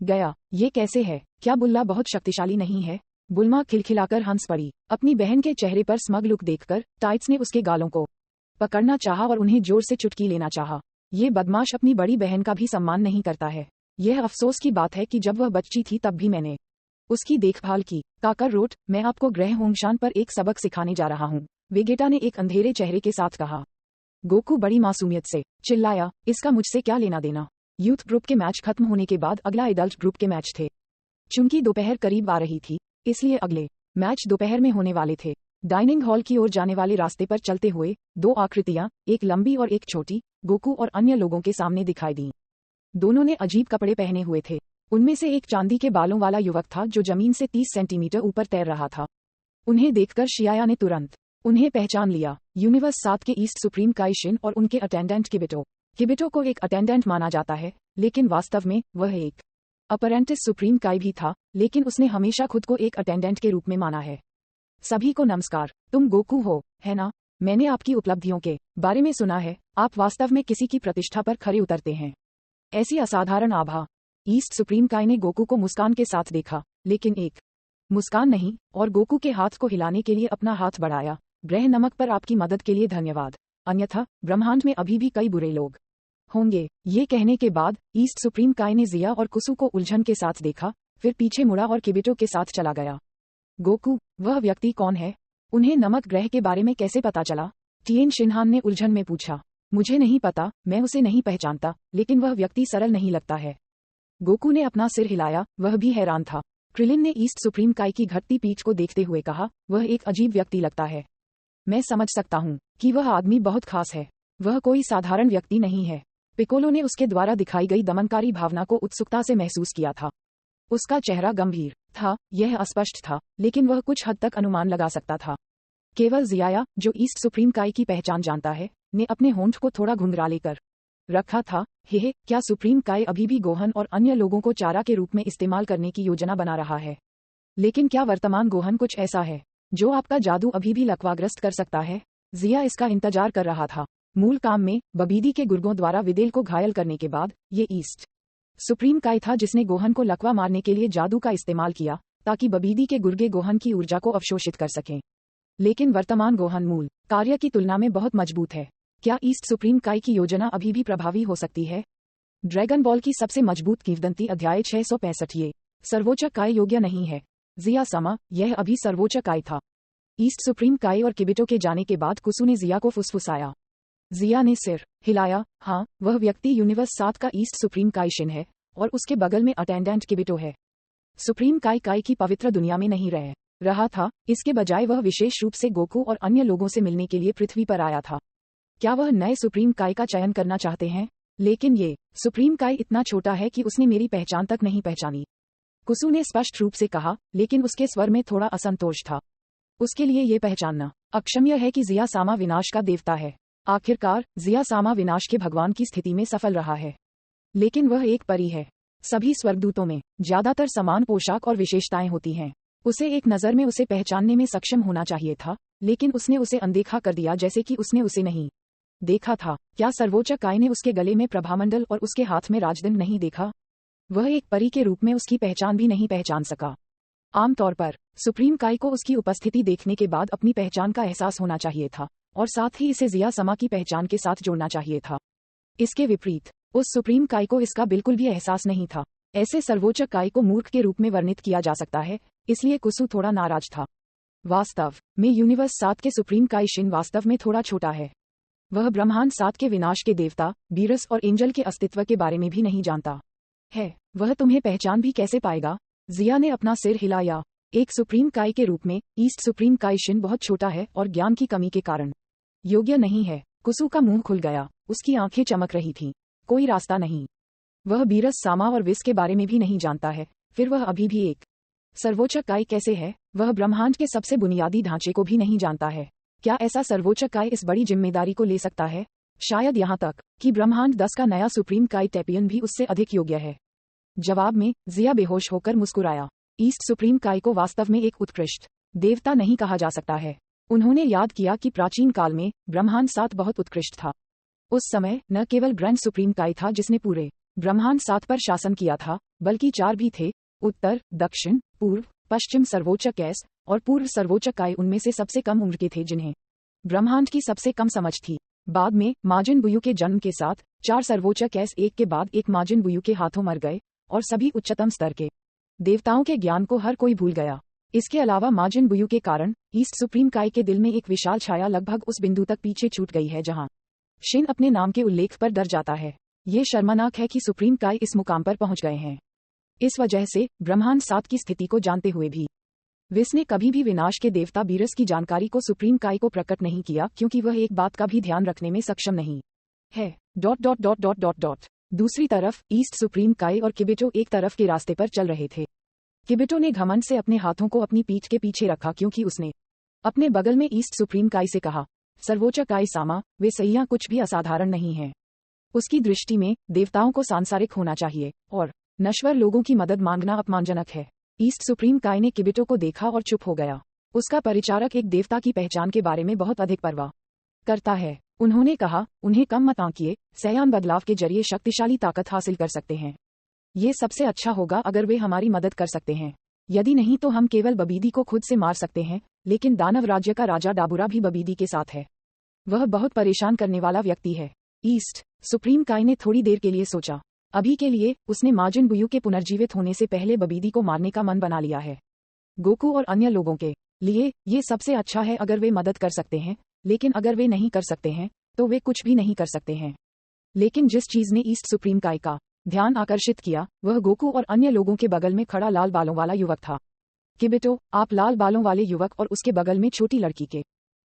A: गया। ये कैसे है? क्या बुल्ला बहुत शक्तिशाली नहीं है? बुल्मा खिलखिलाकर हंस पड़ी। अपनी बहन के चेहरे पर स्मग लुक देखकर टाइट्स ने उसके गालों को पकड़ना चाहा और उन्हें जोर से चुटकी लेना चाहा। ये बदमाश अपनी बड़ी बहन का भी सम्मान नहीं करता है। यह अफसोस की बात है कि जब वह बच्ची थी तब भी मैंने उसकी देखभाल की। काकररोट, मैं आपको ग्रह होंगशान पर एक सबक सिखाने जा रहा हूँ, वेगेटा ने एक अंधेरे चेहरे के साथ कहा। गोकू बड़ी मासूमियत से चिल्लाया, इसका मुझसे क्या लेना देना? यूथ ग्रुप के मैच खत्म होने के बाद अगला एडल्ट ग्रुप के मैच थे। चूंकि दोपहर करीब आ रही थी, इसलिए अगले मैच दोपहर में होने वाले थे। डाइनिंग हॉल की ओर जाने वाले रास्ते पर चलते हुए 2 आकृतियां, एक लंबी और एक छोटी, गोकू और अन्य लोगों के सामने दिखाई दी। दोनों ने अजीब कपड़े पहने हुए थे। उनमें से एक चांदी के बालों वाला युवक था जो जमीन से 30 सेंटीमीटर ऊपर तैर रहा था। उन्हें देखकर शियाया ने तुरंत उन्हें पहचान लिया। यूनिवर्स 7 के ईस्ट सुप्रीम काई शिन और उनके अटेंडेंट किबिटो। किबिटो को एक अटेंडेंट माना जाता है, लेकिन वास्तव में वह एक अप्रेंटिस सुप्रीम काई भी था, लेकिन उसने हमेशा खुद को एक अटेंडेंट के रूप में माना है। सभी को नमस्कार, तुम गोकू हो, है ना? मैंने आपकी उपलब्धियों के बारे में सुना है, आप वास्तव में किसी की प्रतिष्ठा पर खरे उतरते हैं। ऐसी असाधारण आभा। ईस्ट सुप्रीम काई ने गोकू को मुस्कान के साथ देखा, लेकिन एक मुस्कान नहीं, और गोकू के हाथ को हिलाने के लिए अपना हाथ बढ़ाया। ग्रह नमक पर आपकी मदद के लिए धन्यवाद, अन्यथा ब्रह्मांड में अभी भी कई बुरे लोग होंगे। ये कहने के बाद ईस्ट सुप्रीम काई ने जिया और कुसु को उलझन के साथ देखा, फिर पीछे मुड़ा और किबिटो के साथ चला गया। गोकू, वह व्यक्ति कौन है? उन्हें नमक ग्रह के बारे में कैसे पता चला? टिएन शिनहान ने उलझन में पूछा। मुझे नहीं पता, मैं उसे नहीं पहचानता, लेकिन वह व्यक्ति सरल नहीं लगता है। गोकू ने अपना सिर हिलाया, वह भी हैरान था। क्रिलिन ने ईस्ट सुप्रीम काई की घटती पीठ को देखते हुए कहा, वह एक अजीब व्यक्ति लगता है। मैं समझ सकता हूँ कि वह आदमी बहुत खास है। वह कोई साधारण व्यक्ति नहीं है। पिकोलो ने उसके द्वारा दिखाई गई दमनकारी भावना को उत्सुकता से महसूस किया था। उसका चेहरा गंभीर था, यह अस्पष्ट था, लेकिन वह कुछ हद तक अनुमान लगा सकता था। केवल जियाया, जो ईस्ट सुप्रीम काई की पहचान जानता है, ने अपने होंठ को थोड़ा घुंघराले कर रखा था। हे, क्या सुप्रीम काई अभी भी गोहन और अन्य लोगों को चारा के रूप में इस्तेमाल करने की योजना बना रहा है? लेकिन क्या वर्तमान गोहन कुछ ऐसा है जो आपका जादू अभी भी लकवाग्रस्त कर सकता है? जिया इसका इंतजार कर रहा था। मूल काम में बबीदी के गुर्गों द्वारा विदेल को घायल करने के बाद ये ईस्ट सुप्रीम काई था जिसने गोहन को लकवा मारने के लिए जादू का इस्तेमाल किया, ताकि बबीदी के गुर्गे गोहन की ऊर्जा को अवशोषित कर सकें। लेकिन वर्तमान गोहन मूल कार्य की तुलना में बहुत मजबूत है। क्या ईस्ट सुप्रीम काई की योजना अभी भी प्रभावी हो सकती है? ड्रैगन बॉल की सबसे मजबूत किंवदंती अध्याय 665। ये सर्वोच्च काय योग्य नहीं है। जिया समा, यह अभी सर्वोच्च काय था। ईस्ट सुप्रीम काई और किबिटो के जाने के बाद कुसु ने जिया को फुसफुसाया। जिया ने सिर हिलाया। हाँ, वह व्यक्ति यूनिवर्स 7 का ईस्ट सुप्रीम काई शिन है, और उसके बगल में अटेंडेंट किबिटो है। सुप्रीम काई काई की पवित्र दुनिया में नहीं रह रहा था, इसके बजाय वह विशेष रूप से गोकू और अन्य लोगों से मिलने के लिए पृथ्वी पर आया था। क्या वह नए सुप्रीम काई का चयन करना चाहते हैं? लेकिन ये सुप्रीम काई इतना छोटा है कि उसने मेरी पहचान तक नहीं पहचानी, कुसु ने स्पष्ट रूप से कहा, लेकिन उसके स्वर में थोड़ा असंतोष था। उसके लिए ये पहचानना अक्षम्य है कि जिया सामा विनाश का देवता है। आखिरकार जिया सामा विनाश के भगवान की स्थिति में सफल रहा है, लेकिन वह एक परी है। सभी स्वर्गदूतों में ज्यादातर समान पोशाक और विशेषताएं होती हैं। उसे एक नजर में उसे पहचानने में सक्षम होना चाहिए था, लेकिन उसने उसे अनदेखा कर दिया, जैसे कि उसने उसे नहीं देखा था। क्या सर्वोच्च काय ने उसके गले में प्रभामंडल और उसके हाथ में राजदंड नहीं देखा? वह एक परी के रूप में उसकी पहचान भी नहीं पहचान सका। आमतौर पर सुप्रीम काय को उसकी उपस्थिति देखने के बाद अपनी पहचान का एहसास होना चाहिए था, और साथ ही इसे जिया समा की पहचान के साथ जोड़ना चाहिए था। इसके विपरीत उस सुप्रीम काय को इसका बिल्कुल भी एहसास नहीं था। ऐसे सर्वोच्च काय को मूर्ख के रूप में वर्णित किया जा सकता है, इसलिए कुसु थोड़ा नाराज था। वास्तव में यूनिवर्स 7 के सुप्रीम काय शिन वास्तव में थोड़ा छोटा है। वह ब्रह्मांड 7 के विनाश के देवता बीरस और एंजल के अस्तित्व के बारे में भी नहीं जानता है। वह तुम्हें पहचान भी कैसे पाएगा? जिया ने अपना सिर हिलाया। एक सुप्रीम काय के रूप में ईस्ट सुप्रीम काय शिन बहुत छोटा है और ज्ञान की कमी के कारण योग्य नहीं है। कुसु का मुंह खुल गया, उसकी आंखें चमक रही थीं। कोई रास्ता नहीं। वह बीरस सामा और विस के बारे में भी नहीं जानता है, फिर वह अभी भी एक सर्वोच्च काय कैसे है? वह ब्रह्मांड के सबसे बुनियादी ढांचे को भी नहीं जानता है। क्या ऐसा सर्वोच्च काय इस बड़ी जिम्मेदारी को ले सकता है? शायद यहाँ तक कि ब्रह्मांड 10 का नया सुप्रीम काय टैपियन भी उससे अधिक योग्य है। जवाब में जिया बेहोश होकर मुस्कुराया। ईस्ट सुप्रीम काय को वास्तव में एक उत्कृष्ट देवता नहीं कहा जा सकता है। उन्होंने याद किया कि प्राचीन काल में ब्रह्मांड 7 बहुत उत्कृष्ट था। उस समय न केवल ग्रैंड सुप्रीम काय था जिसने पूरे ब्रह्मांड 7 पर शासन किया था, बल्कि 4 भी थे। उत्तर, दक्षिण, पूर्व, पश्चिम सर्वोच्च कैस और पूर्व सर्वोच्च काय उनमें से सबसे कम उम्र के थे जिन्हें ब्रह्मांड की सबसे कम समझ थी। बाद में माजिन बुयू के जन्म के साथ 4 सर्वोच्च कैस एक के बाद एक माजिन बुयू के हाथों मर गए, और सभी उच्चतम स्तर के देवताओं के ज्ञान को हर कोई भूल गया। इसके अलावा माजिन बुयू के कारण ईस्ट सुप्रीम काय के दिल में एक विशाल छाया लगभग उस बिंदु तक पीछे छूट गई है जहां शिन अपने नाम के उल्लेख पर डर जाता है। ये शर्मनाक है कि सुप्रीम काय इस मुकाम पर पहुंच गए हैं। इस वजह से ब्रह्मांड 7 की स्थिति को जानते हुए भी विस ने कभी भी विनाश के देवता बीरस की जानकारी को सुप्रीम काय को प्रकट नहीं किया, क्योंकि वह एक बात का भी ध्यान रखने में सक्षम नहीं है। दूसरी तरफ ईस्ट सुप्रीम काय और किबिटो एक तरफ के रास्ते पर चल रहे थे। किबिटो ने घमंड से अपने हाथों को अपनी पीठ के पीछे रखा, क्योंकि उसने अपने बगल में ईस्ट सुप्रीम काय से कहा, सर्वोच्च काय सामा, वे सैया कुछ भी असाधारण नहीं है। उसकी दृष्टि में देवताओं को सांसारिक होना चाहिए और नश्वर लोगों की मदद मांगना अपमानजनक है। ईस्ट सुप्रीम काय ने किबिटो को देखा और चुप हो गया। उसका परिचारक एक देवता की पहचान के बारे में बहुत अधिक परवाह करता है। उन्होंने कहा, उन्हें कम मत आंकिए, सयान बदलाव के जरिए शक्तिशाली ताकत हासिल कर सकते हैं। ये सबसे अच्छा होगा अगर वे हमारी मदद कर सकते हैं। यदि नहीं तो हम केवल बबीदी को खुद से मार सकते हैं, लेकिन दानव राज्य का राजा डाबुरा भी बबीदी के साथ है। वह बहुत परेशान करने वाला व्यक्ति है। ईस्ट सुप्रीम काय ने थोड़ी देर के लिए सोचा। अभी के लिए उसने माजिन बुयू के पुनर्जीवित होने से पहले बबीदी को मारने का मन बना लिया है। गोकू और अन्य लोगों के लिए ये सबसे अच्छा है अगर वे मदद कर सकते हैं, लेकिन अगर वे नहीं कर सकते हैं तो वे कुछ भी नहीं कर सकते हैं। लेकिन जिस चीज ने ईस्ट सुप्रीम काय का ध्यान आकर्षित किया वह गोकू और अन्य लोगों के बगल में खड़ा लाल बालों वाला युवक था। किबिटो, आप लाल बालों वाले युवक और उसके बगल में छोटी लड़की के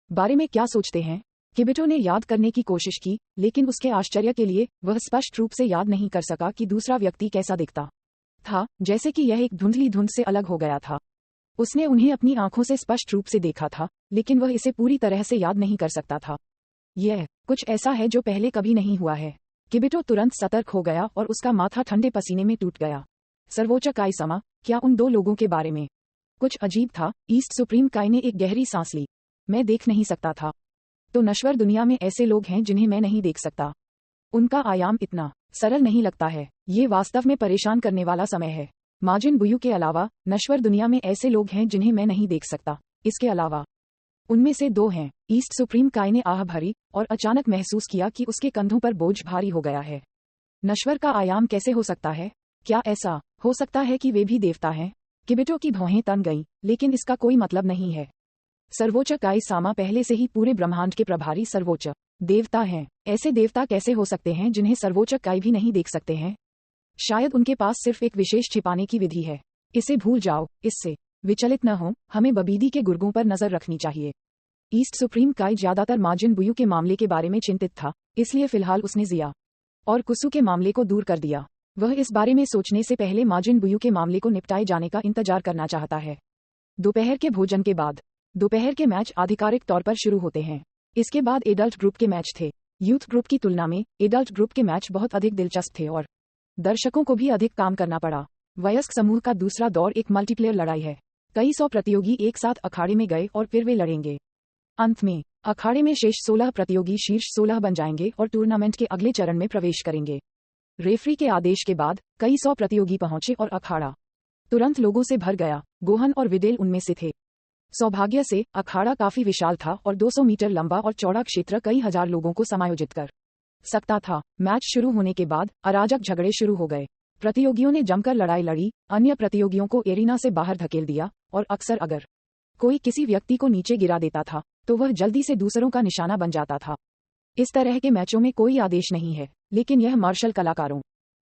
A: बारे में क्या सोचते हैं? किबिटो ने याद करने की कोशिश की, लेकिन उसके आश्चर्य के लिए वह स्पष्ट रूप से याद नहीं कर सका कि दूसरा व्यक्ति कैसा दिखता था, जैसे कि यह एक धुंधली धुंध से अलग हो गया था। उसने उन्हें अपनी आंखों से स्पष्ट रूप से देखा था, लेकिन वह इसे पूरी तरह से याद नहीं कर सकता था। यह कुछ ऐसा है जो पहले कभी नहीं हुआ है। किबिटो तुरंत सतर्क हो गया और उसका माथा ठंडे पसीने में टूट गया। सर्वोच्च काय समा, क्या उन दो लोगों के बारे में कुछ अजीब था? ईस्ट सुप्रीम काय ने एक गहरी सांस ली। मैं देख नहीं सकता था। तो नश्वर दुनिया में ऐसे लोग हैं जिन्हें मैं नहीं देख सकता। उनका आयाम इतना सरल नहीं लगता है। ये वास्तव में परेशान करने वाला समय है। माजिन बुयू के अलावा नश्वर दुनिया में ऐसे लोग हैं जिन्हें मैं नहीं देख सकता। इसके अलावा उनमें से दो हैं। ईस्ट सुप्रीम काय ने आह भरी और अचानक महसूस किया कि उसके कंधों पर बोझ भारी हो गया है। नश्वर का आयाम कैसे हो सकता है? क्या ऐसा हो सकता है कि वे भी देवता हैं? किबिटो की भौहें तन गईं, लेकिन इसका कोई मतलब नहीं है। सर्वोच्च काय सामा पहले से ही पूरे ब्रह्मांड के प्रभारी सर्वोच्च देवता हैं। ऐसे देवता कैसे हो सकते हैं जिन्हें सर्वोच्च काय भी नहीं देख सकते हैं? शायद उनके पास सिर्फ एक विशेष छिपाने की विधि है। इसे भूल जाओ, इससे विचलित न हो। हमें बबीदी के गुर्गों पर नजर रखनी चाहिए। ईस्ट सुप्रीम काय ज्यादातर माजिन बुयू के मामले के बारे में चिंतित था, इसलिए फिलहाल उसने जिया और कुसु के मामले को दूर कर दिया। वह इस बारे में सोचने से पहले माजिन बुयू के मामले को निपटाए जाने का इंतजार करना चाहता है। दोपहर के भोजन के बाद दोपहर के मैच आधिकारिक तौर पर शुरू होते हैं। इसके बाद एडल्ट ग्रुप के मैच थे। यूथ ग्रुप की तुलना में एडल्ट ग्रुप के मैच बहुत अधिक दिलचस्प थे और दर्शकों को भी अधिक काम करना पड़ा। वयस्क समूह का दूसरा दौर एक मल्टीप्लेयर लड़ाई है। कई सौ प्रतियोगी एक साथ अखाड़े में गए और फिर वे लड़ेंगे। अंत में अखाड़े में शेष 16 प्रतियोगी शीर्ष 16 बन जाएंगे और टूर्नामेंट के अगले चरण में प्रवेश करेंगे। रेफरी के आदेश के बाद कई सौ प्रतियोगी पहुंचे और अखाड़ा तुरंत लोगों से भर गया। गोहन और विडेल उनमें से थे। सौभाग्य से अखाड़ा काफी विशाल था और 200 मीटर लंबा और चौड़ा क्षेत्र कई हजार लोगों को समायोजित कर सकता था। मैच शुरू होने के बाद अराजक झगड़े शुरू हो गए। प्रतियोगियों ने जमकर लड़ाई लड़ी, अन्य प्रतियोगियों को एरिना से बाहर धकेल दिया और अक्सर अगर कोई किसी व्यक्ति को नीचे गिरा देता था तो वह जल्दी से दूसरों का निशाना बन जाता था। इस तरह के मैचों में कोई आदेश नहीं है, लेकिन यह मार्शल कलाकारों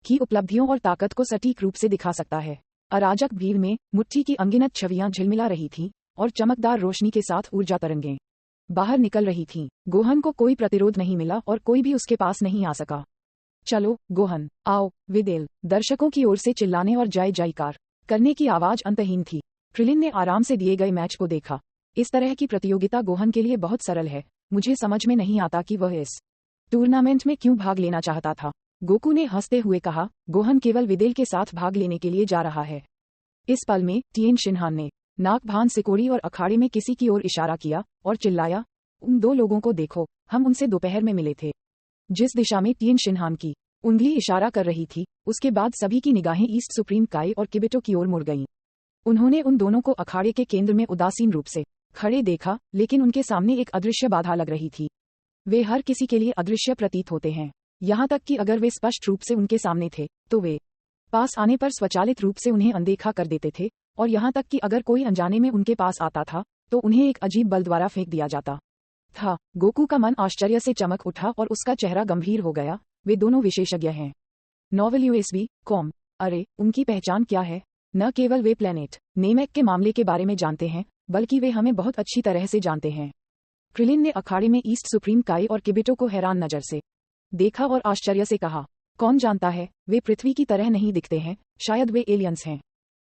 A: की उपलब्धियों और ताकत को सटीक रूप से दिखा सकता है। अराजक भीड़ में मुट्ठी की अनगिनत छवियां झिलमिला रही थीं और चमकदार रोशनी के साथ ऊर्जा तरंगें बाहर निकल रही थीं। गोहन को कोई प्रतिरोध नहीं मिला और कोई भी उसके पास नहीं आ सका। चलो गोहन, आओ। विदेल दर्शकों की ओर से चिल्लाने और जय जयकार करने की आवाज अंतहीन थी। क्रिलिन ने आराम से दिए गए मैच को देखा। इस तरह की प्रतियोगिता गोहन के लिए बहुत सरल है। मुझे समझ में नहीं आता कि वह इस टूर्नामेंट में क्यों भाग लेना चाहता था। गोकू ने हंसते हुए कहा, गोहन केवल विदेल के साथ भाग लेने के लिए जा रहा है। इस पल में टिएन शिनहान ने नाक भान सिकोड़ी और अखाड़े में किसी की ओर इशारा किया और चिल्लाया, उन दो लोगों को देखो, हम उनसे दोपहर में मिले थे। जिस दिशा में टिएन शिनहान की उंगली इशारा कर रही थी, उसके बाद सभी की निगाहें ईस्ट सुप्रीम काय और किबिटो की ओर मुड़ गईं। उन्होंने उन दोनों को अखाड़े के केंद्र में उदासीन रूप से खड़े देखा, लेकिन उनके सामने एक अदृश्य बाधा लग रही थी। वे हर किसी के लिए अदृश्य प्रतीत होते हैं, यहाँ तक कि अगर वे स्पष्ट रूप से उनके सामने थे तो वे पास आने पर स्वचालित रूप से उन्हें अनदेखा कर देते थे, और यहाँ तक कि अगर कोई अनजाने में उनके पास आता था तो उन्हें एक अजीब बल द्वारा फेंक दिया जाता था। गोकू का मन आश्चर्य से चमक उठा और उसका चेहरा गंभीर हो गया। वे दोनों विशेषज्ञ हैं। Novel USB com. अरे, उनकी पहचान क्या है? न केवल वे प्लेनेट नेमेक के मामले के बारे में जानते हैं, बल्कि वे हमें बहुत अच्छी तरह से जानते हैं। क्रिलिन ने अखाड़े में ईस्ट सुप्रीम काय और किबिटो को हैरान नजर से देखा और आश्चर्य से कहा, कौन जानता है, वे पृथ्वी की तरह नहीं दिखते हैं, शायद वे एलियंस हैं।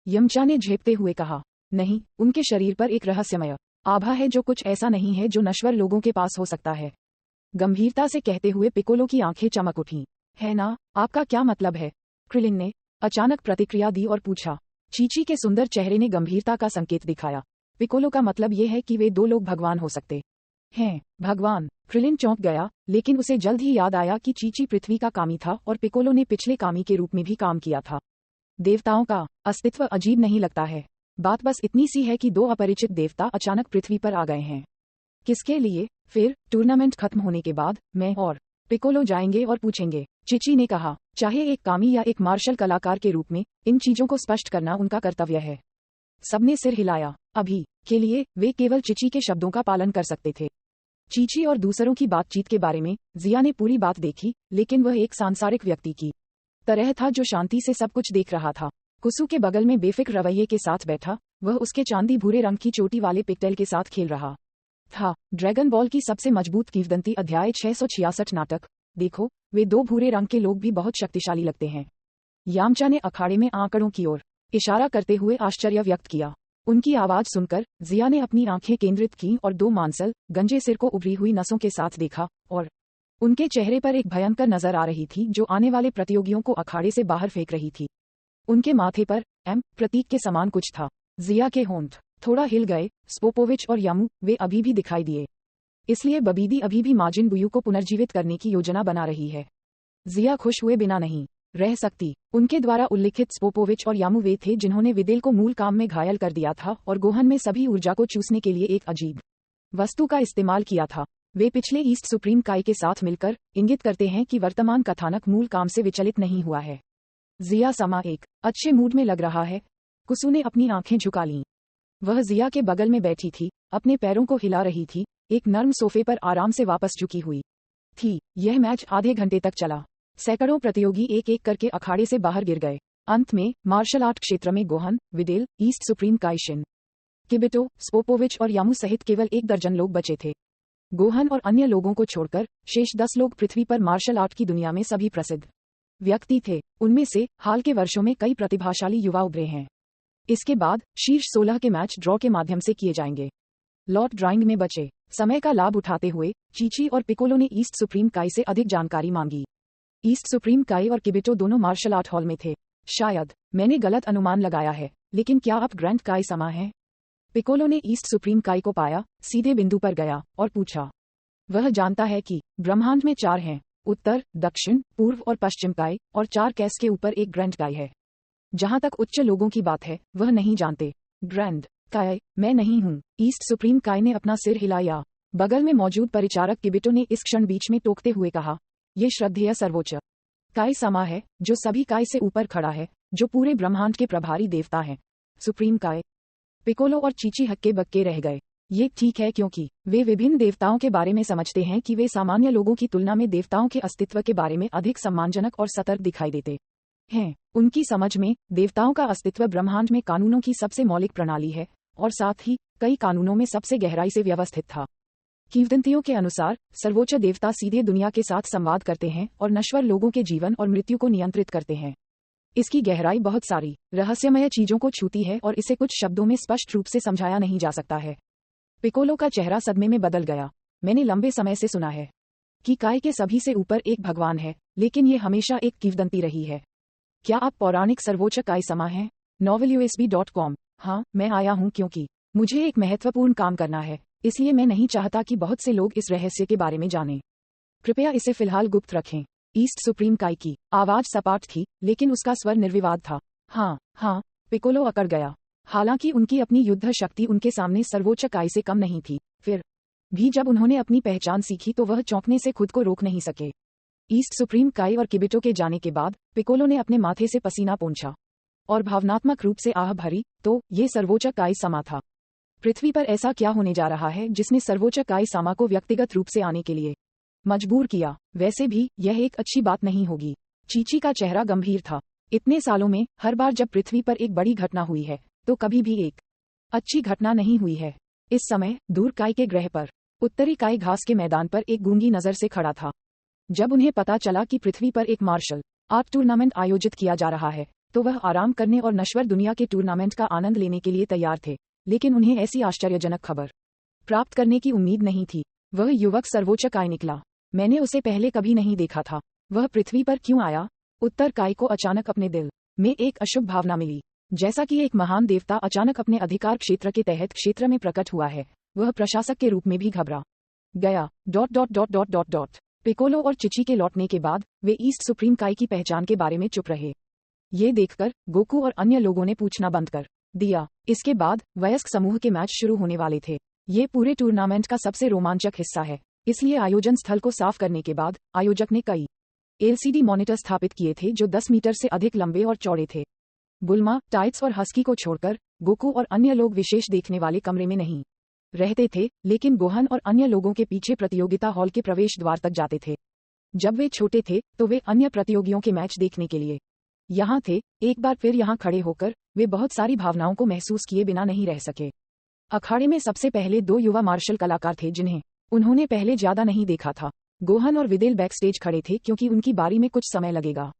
A: यमचा ने झेपते हुए कहा, नहीं, उनके शरीर पर एक रहस्यमय आभा है जो कुछ ऐसा नहीं है जो नश्वर लोगों के पास हो सकता है। गंभीरता से कहते हुए पिकोलो की आंखें चमक उठीं। है ना, आपका क्या मतलब है? क्रिलिन ने अचानक प्रतिक्रिया दी और पूछा। चीची के सुंदर चेहरे ने गंभीरता का संकेत दिखाया। पिकोलो का मतलब ये है कि वे दो लोग भगवान हो सकते हैं। भगवान? क्रिलिन चौंक गया, लेकिन उसे जल्द ही याद आया कि चीची पृथ्वी का कामी था और पिकोलो ने पिछले कामी के रूप में भी काम किया था। देवताओं का अस्तित्व अजीब नहीं लगता है? बात बस इतनी सी है कि दो अपरिचित देवता अचानक पृथ्वी पर आ गए हैं। किसके लिए? फिर टूर्नामेंट खत्म होने के बाद मैं और पिकोलो जाएंगे और पूछेंगे, चिची ने कहा। चाहे एक कामी या एक मार्शल कलाकार के रूप में, इन चीजों को स्पष्ट करना उनका कर्तव्य है। सबने सिर हिलाया। अभी के लिए वे केवल चिची के शब्दों का पालन कर सकते थे। चीची और दूसरों की बातचीत के बारे में जिया ने पूरी बात देखी, लेकिन वह एक सांसारिक व्यक्ति की तरह था जो शांति से सब कुछ देख रहा था। कुसु के बगल में बेफिक्र रवैये के साथ बैठा, वह उसके चांदी भूरे रंग की चोटी वाले पिकटेल के साथ खेल रहा था। ड्रैगन बॉल की सबसे मजबूत किंवदंती अध्याय 666 नाटक। देखो, वे दो भूरे रंग के लोग भी बहुत शक्तिशाली लगते हैं। यामचा ने अखाड़े में आंकड़ों की ओर इशारा करते हुए आश्चर्य व्यक्त किया। उनकी आवाज सुनकर जिया ने अपनी आंखें केंद्रित की और दो मांसल गंजे सिर को उभरी हुई नसों के साथ देखा, और उनके चेहरे पर एक भयंकर नजर आ रही थी जो आने वाले प्रतियोगियों को अखाड़े से बाहर फेंक रही थी। उनके माथे पर एम प्रतीक के समान कुछ था। जिया के होंठ थोड़ा हिल गए। स्पोपोविच और यामू, वे अभी भी दिखाई दिए। इसलिए बबीदी अभी भी माजिन बुयू को पुनर्जीवित करने की योजना बना रही है। जिया खुश हुए बिना नहीं रह सकती। उनके द्वारा उल्लिखित स्पोपोविच और यामू वे थे जिन्होंने विदेल को मूल काम में घायल कर दिया था और गोहन में सभी ऊर्जा को चूसने के लिए एक अजीब वस्तु का इस्तेमाल किया था। वे पिछले ईस्ट सुप्रीम काई के साथ मिलकर इंगित करते हैं कि वर्तमान कथानक मूल काम से विचलित नहीं हुआ है। जिया समा एक अच्छे मूड में लग रहा है। कुसु ने अपनी आंखें झुका लीं। वह जिया के बगल में बैठी थी, अपने पैरों को हिला रही थी, एक नर्म सोफे पर आराम से वापस झुकी हुई थी। यह मैच आधे घंटे तक चला। सैकड़ों प्रतियोगी एक एक करके अखाड़े से बाहर गिर गए। अंत में मार्शल आर्ट क्षेत्र में गोहन, विदेल, ईस्ट सुप्रीम काइशिन, किबिटो, स्पोपोविच और यामू सहित केवल 1 दर्जन लोग बचे थे। गोहन और अन्य लोगों को छोड़कर शेष 10 लोग पृथ्वी पर मार्शल आर्ट की दुनिया में सभी प्रसिद्ध व्यक्ति थे। उनमें से हाल के वर्षों में कई प्रतिभाशाली युवा उभरे हैं। इसके बाद शीर्ष 16 के मैच ड्रॉ के माध्यम से किए जाएंगे। लॉट ड्राइंग में बचे समय का लाभ उठाते हुए चीची और पिकोलो ने ईस्ट सुप्रीम काई से अधिक जानकारी मांगी। ईस्ट सुप्रीम काई और किबिटो दोनों मार्शल आर्ट हॉल में थे। शायद मैंने गलत अनुमान लगाया है, लेकिन क्या आप ग्रैंड काई समा हैं? पिकोलो ने ईस्ट सुप्रीम काई को पाया, सीधे बिंदु पर गया और पूछा। वह जानता है कि ब्रह्मांड में 4 हैं, उत्तर, दक्षिण, पूर्व और पश्चिम काई, और 4 कैस के ऊपर एक ग्रैंड काई है। जहां तक उच्च लोगों की बात है, वह नहीं जानते। ग्रैंड काई मैं नहीं हूँ। ईस्ट सुप्रीम काई ने अपना सिर हिलाया। बगल में मौजूद परिचारक किबिटो ने इस क्षण बीच में टोकते हुए कहा, ये श्रद्धेय सर्वोच्च काई समा है, जो सभी काई से ऊपर खड़ा है, जो पूरे ब्रह्मांड के प्रभारी देवता है। सुप्रीम काई। पिकोलो और चीची हक्के बक्के रह गए। ये ठीक है, क्योंकि वे विभिन्न देवताओं के बारे में समझते हैं कि वे सामान्य लोगों की तुलना में देवताओं के अस्तित्व के बारे में अधिक सम्मानजनक और सतर्क दिखाई देते हैं। उनकी समझ में देवताओं का अस्तित्व ब्रह्मांड में कानूनों की सबसे मौलिक प्रणाली है, और साथ ही कई कानूनों में सबसे गहराई से व्यवस्थित था। किंवदंतियों के अनुसार सर्वोच्च देवता सीधे दुनिया के साथ संवाद करते हैं और नश्वर लोगों के जीवन और मृत्यु को नियंत्रित करते हैं। इसकी गहराई बहुत सारी रहस्यमय चीजों को छूती है और इसे कुछ शब्दों में स्पष्ट रूप से समझाया नहीं जा सकता है। पिकोलो का चेहरा सदमे में बदल गया। मैंने लंबे समय से सुना है कि काई के सभी से ऊपर एक भगवान है, लेकिन ये हमेशा एक किंवदंती रही है। क्या आप पौराणिक सर्वोच्च काई समा हैं? novelUSB.com। हाँ, मैं आया हूँ क्योंकि मुझे एक महत्वपूर्ण काम करना है, इसलिए मैं नहीं चाहता कि बहुत से लोग इस रहस्य के बारे में जानें। कृपया इसे फिलहाल गुप्त रखें। ईस्ट सुप्रीम काई की आवाज सपाट थी, लेकिन उसका स्वर निर्विवाद था। हाँ, पिकोलो अकड़ गया। हालांकि उनकी अपनी युद्ध शक्ति उनके सामने सर्वोच्च काई से कम नहीं थी, फिर भी जब उन्होंने अपनी पहचान सीखी तो वह चौंकने से खुद को रोक नहीं सके। ईस्ट सुप्रीम काई और किबिटो के जाने के बाद पिकोलो ने अपने माथे से पसीना पोंछा और भावनात्मक रूप से आह भरी। तो ये सर्वोच्च काई समा था। पृथ्वी पर ऐसा क्या होने जा रहा है जिसने सर्वोच्च काई समा को व्यक्तिगत रूप से आने के लिए मजबूर किया? वैसे भी यह एक अच्छी बात नहीं होगी। चीची का चेहरा गंभीर था। इतने सालों में हर बार जब पृथ्वी पर एक बड़ी घटना हुई है, तो कभी भी एक अच्छी घटना नहीं हुई है। इस समय दूर काई के ग्रह पर उत्तरी काई घास के मैदान पर एक गूंगी नजर से खड़ा था। जब उन्हें पता चला कि पृथ्वी पर एक मार्शल आर्ट टूर्नामेंट आयोजित किया जा रहा है, तो वह आराम करने और नश्वर दुनिया के टूर्नामेंट का आनंद लेने के लिए तैयार थे। लेकिन उन्हें ऐसी आश्चर्यजनक खबर प्राप्त करने की उम्मीद नहीं थी। वह युवक सर्वोच्च काई निकला। मैंने उसे पहले कभी नहीं देखा था। वह पृथ्वी पर क्यों आया? उत्तर काई को अचानक अपने दिल में एक अशुभ भावना मिली। जैसा कि एक महान देवता अचानक अपने अधिकार क्षेत्र के तहत क्षेत्र में प्रकट हुआ है, वह प्रशासक के रूप में भी घबरा गया। पिकोलो और चिची के लौटने के बाद वे ईस्ट सुप्रीम काई की पहचान के बारे में चुप रहे। ये देखकर गोकू और अन्य लोगों ने पूछना बंद कर दिया। इसके बाद वयस्क समूह के मैच शुरू होने वाले थे। ये पूरे टूर्नामेंट का सबसे रोमांचक हिस्सा है, इसलिए आयोजन स्थल को साफ करने के बाद आयोजक ने कई एलसीडी मॉनिटर स्थापित किए थे जो 10 मीटर से अधिक लंबे और चौड़े थे। बुल्मा, टाइट्स और हस्की को छोड़कर गोकू और अन्य लोग विशेष देखने वाले कमरे में नहीं रहते थे, लेकिन गोहन और अन्य लोगों के पीछे प्रतियोगिता हॉल के प्रवेश द्वार तक जाते थे। जब वे छोटे थे तो वे अन्य प्रतियोगियों के मैच देखने के लिए यहाँ थे। एक बार फिर यहाँ खड़े होकर वे बहुत सारी भावनाओं को महसूस किए बिना नहीं रह सके। अखाड़े में सबसे पहले 2 युवा मार्शल कलाकार थे जिन्हें उन्होंने पहले ज्यादा नहीं देखा था। गोहन और विदेल बैकस्टेज खड़े थे क्योंकि उनकी बारी में कुछ समय लगेगा।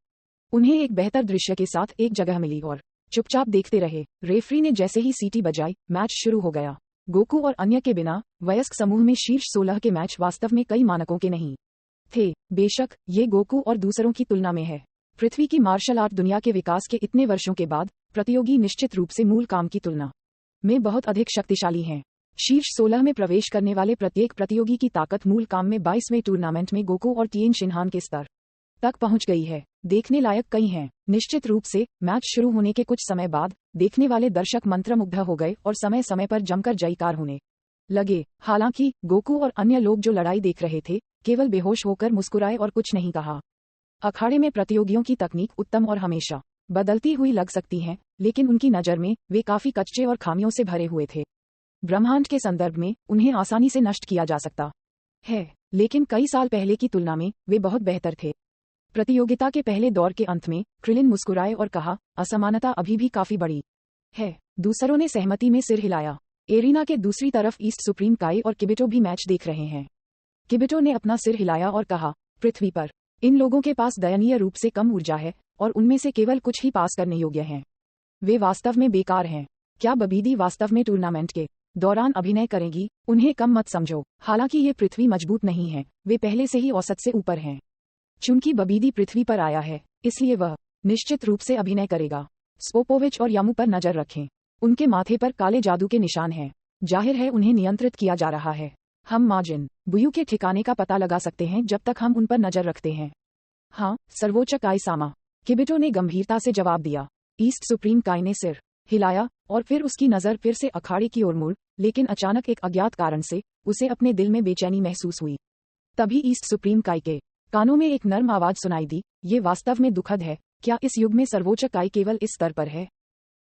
A: उन्हें एक बेहतर दृश्य के साथ एक जगह मिली और चुपचाप देखते रहे। रेफरी ने जैसे ही सीटी बजाई, मैच शुरू हो गया। गोकू और अन्य के बिना वयस्क समूह में शीर्ष 16 के मैच वास्तव में कई मानकों के नहीं थे। बेशक ये गोकू और दूसरों की तुलना में है। पृथ्वी की मार्शल आर्ट दुनिया के विकास के इतने वर्षों के बाद प्रतियोगी निश्चित रूप से मूल काम की तुलना में बहुत अधिक शक्तिशाली हैं। शीर्ष 16 में प्रवेश करने वाले प्रत्येक प्रतियोगी की ताकत मूल काम में 22वें टूर्नामेंट में गोकू और टिएन शिनहान के स्तर तक पहुंच गई है। देखने लायक कई हैं। निश्चित रूप से मैच शुरू होने के कुछ समय बाद देखने वाले दर्शक मंत्रमुग्ध हो गए और समय समय पर जमकर जयकार होने लगे। हालांकि गोकू और अन्य लोग जो लड़ाई देख रहे थे केवल बेहोश होकर मुस्कुराए और कुछ नहीं कहा। अखाड़े में प्रतियोगियों की तकनीक उत्तम और हमेशा बदलती हुई लग सकती है, लेकिन उनकी नज़र में वे काफी कच्चे और खामियों से भरे हुए थे। ब्रह्मांड के संदर्भ में उन्हें आसानी से नष्ट किया जा सकता है, लेकिन कई साल पहले की तुलना में वे बहुत बेहतर थे। प्रतियोगिता के पहले दौर के अंत में क्रिलिन मुस्कुराए और कहा, असमानता अभी भी काफी बड़ी है। दूसरों ने सहमति में सिर हिलाया। एरिना के दूसरी तरफ ईस्ट सुप्रीम काई और किबिटो भी मैच देख रहे हैं। किबिटो ने अपना सिर हिलाया और कहा, पृथ्वी पर इन लोगों के पास दयनीय रूप से कम ऊर्जा है और उनमें से केवल कुछ ही पास करने योग्य हैं। वे वास्तव में बेकार हैं। क्या बबीदी वास्तव में टूर्नामेंट के दौरान अभिनय करेंगी? उन्हें कम मत समझो। हालांकि ये पृथ्वी मजबूत नहीं है, वे पहले से ही औसत से ऊपर हैं। चूंकि बबीदी पृथ्वी पर आया है, इसलिए वह निश्चित रूप से अभिनय करेगा। स्पोपोविच और यामू पर नजर रखें। उनके माथे पर काले जादू के निशान हैं। जाहिर है उन्हें नियंत्रित किया जा रहा है। हम माजिन बुयू के ठिकाने का पता लगा सकते हैं जब तक हम उन पर नजर रखते हैं। हाँ, सर्वोच्च काई सामा, किबिटो ने गंभीरता से जवाब दिया। ईस्ट सुप्रीम काई ने सिर हिलाया और फिर उसकी नजर फिर से अखाड़े की ओर मुड़, लेकिन अचानक एक अज्ञात कारण से उसे अपने दिल में बेचैनी महसूस हुई। तभी ईस्ट सुप्रीम काई के कानों में एक नर्म आवाज सुनाई दी, ये वास्तव में दुखद है। क्या इस युग में सर्वोच्च काई केवल इस स्तर पर है?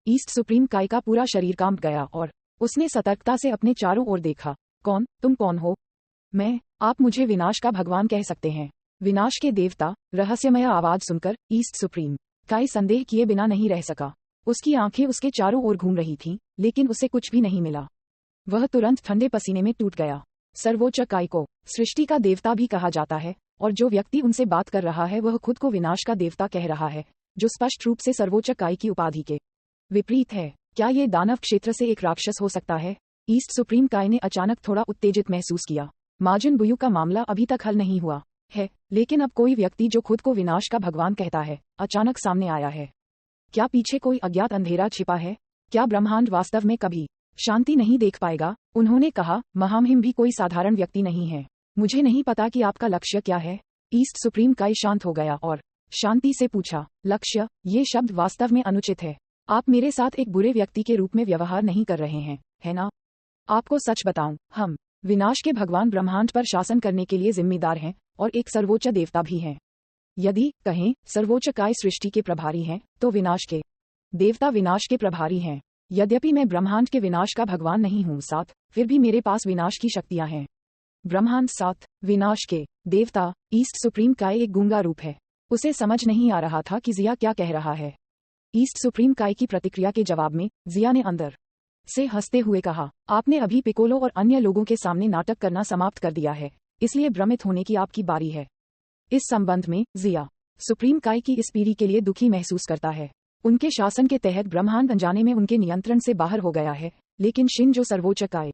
A: ईस्ट सुप्रीम काई का पूरा शरीर कांप गया और उसने सतर्कता से अपने चारों ओर देखा। कौन? तुम कौन हो? मैं? आप मुझे विनाश का भगवान कह सकते हैं। विनाश के देवता? रहस्यमय आवाज सुनकर ईस्ट सुप्रीम काई संदेह किए बिना नहीं रह सका। उसकी आंखें उसके चारों ओर घूम रही थीं, लेकिन उसे कुछ भी नहीं मिला। वह तुरंत ठंडे पसीने में टूट गया। सर्वोच्च काई को सृष्टि का देवता भी कहा जाता है, और जो व्यक्ति उनसे बात कर रहा है वह खुद को विनाश का देवता कह रहा है, जो स्पष्ट रूप से सर्वोच्च काई की उपाधि के विपरीत है। क्या ये दानव क्षेत्र से एक राक्षस हो सकता है? ईस्ट सुप्रीम काई ने अचानक थोड़ा उत्तेजित महसूस किया। माजिन बुयू का मामला अभी तक हल नहीं हुआ है, लेकिन अब कोई व्यक्ति जो खुद को विनाश का भगवान कहता है अचानक सामने आया है। क्या पीछे कोई अज्ञात अंधेरा छिपा है? क्या ब्रह्मांड वास्तव में कभी शांति नहीं देख पाएगा? उन्होंने कहा, महामहिम भी कोई साधारण व्यक्ति नहीं है। मुझे नहीं पता कि आपका लक्ष्य क्या है। ईस्ट सुप्रीम काई शांत हो गया और शांति से पूछा, लक्ष्य? ये शब्द वास्तव में अनुचित है। आप मेरे साथ एक बुरे व्यक्ति के रूप में व्यवहार नहीं कर रहे हैं, है ना? आपको सच बताऊं, हम विनाश के भगवान ब्रह्मांड पर शासन करने के लिए जिम्मेदार हैं और एक सर्वोच्च देवता भी हैं। यदि कहें सर्वोच्च काई सृष्टि के प्रभारी हैं, तो विनाश के देवता विनाश के प्रभारी हैं। यद्यपि मैं ब्रह्मांड के विनाश का भगवान नहीं हूँ साथ, फिर भी मेरे पास विनाश की शक्तियां हैं। ब्रह्मांड साथ, विनाश के देवता। ईस्ट सुप्रीम काई एक गूंगा रूप है। उसे समझ नहीं आ रहा था कि जिया क्या कह रहा है। ईस्ट सुप्रीम काई की प्रतिक्रिया के जवाब में जिया ने अंदर से हंसते हुए कहा, आपने अभी पिकोलो और अन्य लोगों के सामने नाटक करना समाप्त कर दिया है, इसलिए भ्रमित होने की आपकी बारी है। इस संबंध में जिया सुप्रीम काई की इस पीढ़ी के लिए दुखी महसूस करता है। उनके शासन के तहत ब्रह्मांड अनजाने में उनके नियंत्रण से बाहर हो गया है, लेकिन शिन जो सर्वोच्च काई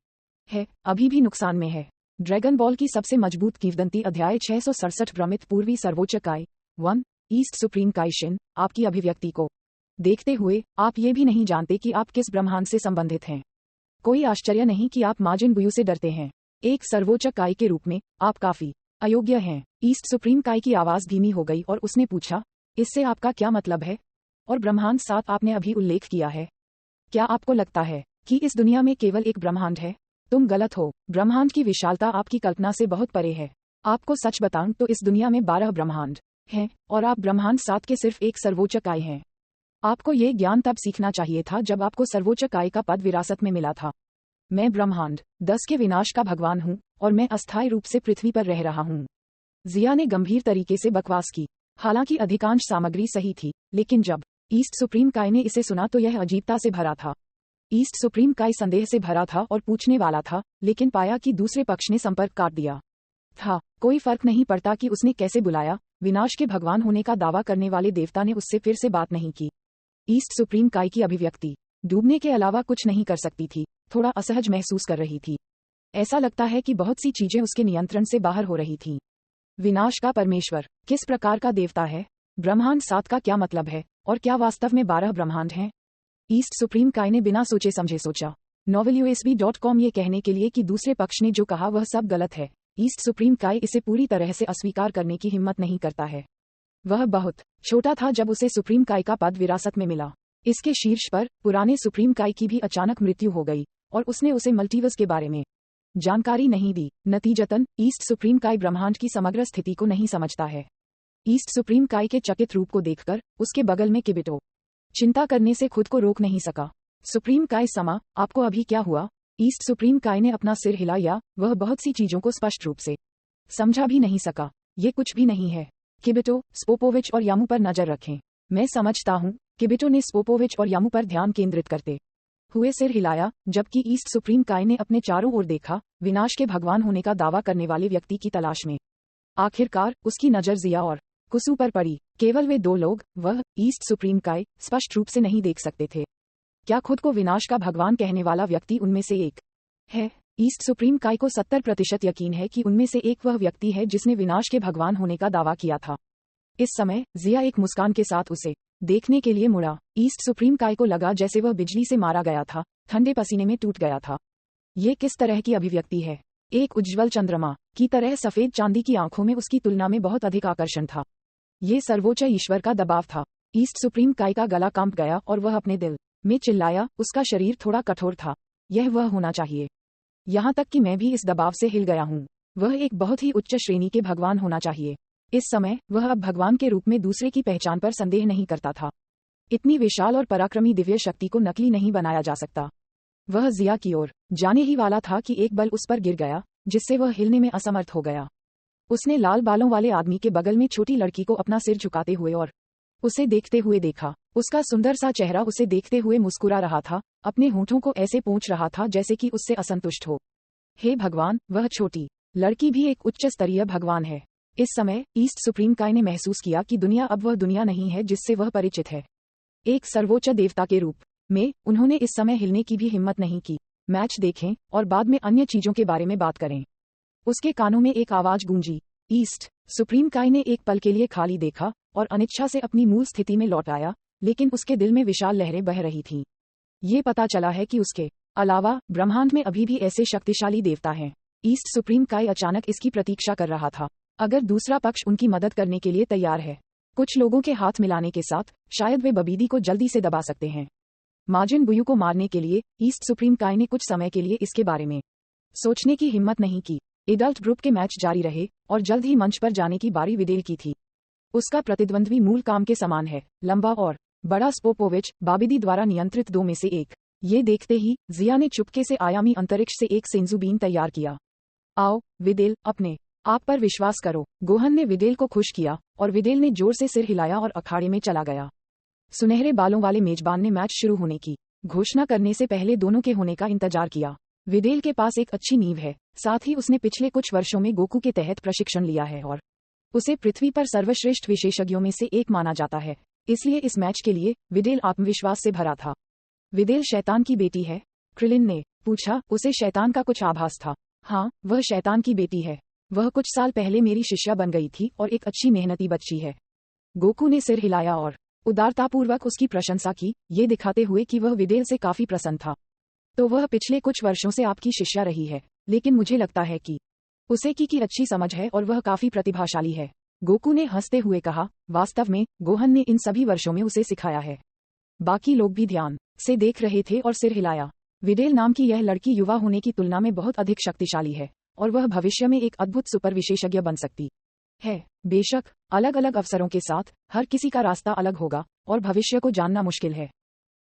A: है, अभी भी नुकसान में है। ड्रैगन बॉल की सबसे मजबूत किंवदंती अध्याय 667 भ्रमित पूर्वी सर्वोच्च काय 1 ईस्ट सुप्रीम काइशिन। आपकी अभिव्यक्ति को देखते हुए आप ये भी नहीं जानते कि आप किस ब्रह्मांड से संबंधित हैं। कोई आश्चर्य नहीं कि आप माजिन बुयू से डरते हैं। एक सर्वोच्च काय के रूप में आप काफी अयोग्य हैं। ईस्ट सुप्रीम काय की आवाज धीमी हो गई और उसने पूछा, इससे आपका क्या मतलब है? और ब्रह्मांड 7 आपने अभी उल्लेख किया है। क्या आपको लगता है कि इस दुनिया में केवल एक ब्रह्मांड है? तुम गलत हो। ब्रह्मांड की विशालता आपकी कल्पना से बहुत परे है। आपको सच बताऊं तो इस दुनिया में 12 ब्रह्मांड हैं और आप ब्रह्मांड 7 के सिर्फ एक सर्वोच्च काय हैं। आपको ये ज्ञान तब सीखना चाहिए था जब आपको सर्वोच्च काय का पद विरासत में मिला था। मैं ब्रह्मांड 10 के विनाश का भगवान हूँ और मैं अस्थायी रूप से पृथ्वी पर रह रहा हूँ। जिया ने गंभीर तरीके से बकवास की। हालांकि अधिकांश सामग्री सही थी, लेकिन जब ईस्ट सुप्रीम काय ने इसे सुना तो यह अजीबता से भरा था। ईस्ट सुप्रीम काय संदेह से भरा था और पूछने वाला था, लेकिन पाया कि दूसरे पक्ष ने संपर्क काट दिया था। कोई फर्क नहीं पड़ता कि उसने कैसे बुलाया, विनाश के भगवान होने का दावा करने वाले देवता ने उससे फिर से बात नहीं की। ईस्ट सुप्रीम काय की अभिव्यक्ति डूबने के अलावा कुछ नहीं कर सकती थी। थोड़ा असहज महसूस कर रही थी। ऐसा लगता है कि बहुत सी चीजें उसके नियंत्रण से बाहर हो रही थीं। विनाश का परमेश्वर किस प्रकार का देवता है? ब्रह्मांड 7 का क्या मतलब है? और क्या वास्तव में 12 ब्रह्मांड हैं? ईस्ट सुप्रीम काय ने बिना सोचे समझे सोचा। novelUSB.com ये कहने के लिए कि दूसरे पक्ष ने जो कहा वह सब गलत है, ईस्ट सुप्रीम काय इसे पूरी तरह से अस्वीकार करने की हिम्मत नहीं करता है। वह बहुत छोटा था जब उसे सुप्रीम काय का पद विरासत में मिला। इसके शीर्ष पर पुराने सुप्रीम काय की भी अचानक मृत्यु हो गई और उसने उसे मल्टीवर्स के बारे में जानकारी नहीं दी। नतीजतन ईस्ट सुप्रीम काय ब्रह्मांड की समग्र स्थिति को नहीं समझता है। ईस्ट सुप्रीम काय के चकित रूप को देखकर उसके बगल में किबिटो चिंता करने से खुद को रोक नहीं सका। सुप्रीम काय समा, आपको अभी क्या हुआ? ईस्ट सुप्रीम काय ने अपना सिर हिलाया। वह बहुत सी चीजों को स्पष्ट रूप से समझा भी नहीं सका। ये कुछ भी नहीं है। किबिटो, स्पोपोविच और यामू पर नजर रखें। मैं समझता हूँ। किबिटो ने स्पोपोविच और यामू पर ध्यान केंद्रित करते हुए सिर हिलाया, जबकि ईस्ट सुप्रीम काय ने अपने चारों ओर देखा, विनाश के भगवान होने का दावा करने वाले व्यक्ति की तलाश में। आखिरकार उसकी नजर जिया और कुसु पर पड़ी। केवल वे दो लोग, वह ईस्ट सुप्रीम काय, स्पष्ट रूप से नहीं देख सकते थे। क्या खुद को विनाश का भगवान कहने वाला व्यक्ति उनमें से एक है? ईस्ट सुप्रीम काय को 70% यकीन है कि उनमें से एक वह व्यक्ति है जिसने विनाश के भगवान होने का दावा किया था। इस समय जिया एक मुस्कान के साथ उसे देखने के लिए मुड़ा। ईस्ट सुप्रीम काय को लगा जैसे वह बिजली से मारा गया था, ठंडे पसीने में टूट गया था। ये किस तरह की अभिव्यक्ति है? एक उज्ज्वल चंद्रमा की तरह सफेद चांदी की आंखों में उसकी तुलना में बहुत अधिक आकर्षण था। ये सर्वोच्च ईश्वर का दबाव था। ईस्ट सुप्रीम काय का गला कांप गया और वह अपने दिल में चिल्लाया। उसका शरीर थोड़ा कठोर था। यह वह होना चाहिए। यहाँ तक कि मैं भी इस दबाव से हिल गया हूँ। वह एक बहुत ही उच्च श्रेणी के भगवान होना चाहिए। इस समय वह अब भगवान के रूप में दूसरे की पहचान पर संदेह नहीं करता था। इतनी विशाल और पराक्रमी दिव्य शक्ति को नकली नहीं बनाया जा सकता। वह जिया की ओर जाने ही वाला था कि एक बल उस पर गिर गया, जिससे वह हिलने में असमर्थ हो गया। उसने लाल बालों वाले आदमी के बगल में छोटी लड़की को अपना सिर झुकाते हुए और उसे देखते हुए देखा। उसका सुंदर सा चेहरा उसे देखते हुए मुस्कुरा रहा था, अपने होठों को ऐसे पोंछ रहा था जैसे कि उससे असंतुष्ट हो। हे भगवान, वह छोटी लड़की भी एक उच्च स्तरीय भगवान है। इस समय ईस्ट सुप्रीम काय ने महसूस किया कि दुनिया अब वह दुनिया नहीं है जिससे वह परिचित है। एक सर्वोच्च देवता के रूप में उन्होंने इस समय हिलने की भी हिम्मत नहीं की। मैच देखें और बाद में अन्य चीजों के बारे में बात करें। उसके कानों में एक आवाज गूंजी। ईस्ट सुप्रीम काय ने एक पल के लिए खाली देखा और अनिच्छा से अपनी मूल स्थिति में लौट आया, लेकिन उसके दिल में विशाल लहरें बह रही थीं। ये पता चला है कि उसके अलावा ब्रह्मांड में अभी भी ऐसे शक्तिशाली देवता हैं। ईस्ट सुप्रीम काय अचानक इसकी प्रतीक्षा कर रहा था। अगर दूसरा पक्ष उनकी मदद करने के लिए तैयार है, कुछ लोगों के हाथ मिलाने के साथ, शायद वे बबीदी को जल्दी से दबा सकते हैं। माजिन बुयू को मारने के लिए ईस्ट सुप्रीम काय ने कुछ समय के लिए इसके बारे में सोचने की हिम्मत नहीं की। एडल्ट ग्रुप के मैच जारी रहे और जल्द ही मंच पर जाने की बारी विडेल की थी। उसका प्रतिद्वंद्वी मूल काम के समान है, लंबा और बड़ा स्पोपोविच, बाबिदी द्वारा नियंत्रित दो में से एक। ये देखते ही जिया ने चुपके से आयामी अंतरिक्ष से एक सेंजू बीन तैयार किया। आओ विडेल, अपने आप पर विश्वास करो। गोहन ने विडेल को खुश किया और विडेल ने जोर से सिर हिलाया और अखाड़े में चला गया। सुनहरे बालों वाले मेजबान ने मैच शुरू होने की घोषणा करने से पहले दोनों के होने का इंतजार किया। विडेल के पास एक अच्छी नींव है, साथ ही उसने पिछले कुछ वर्षों में गोकू के तहत प्रशिक्षण लिया है और उसे पृथ्वी पर सर्वश्रेष्ठ विशेषज्ञों में से एक माना जाता है। इसलिए इस मैच के लिए विडेल आत्मविश्वास से भरा था। विडेल शैतान की बेटी है? क्रिलिन ने पूछा। उसे शैतान का कुछ आभास था। हाँ, वह शैतान की बेटी है। वह कुछ साल पहले मेरी शिष्या बन गई थी और एक अच्छी मेहनती बच्ची है। गोकू ने सिर हिलाया और उदारतापूर्वक उसकी प्रशंसा की, ये दिखाते हुए कि वह विडेल से काफी प्रसन्न था। तो वह पिछले कुछ वर्षों से आपकी शिष्या रही है, लेकिन मुझे लगता है कि उसे की अच्छी समझ है और वह काफी प्रतिभाशाली है। गोकू ने हंसते हुए कहा, वास्तव में गोहन ने इन सभी वर्षों में उसे सिखाया है। बाकी लोग भी ध्यान से देख रहे थे और सिर हिलाया। विडेल नाम की यह लड़की युवा होने की तुलना में बहुत अधिक शक्तिशाली है और वह भविष्य में एक अद्भुत सुपर विशेषज्ञ बन सकती है। बेशक अलग अलग अवसरों के साथ हर किसी का रास्ता अलग होगा और भविष्य को जानना मुश्किल है।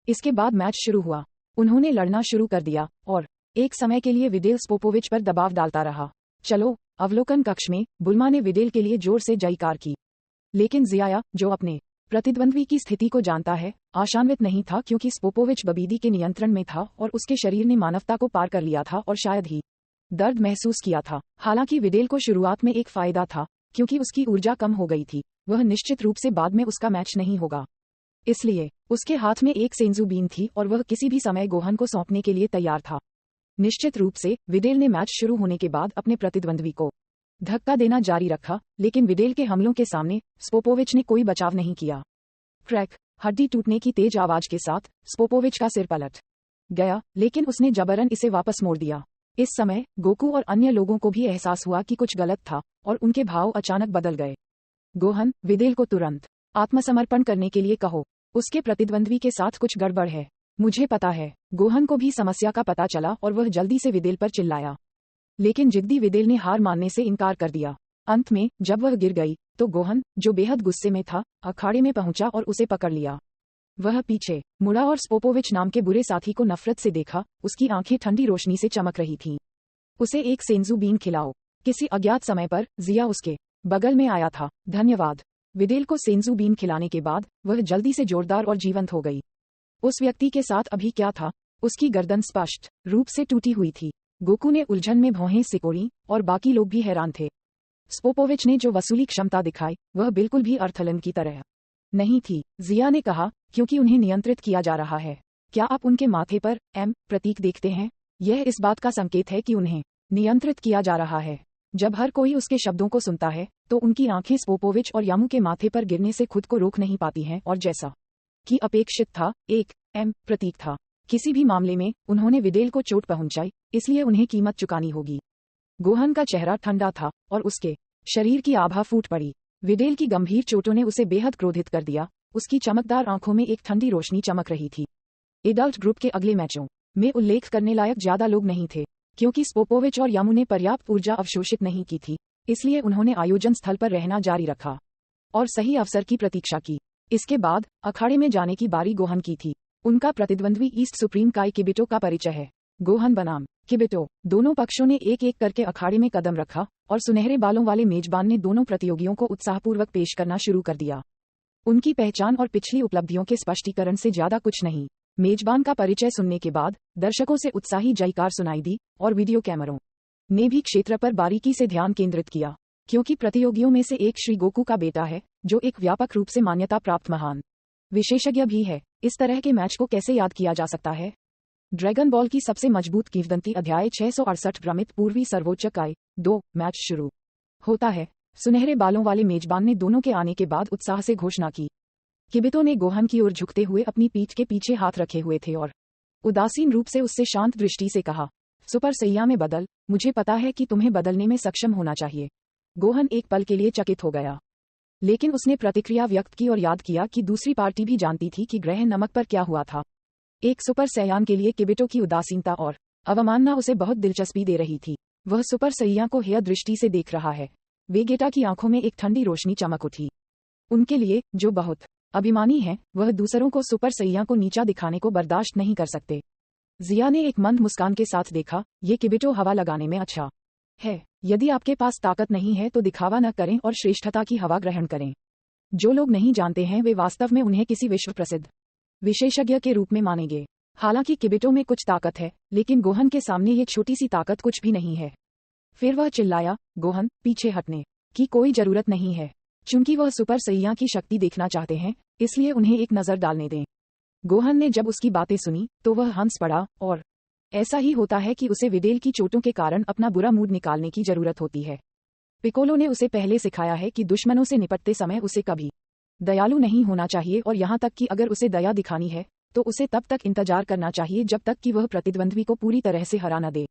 A: इसके बाद मैच शुरू हुआ। उन्होंने लड़ना शुरू कर दिया और एक समय के लिए विडेल स्पोपोविच पर दबाव डालता रहा। चलो, अवलोकन कक्ष में बुल्मा ने विडेल के लिए जोर से जयकार की, लेकिन जियाया, जो अपने प्रतिद्वंद्वी की स्थिति को जानता है, आशान्वित नहीं था क्योंकि स्पोपोविच बबीदी के नियंत्रण में था और उसके शरीर ने मानवता को पार कर लिया था और शायद ही दर्द महसूस किया था। हालांकि विडेल को शुरुआत में एक फायदा था क्योंकि उसकी ऊर्जा कम हो गई थी। वह निश्चित रूप से बाद में उसका मैच नहीं होगा, इसलिए उसके हाथ में एक सेंजू बीन थी और वह किसी भी समय गोहन को सौंपने के लिए तैयार था। निश्चित रूप से विडेल ने मैच शुरू होने के बाद अपने प्रतिद्वंद्वी को धक्का देना जारी रखा, लेकिन विडेल के हमलों के सामने स्पोपोविच ने कोई बचाव नहीं किया। क्रैक, हड्डी टूटने की तेज आवाज के साथ स्पोपोविच का सिर पलट गया, लेकिन उसने जबरन इसे वापस मोड़ दिया। इस समय गोकू और अन्य लोगों को भी एहसास हुआ कि कुछ गलत था और उनके भाव अचानक बदल गए। गोहन, विडेल को तुरंत आत्मसमर्पण करने के लिए कहो। उसके प्रतिद्वंद्वी के साथ कुछ गड़बड़ है। मुझे पता है। गोहन को भी समस्या का पता चला और वह जल्दी से विडेल पर चिल्लाया, लेकिन जिद्दी विडेल ने हार मानने से इनकार कर दिया। अंत में जब वह गिर गई तो गोहन, जो बेहद गुस्से में था, अखाड़े में पहुंचा और उसे पकड़ लिया। वह पीछे मुड़ा और स्पोपोविच नाम के बुरे साथी को नफरत से देखा। उसकी आंखें ठंडी रोशनी से चमक रही थीं। उसे एक सेंजू बीन खिलाओ। किसी अज्ञात समय पर जिया उसके बगल में आया था। धन्यवाद। विडेल को सेंजू बीन खिलाने के बाद वह जल्दी से जोरदार और जीवंत हो गई। उस व्यक्ति के साथ अभी क्या था? उसकी गर्दन स्पष्ट रूप से टूटी हुई थी। गोकू ने उलझन में भौहें सिकोड़ी और बाकी लोग भी हैरान थे। स्पोपोविच ने जो वसूली क्षमता दिखाई वह बिल्कुल भी अर्थलन की तरह नहीं थी। जिया ने कहा, क्योंकि उन्हें नियंत्रित किया जा रहा है। क्या आप उनके माथे पर एम प्रतीक देखते हैं? यह इस बात का संकेत है कि उन्हें नियंत्रित किया जा रहा है। जब हर कोई उसके शब्दों को सुनता है तो उनकी आंखें स्पोपोविच और यामू के माथे पर गिरने से खुद को रोक नहीं पाती हैं और जैसा कि अपेक्षित था, एक एम प्रतीक था। किसी भी मामले में उन्होंने विडेल को चोट पहुंचाई, इसलिए उन्हें कीमत चुकानी होगी। गोहन का चेहरा ठंडा था और उसके शरीर की आभा फूट पड़ी। विडेल की गंभीर चोटों ने उसे बेहद क्रोधित कर दिया। उसकी चमकदार आंखों में एक ठंडी रोशनी चमक रही थी। एडल्ट ग्रुप के अगले मैचों में उल्लेख करने लायक ज्यादा लोग नहीं थे, क्योंकि स्पोपोविच और यामू ने पर्याप्त ऊर्जा अवशोषित नहीं की थी। इसलिए उन्होंने आयोजन स्थल पर रहना जारी रखा और सही अवसर की प्रतीक्षा की। इसके बाद अखाड़े में जाने की बारी गोहन की थी। उनका प्रतिद्वंद्वी ईस्ट सुप्रीम काई किबिटो का परिचय है। गोहन बनाम किबिटो। दोनों पक्षों ने एक एक करके अखाड़े में कदम रखा और सुनहरे बालों वाले मेजबान ने दोनों प्रतियोगियों को उत्साहपूर्वक पेश करना शुरू कर दिया। उनकी पहचान और पिछली उपलब्धियों के स्पष्टीकरण से ज्यादा कुछ नहीं। मेजबान का परिचय सुनने के बाद दर्शकों से उत्साही जयकार सुनाई दी और वीडियो कैमरों ने भी क्षेत्र पर बारीकी से ध्यान केंद्रित किया, क्योंकि प्रतियोगियों में से एक श्री गोकू का बेटा है, जो एक व्यापक रूप से मान्यता प्राप्त महान विशेषज्ञ भी है। इस तरह के मैच को कैसे याद किया जा सकता है? ड्रैगन बॉल की सबसे मजबूत किंवदंती अध्याय 668 भ्रमित पूर्वी सर्वोच्च काय 2। मैच शुरू होता है। सुनहरे बालों वाले मेजबान ने दोनों के आने के बाद उत्साह से घोषणा की। किबिटो ने गोहन की ओर झुकते हुए अपनी पीठ के पीछे हाथ रखे हुए थे और उदासीन रूप से उससे शांत दृष्टि से कहा, सुपर सैया में बदल। मुझे पता है कि तुम्हें बदलने में सक्षम होना चाहिए। गोहन एक पल के लिए चकित हो गया, लेकिन उसने प्रतिक्रिया व्यक्त की और याद किया कि दूसरी पार्टी भी जानती थी कि ग्रह नमक पर क्या हुआ था। एक सुपर सैयान के लिए किबिटो की उदासीनता और अवमानना उसे बहुत दिलचस्पी दे रही थी। वह सुपर सैया को हेय दृष्टि से देख रहा है। वेगेटा की आंखों में एक ठंडी रोशनी चमक उठी। उनके लिए, जो बहुत अभिमानी है, वह दूसरों को सुपर सैया को नीचा दिखाने को बर्दाश्त नहीं कर सकते। जिया ने एक मंद मुस्कान के साथ देखा, ये किबिटो हवा लगाने में अच्छा है। यदि आपके पास ताकत नहीं है तो दिखावा न करें और श्रेष्ठता की हवा ग्रहण करें। जो लोग नहीं जानते हैं वे वास्तव में उन्हें किसी विश्व प्रसिद्ध विशेषज्ञ के रूप में मानेंगे। हालांकि किबिटो में कुछ ताकत है, लेकिन गोहन के सामने ये छोटी सी ताकत कुछ भी नहीं है। फिर वह चिल्लाया, गोहन, पीछे हटने की कोई जरूरत नहीं है। चूंकि वह सुपर सैया की शक्ति देखना चाहते हैं, इसलिए उन्हें एक नजर डालने दें। गोहन ने जब उसकी बातें सुनी तो वह हंस पड़ा और ऐसा ही होता है कि उसे विडेल की चोटों के कारण अपना बुरा मूड निकालने की जरूरत होती है। पिकोलो ने उसे पहले सिखाया है कि दुश्मनों से निपटते समय उसे कभी दयालु नहीं होना चाहिए और यहाँ तक कि अगर उसे दया दिखानी है तो उसे तब तक इंतजार करना चाहिए जब तक कि वह प्रतिद्वंद्वी को पूरी तरह से हरा न दे।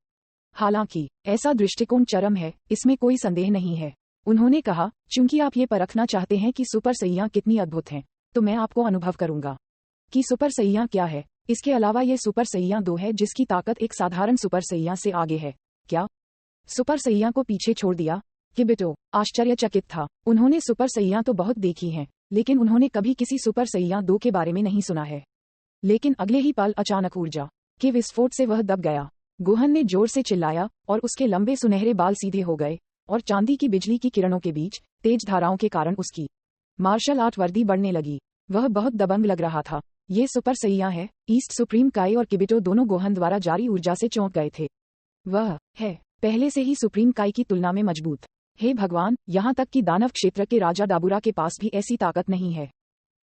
A: हालांकि ऐसा दृष्टिकोण चरम है, इसमें कोई संदेह नहीं है। उन्होंने कहा, चूंकि आप ये परखना चाहते हैं कि सुपर सैयां कितनी अद्भुत हैं, तो मैं आपको अनुभव करूंगा कि सुपर सैयां क्या है। इसके अलावा ये सुपर सैयां 2 है जिसकी ताकत एक साधारण सुपर सैयां से आगे है। क्या सुपर सैयां को पीछे छोड़ दिया? किबिटो आश्चर्यचकित था। उन्होंने सुपर सैयां तो बहुत देखी हैं, लेकिन उन्होंने कभी किसी सुपर सैयां 2 के बारे में नहीं सुना है। लेकिन अगले ही पल अचानक ऊर्जा के विस्फोट से वह दब गया। गोहन ने जोर से चिल्लाया और उसके लंबे सुनहरे बाल सीधे हो गए और चांदी की बिजली की किरणों के बीच तेज धाराओं के कारण उसकी मार्शल आर्ट वर्दी बढ़ने लगी। वह बहुत दबंग लग रहा था। ये सुपर सैयां है। ईस्ट सुप्रीम काई और किबिटो दोनों गोहन द्वारा जारी ऊर्जा से चौंक गए थे। वह है पहले से ही सुप्रीम काई की तुलना में मजबूत। हे भगवान, यहाँ तक कि दानव क्षेत्र के राजा डाबुरा के पास भी ऐसी ताकत नहीं है।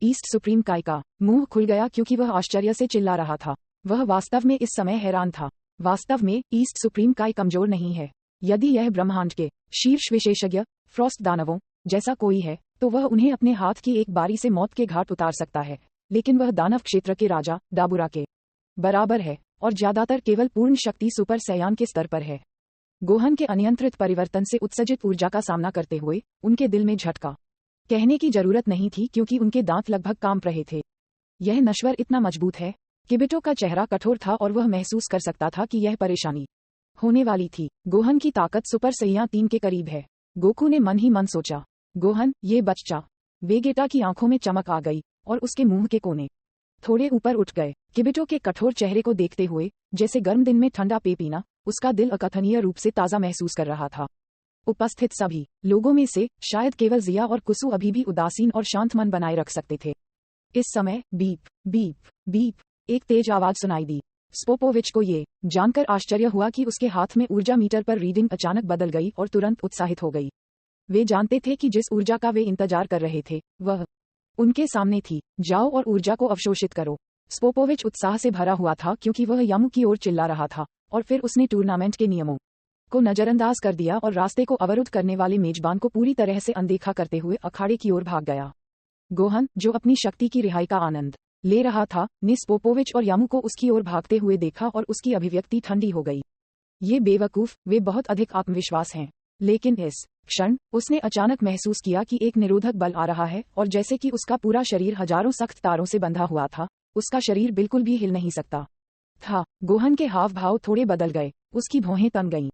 A: ईस्ट सुप्रीम काई का मुंह खुल गया क्योंकि वह आश्चर्य से चिल्ला रहा था। वह वास्तव में इस समय हैरान था। वास्तव में ईस्ट सुप्रीम काई कमजोर नहीं है। यदि यह ब्रह्मांड के शीर्ष विशेषज्ञ फ्रॉस्ट दानवों जैसा कोई है तो वह उन्हें अपने हाथ की एक बारी से मौत के घाट उतार सकता है, लेकिन वह दानव क्षेत्र के राजा डाबुरा के बराबर है और ज्यादातर केवल पूर्ण शक्ति सुपर सैयान के स्तर पर है। गोहन के अनियंत्रित परिवर्तन से उत्सर्जित ऊर्जा का सामना करते हुए उनके दिल में झटका कहने की जरूरत नहीं थी क्योंकि उनके दांत लगभग कांप रहे थे। यह नश्वर इतना मजबूत है। किबिटो का चेहरा कठोर था और वह महसूस कर सकता था कि यह परेशानी होने वाली थी। गोहन की ताकत सुपर सैयां 3 के करीब है। गोकू ने मन ही मन सोचा, गोहन ये बच्चा। वेगेटा की आंखों में चमक आ गई और उसके मुंह के कोने थोड़े ऊपर उठ गए। किबिटो के कठोर चेहरे को देखते हुए, जैसे गर्म दिन में ठंडा पेय पीना, उसका दिल अकथनीय रूप से ताजा महसूस कर रहा था। उपस्थित सभी लोगों में से शायद केवल जिया और कुसु अभी भी उदासीन और शांत मन बनाए रख सकते थे। इस समय बीप बीप बीप एक तेज आवाज सुनाई दी। स्पोपोविच को ये जानकर आश्चर्य हुआ कि उसके हाथ में ऊर्जा मीटर पर रीडिंग अचानक बदल गई और तुरंत उत्साहित हो गई। वे जानते थे कि जिस ऊर्जा का वे इंतजार कर रहे थे वह उनके सामने थी। जाओ और ऊर्जा को अवशोषित करो। स्पोपोविच उत्साह से भरा हुआ था क्योंकि वह यामू की ओर चिल्ला रहा था और फिर उसने टूर्नामेंट के नियमों को नजरअंदाज कर दिया और रास्ते को अवरुद्ध करने वाले मेजबान को पूरी तरह से अनदेखा करते हुए अखाड़े की ओर भाग गया। गोहन, जो अपनी शक्ति की रिहाई का आनंद ले रहा था, ने स्पोपोविच और यामू को उसकी ओर भागते हुए देखा और उसकी अभिव्यक्ति ठंडी हो गई। ये बेवकूफ, वे बहुत अधिक आत्मविश्वास हैं। लेकिन इस क्षण उसने अचानक महसूस किया कि एक निरोधक बल आ रहा है और जैसे कि उसका पूरा शरीर हजारों सख्त तारों से बंधा हुआ था, उसका शरीर बिल्कुल भी हिल नहीं सकता था। गोहन के हाव भाव थोड़े बदल गए, उसकी भौहें तन गईं।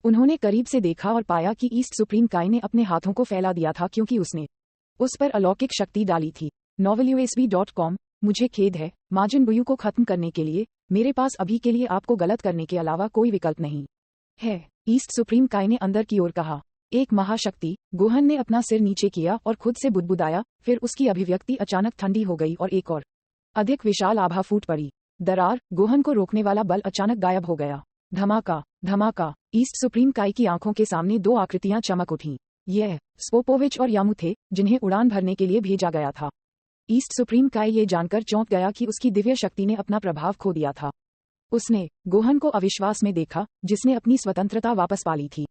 A: उन्होंने करीब से देखा और पाया कि ईस्ट सुप्रीम काई ने अपने हाथों को फैला दिया था क्योंकि उसने उस पर अलौकिक शक्ति डाली थी। novelUSB.com। मुझे खेद है, माजिन बुयू को खत्म करने के लिए मेरे पास अभी के लिए आपको गलत करने के अलावा कोई विकल्प नहीं है, ईस्ट सुप्रीम काई ने अंदर की ओर कहा। एक महाशक्ति। गोहन ने अपना सिर नीचे किया और खुद से बुदबुदाया, फिर उसकी अभिव्यक्ति अचानक ठंडी हो गई और एक और अधिक विशाल आभा फूट पड़ी। दरार, गोहन को रोकने वाला बल अचानक गायब हो गया। धमाका धमाका। ईस्ट सुप्रीम काई की आंखों के सामने 2 आकृतियां चमक उठीं। यह स्पोपोविच और यामू थे जिन्हें उड़ान भरने के लिए भेजा गया था। ईस्ट सुप्रीम काई ये जानकर चौंक गया कि उसकी दिव्य शक्ति ने अपना प्रभाव खो दिया था। उसने गोहन को अविश्वास में देखा, जिसने अपनी स्वतंत्रता वापस पा ली थी।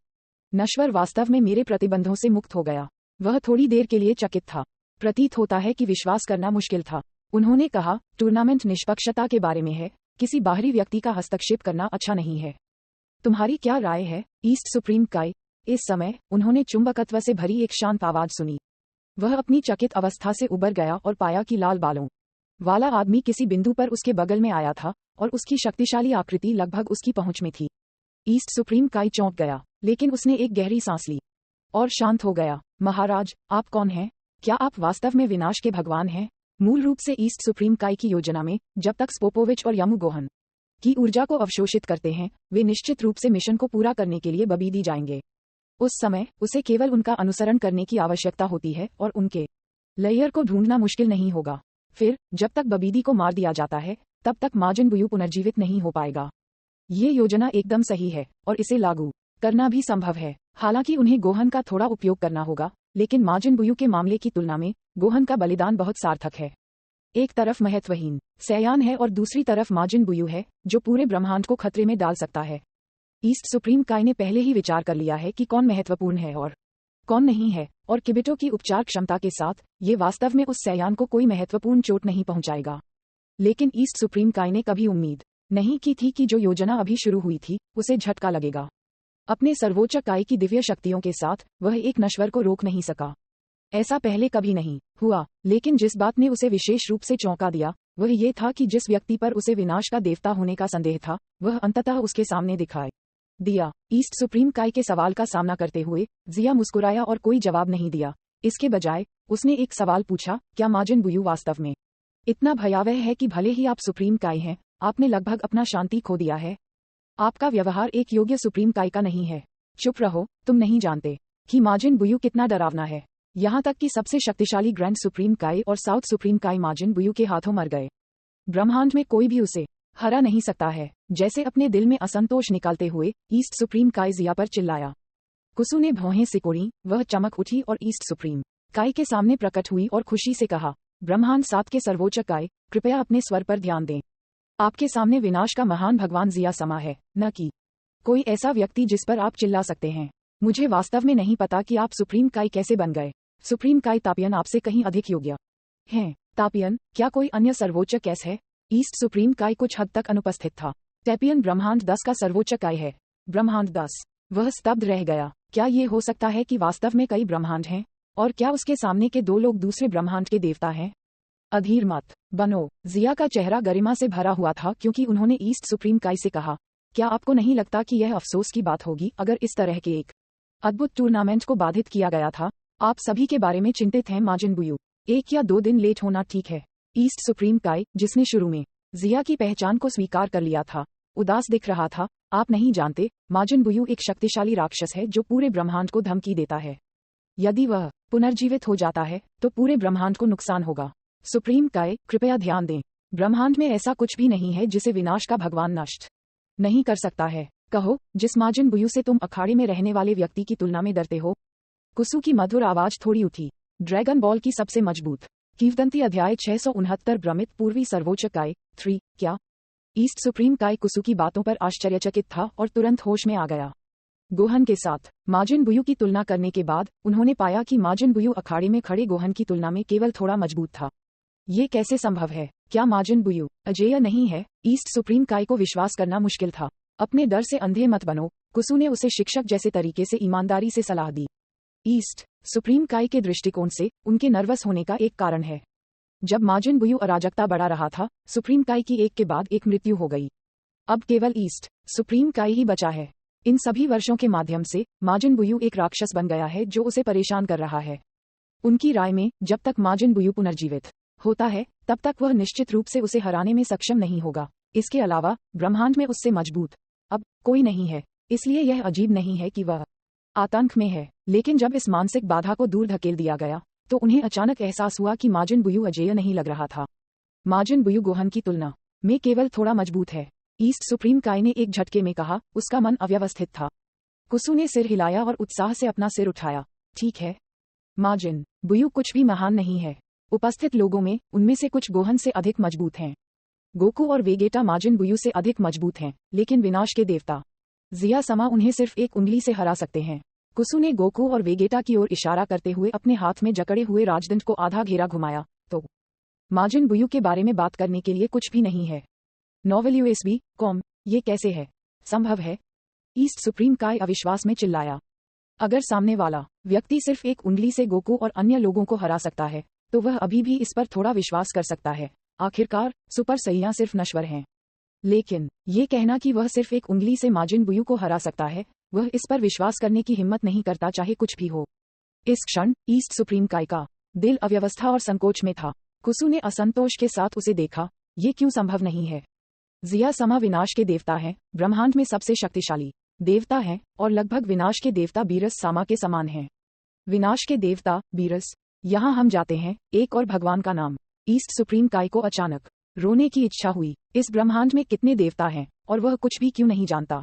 A: नश्वर वास्तव में मेरे प्रतिबंधों से मुक्त हो गया। वह थोड़ी देर के लिए चकित था। प्रतीत होता है कि विश्वास करना मुश्किल था। उन्होंने कहा, टूर्नामेंट निष्पक्षता के बारे में है, किसी बाहरी व्यक्ति का हस्तक्षेप करना अच्छा नहीं है। तुम्हारी क्या राय है, ईस्ट सुप्रीम काई? इस समय उन्होंने चुंबकत्व से भरी एक शांत आवाज सुनी। वह अपनी चकित अवस्था से उबर गया और पाया कि लाल बालों वाला आदमी किसी बिंदु पर उसके बगल में आया था और उसकी शक्तिशाली आकृति लगभग उसकी पहुंच में थी। ईस्ट सुप्रीम काई चौंक गया, लेकिन उसने एक गहरी सांस ली और शांत हो गया। महाराज, आप कौन हैं? क्या आप वास्तव में विनाश के भगवान हैं? मूल रूप से ईस्ट सुप्रीम काई की योजना में, जब तक स्पोपोविच और यामू गोहन की ऊर्जा को अवशोषित करते हैं, वे निश्चित रूप से मिशन को पूरा करने के लिए बबीदी जाएंगे। उस समय उसे केवल उनका अनुसरण करने की आवश्यकता होती है और उनके लेयर को ढूंढना मुश्किल नहीं होगा। फिर जब तक बबीदी को मार दिया जाता है, तब तक माजिन बुयू पुनर्जीवित नहीं हो पाएगा। ये योजना एकदम सही है और इसे लागू करना भी संभव है। हालांकि उन्हें गोहन का थोड़ा उपयोग करना होगा, लेकिन माजिन बुयू के मामले की तुलना में गोहन का बलिदान बहुत सार्थक है। एक तरफ महत्वहीन सयान है और दूसरी तरफ माजिन बुयू है, जो पूरे ब्रह्मांड को खतरे में डाल सकता है। ईस्ट सुप्रीम काय ने पहले ही विचार कर लिया है कि कौन महत्वपूर्ण है और कौन नहीं है, और किबिटो की उपचार क्षमता के साथ ये वास्तव में उस सयान को कोई महत्वपूर्ण चोट नहीं पहुंचाएगा। लेकिन ईस्ट सुप्रीम काय ने कभी उम्मीद नहीं की थी कि जो योजना अभी शुरू हुई थी उसे झटका लगेगा। अपने सर्वोच्च काय की दिव्य शक्तियों के साथ वह एक नश्वर को रोक नहीं सका। ऐसा पहले कभी नहीं हुआ, लेकिन जिस बात ने उसे विशेष रूप से चौंका दिया वह ये था कि जिस व्यक्ति पर उसे विनाश का देवता होने का संदेह था वह अंततः उसके सामने दिखाई दिया। ईस्ट सुप्रीम काय के सवाल का सामना करते हुए जिया मुस्कुराया और कोई जवाब नहीं दिया। इसके बजाय उसने एक सवाल पूछा, क्या माजिन बुयू वास्तव में इतना भयावह है कि भले ही आप सुप्रीम काय हैं, आपने लगभग अपना शांति खो दिया है? आपका व्यवहार एक योग्य सुप्रीम काय का नहीं है। चुप रहो, तुम नहीं जानते कि माजिन बुयू कितना डरावना है। यहाँ तक कि सबसे शक्तिशाली ग्रैंड सुप्रीम काय और साउथ सुप्रीम काय माजिन बुयू के हाथों मर गए। ब्रह्मांड में कोई भी उसे हरा नहीं सकता है। जैसे अपने दिल में असंतोष निकालते हुए ईस्ट सुप्रीम काय जिया पर चिल्लाया। कुसु ने भौहें सिकोड़ी, वह चमक उठी और ईस्ट सुप्रीम काय के सामने प्रकट हुई और खुशी से कहा, ब्रह्मांड 7 के सर्वोच्च काय, कृपया अपने स्वर पर ध्यान दें। आपके सामने विनाश का महान भगवान जिया समा है, न कि कोई ऐसा व्यक्ति जिस पर आप चिल्ला सकते हैं। मुझे वास्तव में नहीं पता कि आप सुप्रीम काय कैसे बन गए। सुप्रीम काय तापियन आपसे कहीं अधिक योग्य हैं। तापियन, क्या कोई अन्य सर्वोच्च कैस है? ईस्ट सुप्रीम काय कुछ हद तक अनुपस्थित था। टैपियन ब्रह्मांड 10 का सर्वोच्च काय है। ब्रह्मांड 10। वह स्तब्ध रह गया। क्या ये हो सकता है कि वास्तव में कई ब्रह्मांड हैं? और क्या उसके सामने के 2 लोग दूसरे ब्रह्मांड के देवता हैं? अधीर मत बनो। जिया का चेहरा गरिमा से भरा हुआ था क्योंकि उन्होंने ईस्ट सुप्रीम काय से कहा, क्या आपको नहीं लगता कि यह अफसोस की बात होगी अगर इस तरह के एक अद्भुत टूर्नामेंट को बाधित किया गया था? आप सभी के बारे में चिंतित हैं माजिन बुयू। 1 या 2 दिन लेट होना ठीक है। ईस्ट सुप्रीम काय, जिसने शुरू में जिया की पहचान को स्वीकार कर लिया था, उदास दिख रहा था। आप नहीं जानते, माजिन बुयू एक शक्तिशाली राक्षस है जो पूरे ब्रह्मांड को धमकी देता है। यदि वह पुनर्जीवित हो जाता है तो पूरे ब्रह्मांड को नुकसान होगा। सुप्रीम काय, कृपया ध्यान दें। ब्रह्मांड में ऐसा कुछ भी नहीं है जिसे विनाश का भगवान नष्ट नहीं कर सकता है। कहो, जिस माजिन बुयू से तुम अखाड़े में रहने वाले व्यक्ति की तुलना में डरते हो। कुसु की मधुर आवाज थोड़ी उठी। ड्रैगन बॉल की सबसे मजबूत किंवदंती अध्याय 669 भ्रमित पूर्वी सर्वोच्च काय 3। क्या? ईस्ट सुप्रीम काय कुसु की बातों पर आश्चर्यचकित था और तुरंत होश में आ गया। गोहन के साथ माजिन बुयू की तुलना करने के बाद उन्होंने पाया कि माजिन बुयू अखाड़े में खड़े गोहन की तुलना में केवल थोड़ा मजबूत था। ये कैसे संभव है? क्या माजिन बुयू अजेय नहीं है? ईस्ट सुप्रीम काय को विश्वास करना मुश्किल था। अपने डर से अंधे मत बनो, कुसु ने उसे शिक्षक जैसे तरीके से ईमानदारी से सलाह दी। ईस्ट सुप्रीम काय के दृष्टिकोण से उनके नर्वस होने का एक कारण है। जब माजिन बुयू अराजकता बढ़ा रहा था, सुप्रीम काय की एक के बाद एक मृत्यु हो गई। अब केवल ईस्ट सुप्रीम काय ही बचा है। इन सभी वर्षों के माध्यम से माजिन बुयू एक राक्षस बन गया है जो उसे परेशान कर रहा है। उनकी राय में जब तक माजिन बुयू पुनर्जीवित होता है तब तक वह निश्चित रूप से उसे हराने में सक्षम नहीं होगा। इसके अलावा ब्रह्मांड में उससे मजबूत अब कोई नहीं है, इसलिए यह अजीब नहीं है कि वह आतंक में है। लेकिन जब इस मानसिक बाधा को दूर धकेल दिया गया तो उन्हें अचानक एहसास हुआ कि माजिन बुयू अजेय नहीं लग रहा था। माजिन बुयू गोहन की तुलना में केवल थोड़ा मजबूत है। ईस्ट सुप्रीम काय ने एक झटके में कहा। उसका मन अव्यवस्थित था। कुसु ने सिर हिलाया और उत्साह से अपना सिर उठाया। ठीक है, माजिन बुयू कुछ भी महान नहीं है। उपस्थित लोगों में उनमें से कुछ गोहन से अधिक मजबूत हैं। गोकू और वेगेटा माजिन बुयू से अधिक मजबूत हैं, लेकिन विनाश के देवता जिया समा उन्हें सिर्फ एक उंगली से हरा सकते हैं। कुसु ने गोकू और वेगेटा की ओर इशारा करते हुए अपने हाथ में जकड़े हुए राजदंड को आधा घेरा घुमाया। तो माजिन बुयू के बारे में बात करने के लिए कुछ भी नहीं है। Novel USB com. ये कैसे है संभव है? ईस्ट सुप्रीम काय अविश्वास में चिल्लाया। अगर सामने वाला व्यक्ति सिर्फ एक उंगली से गोकू और अन्य लोगों को हरा सकता है तो वह अभी भी इस पर थोड़ा विश्वास कर सकता है। आखिरकार सुपर सैया सिर्फ नश्वर हैं। लेकिन ये कहना कि वह सिर्फ एक उंगली से माजिन बुयू को हरा सकता है, वह इस पर विश्वास करने की हिम्मत नहीं करता, चाहे कुछ भी हो। इस क्षण ईस्ट सुप्रीम काय का दिल अव्यवस्था और संकोच में था। कुसु ने असंतोष के साथ उसे देखा। ये क्यों संभव नहीं है? जिया समा विनाश के देवता हैं, ब्रह्मांड में सबसे शक्तिशाली देवता हैं और लगभग विनाश के देवता बीरस सामा के समान हैं। विनाश के देवता बीरस, यहाँ हम जाते हैं। एक और भगवान का नाम। ईस्ट सुप्रीम काय को अचानक रोने की इच्छा हुई। इस ब्रह्मांड में कितने देवता हैं और वह कुछ भी क्यों नहीं जानता?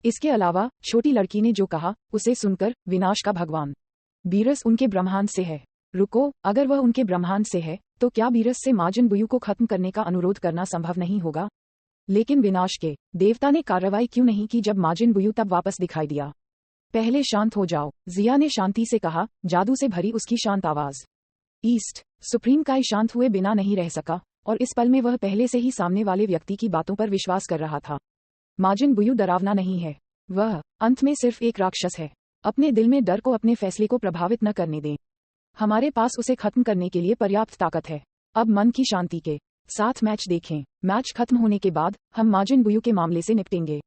A: इसके अलावा छोटी लड़की ने जो कहा उसे सुनकर विनाश का भगवान बीरस उनके ब्रह्मांड से है। रुको, अगर वह उनके ब्रह्मांड से है तो क्या बीरस से माजिन बुयू को खत्म करने का अनुरोध करना संभव नहीं होगा? लेकिन विनाश के देवता ने कार्रवाई क्यों नहीं की जब माजिन बुयू तब वापस दिखाई दिया? पहले शांत हो जाओ, जिया ने शांति से कहा, जादू से भरी उसकी शांत आवाज। ईस्ट सुप्रीम काई शांत हुए बिना नहीं रह सका, और इस पल में वह पहले से ही सामने वाले व्यक्ति की बातों पर विश्वास कर रहा था। माजिन बुयू डरावना नहीं है, वह अंत में सिर्फ एक राक्षस है। अपने दिल में डर को अपने फैसले को प्रभावित न करने दें। हमारे पास उसे खत्म करने के लिए पर्याप्त ताकत है। अब मन की शांति के साथ मैच देखें। मैच खत्म होने के बाद हम माजिन बुयू के मामले से निपटेंगे।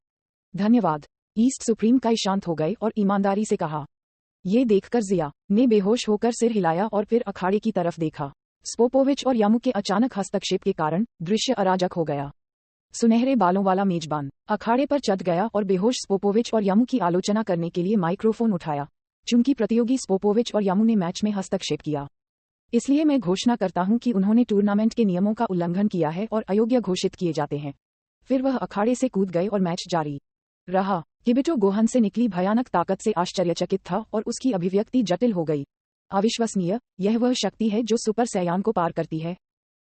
A: धन्यवाद। ईस्ट सुप्रीम काई शांत हो गए और ईमानदारी से कहा। ये देखकर जिया ने बेहोश होकर सिर हिलाया और फिर अखाड़े की तरफ देखा। स्पोपोविच और यामू के अचानक हस्तक्षेप के कारण दृश्य अराजक हो गया। सुनहरे बालों वाला मेजबान अखाड़े पर चढ़ गया और बेहोश स्पोपोविच और यामू की आलोचना करने के लिए माइक्रोफोन उठाया। चूंकि प्रतियोगी स्पोपोविच और यामू ने मैच में हस्तक्षेप किया, इसलिए मैं घोषणा करता हूं कि उन्होंने टूर्नामेंट के नियमों का उल्लंघन किया है और अयोग्य घोषित किए जाते हैं। फिर वह अखाड़े से कूद गए और मैच जारी रहा। किबिटो गोहन से निकली भयानक ताकत से आश्चर्यचकित था और उसकी अभिव्यक्ति जटिल हो गई। अविश्वसनीय, यह वह शक्ति है जो सुपर सैयान को पार करती है।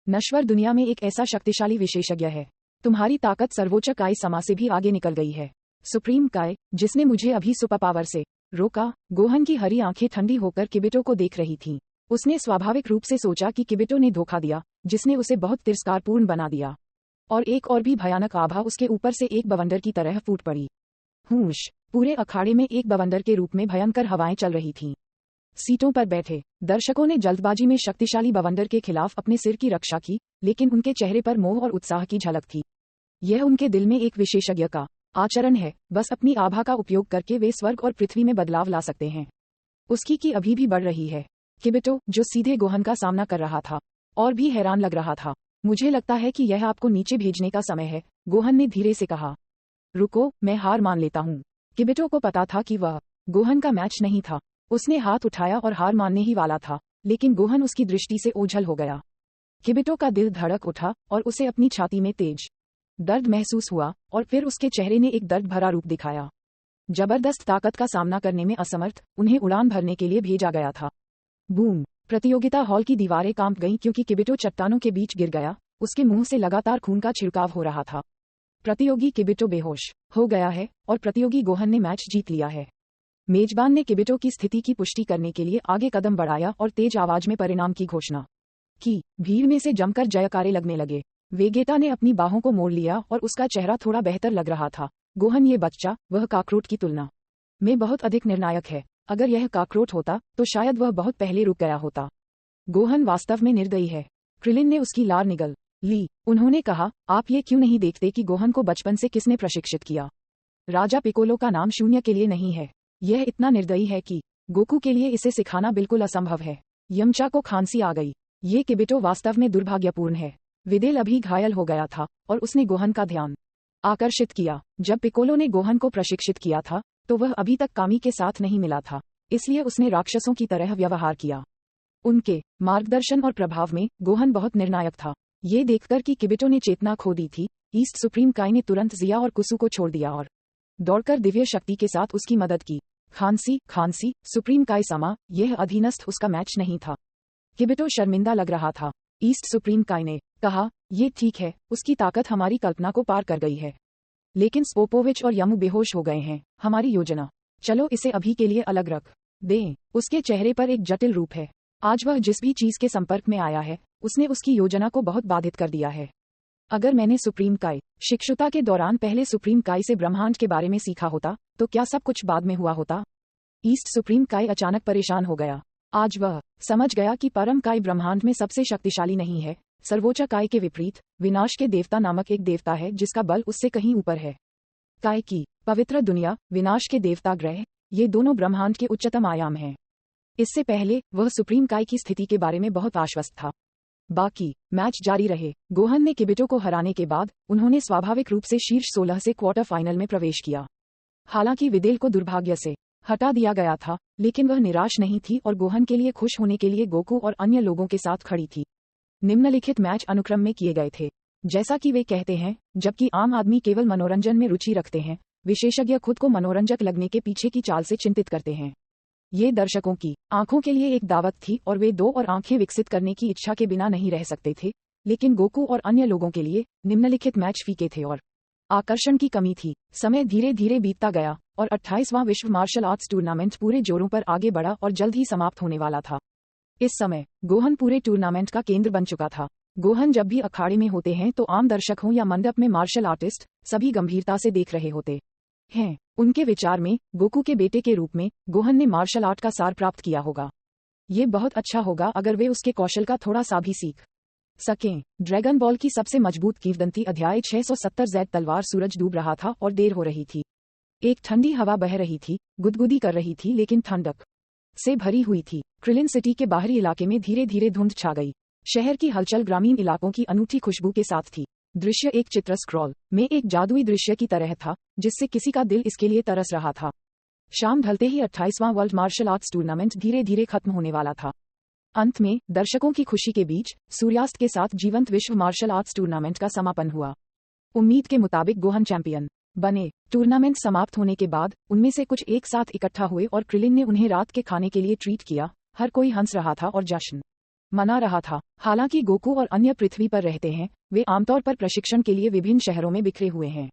A: नश्वर दुनिया में एक ऐसा शक्तिशाली विशेषज्ञ है। तुम्हारी ताकत सर्वोच्च काय समा से भी आगे निकल गई है। सुप्रीम काय, जिसने मुझे अभी सुपर पावर से रोका। गोहन की हरी आंखें ठंडी होकर किबिटो को देख रही थीं। उसने स्वाभाविक रूप से सोचा कि किबिटो ने धोखा दिया, जिसने उसे बहुत तिरस्कारपूर्ण बना दिया। और एक और भी भयानक आभा उसके ऊपर से एक बवंडर की तरह फूट पड़ी। हूश, पूरे अखाड़े में एक बवंडर के रूप में भयंकर हवाएं चल रही थीं। सीटों पर बैठे दर्शकों ने जल्दबाजी में शक्तिशाली बवंडर के खिलाफ अपने सिर की रक्षा की, लेकिन उनके चेहरे पर मोह और उत्साह की झलक थी। यह उनके दिल में एक विशेषज्ञ का आचरण है। बस अपनी आभा का उपयोग करके वे स्वर्ग और पृथ्वी में बदलाव ला सकते हैं। उसकी की अभी भी बढ़ रही है। किबिटो, जो सीधे गोहन का सामना कर रहा था, और भी हैरान लग रहा था। मुझे लगता है कि यह आपको नीचे भेजने का समय है, गोहन ने धीरे से कहा। रुको, मैं हार मान लेता हूँ। किबिटो को पता था कि वह गोहन का मैच नहीं था। उसने हाथ उठाया और हार मानने ही वाला था, लेकिन गोहन उसकी दृष्टि से ओझल हो गया। किबिटो का दिल धड़क उठा और उसे अपनी छाती में तेज दर्द महसूस हुआ, और फिर उसके चेहरे ने एक दर्द भरा रूप दिखाया। जबरदस्त ताकत का सामना करने में असमर्थ, उन्हें उड़ान भरने के लिए भेजा गया था। बूम! प्रतियोगिता हॉल की दीवारें कांप गईं क्योंकि किबिटो चट्टानों के बीच गिर गया। उसके मुंह से लगातार खून का छिड़काव हो रहा था। प्रतियोगी किबिटो बेहोश हो गया है और प्रतियोगी गोहन ने मैच जीत लिया है। मेजबान ने किबिटो की स्थिति की पुष्टि करने के लिए आगे कदम बढ़ाया और तेज आवाज में परिणाम की घोषणा की। भीड़ में से जमकर जयकारे लगने लगे। वेगेटा ने अपनी बाहों को मोड़ लिया और उसका चेहरा थोड़ा बेहतर लग रहा था। गोहन, ये बच्चा, वह काकरोट की तुलना में बहुत अधिक निर्णायक है। अगर यह काकरोट होता तो शायद वह बहुत पहले रुक गया होता। गोहन वास्तव में निर्दयी है। क्रिलिन ने उसकी लार निगल ली। उन्होंने कहा, आप ये क्यों नहीं देखते कि गोहन को बचपन से किसने प्रशिक्षित किया? राजा पिकोलो का नाम शून्य के लिए नहीं है। यह इतना निर्दयी है कि गोकू के लिए इसे सिखाना बिल्कुल असंभव है। यमचा को खांसी आ गई। ये किबिटो वास्तव में दुर्भाग्यपूर्ण है। विदेल अभी घायल हो गया था और उसने गोहन का ध्यान आकर्षित किया। जब पिकोलो ने गोहन को प्रशिक्षित किया था तो वह अभी तक कामी के साथ नहीं मिला था, इसलिए उसने राक्षसों की तरह व्यवहार किया। उनके मार्गदर्शन और प्रभाव में गोहन बहुत निर्णायक था। ये देखकर कि किबिटो ने चेतना खो दी थी, ईस्ट सुप्रीम काई ने तुरंत जिया और कुसु को छोड़ दिया और दौड़कर दिव्य शक्ति के साथ उसकी मदद की। खांसी, सुप्रीम काई समा, यह अधीनस्थ उसका मैच नहीं था। किबिटो शर्मिंदा लग रहा था। ईस्ट सुप्रीम काई ने कहा, ये ठीक है, उसकी ताकत हमारी कल्पना को पार कर गई है। लेकिन स्पोपोविच और यामू बेहोश हो गए हैं। हमारी योजना, चलो इसे अभी के लिए अलग रख दें। उसके चेहरे पर एक जटिल रूप है। आज वह जिस भी चीज के संपर्क में आया है, उसने उसकी योजना को बहुत बाधित कर दिया है। अगर मैंने सुप्रीम काई शिक्षुता के दौरान पहले सुप्रीम काई से ब्रह्मांड के बारे में सीखा होता, तो क्या सब कुछ बाद में हुआ होता? ईस्ट सुप्रीम काई अचानक परेशान हो गया। आज वह समझ गया कि परम काय ब्रह्मांड में सबसे शक्तिशाली नहीं है। सर्वोच्च काय के विपरीत विनाश के देवता नामक एक देवता है जिसका बल उससे कहीं ऊपर है। काय की पवित्र दुनिया, विनाश के देवता ग्रह, ये दोनों ब्रह्मांड के उच्चतम आयाम हैं। इससे पहले वह सुप्रीम काय की स्थिति के बारे में बहुत आश्वस्त था। बाकी मैच जारी रहे। गोहन ने किबिटो को हराने के बाद उन्होंने स्वाभाविक रूप से शीर्ष 16 से क्वार्टर फाइनल में प्रवेश किया। हालांकि विदेल को दुर्भाग्य से हटा दिया गया था, लेकिन वह निराश नहीं थी और गोहन के लिए खुश होने के लिए गोकू और अन्य लोगों के साथ खड़ी थी। निम्नलिखित मैच अनुक्रम में किए गए थे। जैसा कि वे कहते हैं, जबकि आम आदमी केवल मनोरंजन में रुचि रखते हैं, विशेषज्ञ खुद को मनोरंजक लगने के पीछे की चाल से चिंतित करते हैं। ये दर्शकों की आंखों के लिए एक दावत थी और वे दो और आंखें विकसित करने की इच्छा के बिना नहीं रह सकते थे, लेकिन गोकू और अन्य लोगों के लिए निम्नलिखित मैच फीके थे और आकर्षण की कमी थी। समय धीरे धीरे बीतता गया और 28वां विश्व मार्शल आर्ट्स टूर्नामेंट पूरे जोरों पर आगे बढ़ा और जल्द ही समाप्त होने वाला था। इस समय गोहन पूरे टूर्नामेंट का केंद्र बन चुका था। गोहन जब भी अखाड़े में होते हैं तो आम दर्शक हों या मंडप में मार्शल आर्टिस्ट, सभी गंभीरता से देख रहे होते हैं। उनके विचार में गोकू के बेटे के रूप में गोहन ने मार्शल आर्ट का सार प्राप्त किया होगा। ये बहुत अच्छा होगा अगर वे उसके कौशल का थोड़ा सा भी सीख सकें। ड्रैगन बॉल की सबसे मजबूत किंवदंती अध्याय 670 ज़ैद तलवार। सूरज डूब रहा था और देर हो रही थी। एक ठंडी हवा बह रही थी, गुदगुदी कर रही थी लेकिन ठंडक से भरी हुई थी। क्रिलिन सिटी के बाहरी इलाके में धीरे धीरे धुंध छा गई। शहर की हलचल ग्रामीण इलाकों की अनूठी खुशबू के साथ थी। दृश्य एक चित्र स्क्रॉल में एक जादुई दृश्य की तरह था, जिससे किसी का दिल इसके लिए तरस रहा था। शाम ढलते ही 28वां वर्ल्ड मार्शल आर्ट्स टूर्नामेंट धीरे धीरे खत्म होने वाला था। अंत में दर्शकों की खुशी के बीच सूर्यास्त के साथ जीवंत विश्व मार्शल आर्ट्स टूर्नामेंट का समापन हुआ। उम्मीद के मुताबिक गोहन चैंपियन बने। टूर्नामेंट समाप्त होने के बाद उनमें से कुछ एक साथ इकट्ठा हुए और क्रिलिन ने उन्हें रात के खाने के लिए ट्रीट किया। हर कोई हंस रहा था और जश्न मना रहा था। हालांकि गोकू और अन्य पृथ्वी पर रहते हैं, वे आमतौर पर प्रशिक्षण के लिए विभिन्न शहरों में बिखरे हुए हैं।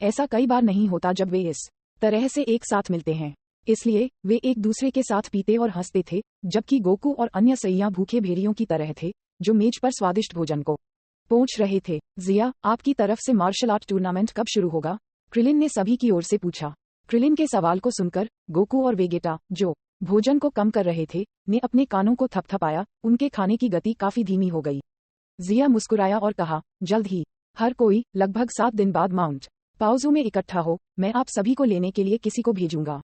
A: ऐसा कई बार नहीं होता जब वे इस तरह से एक साथ मिलते हैं, इसलिए वे एक दूसरे के साथ पीते और हंसते थे, जबकि गोकू और अन्य सैया भूखे भेड़ियों की तरह थे जो मेज पर स्वादिष्ट भोजन को पहुंच रहे थे। जिया, आपकी तरफ से मार्शल आर्ट टूर्नामेंट कब शुरू होगा? क्रिलिन ने सभी की ओर से पूछा। क्रिलिन के सवाल को सुनकर गोकू और वेगेटा, जो भोजन को कम कर रहे थे, ने अपने कानों को थपथपाया। उनके खाने की गति काफी धीमी हो गई। जिया मुस्कुराया और कहा, जल्द ही। हर कोई लगभग 7 दिन बाद माउंट पाओजू में इकट्ठा हो। मैं आप सभी को लेने के लिए किसी को भेजूंगा।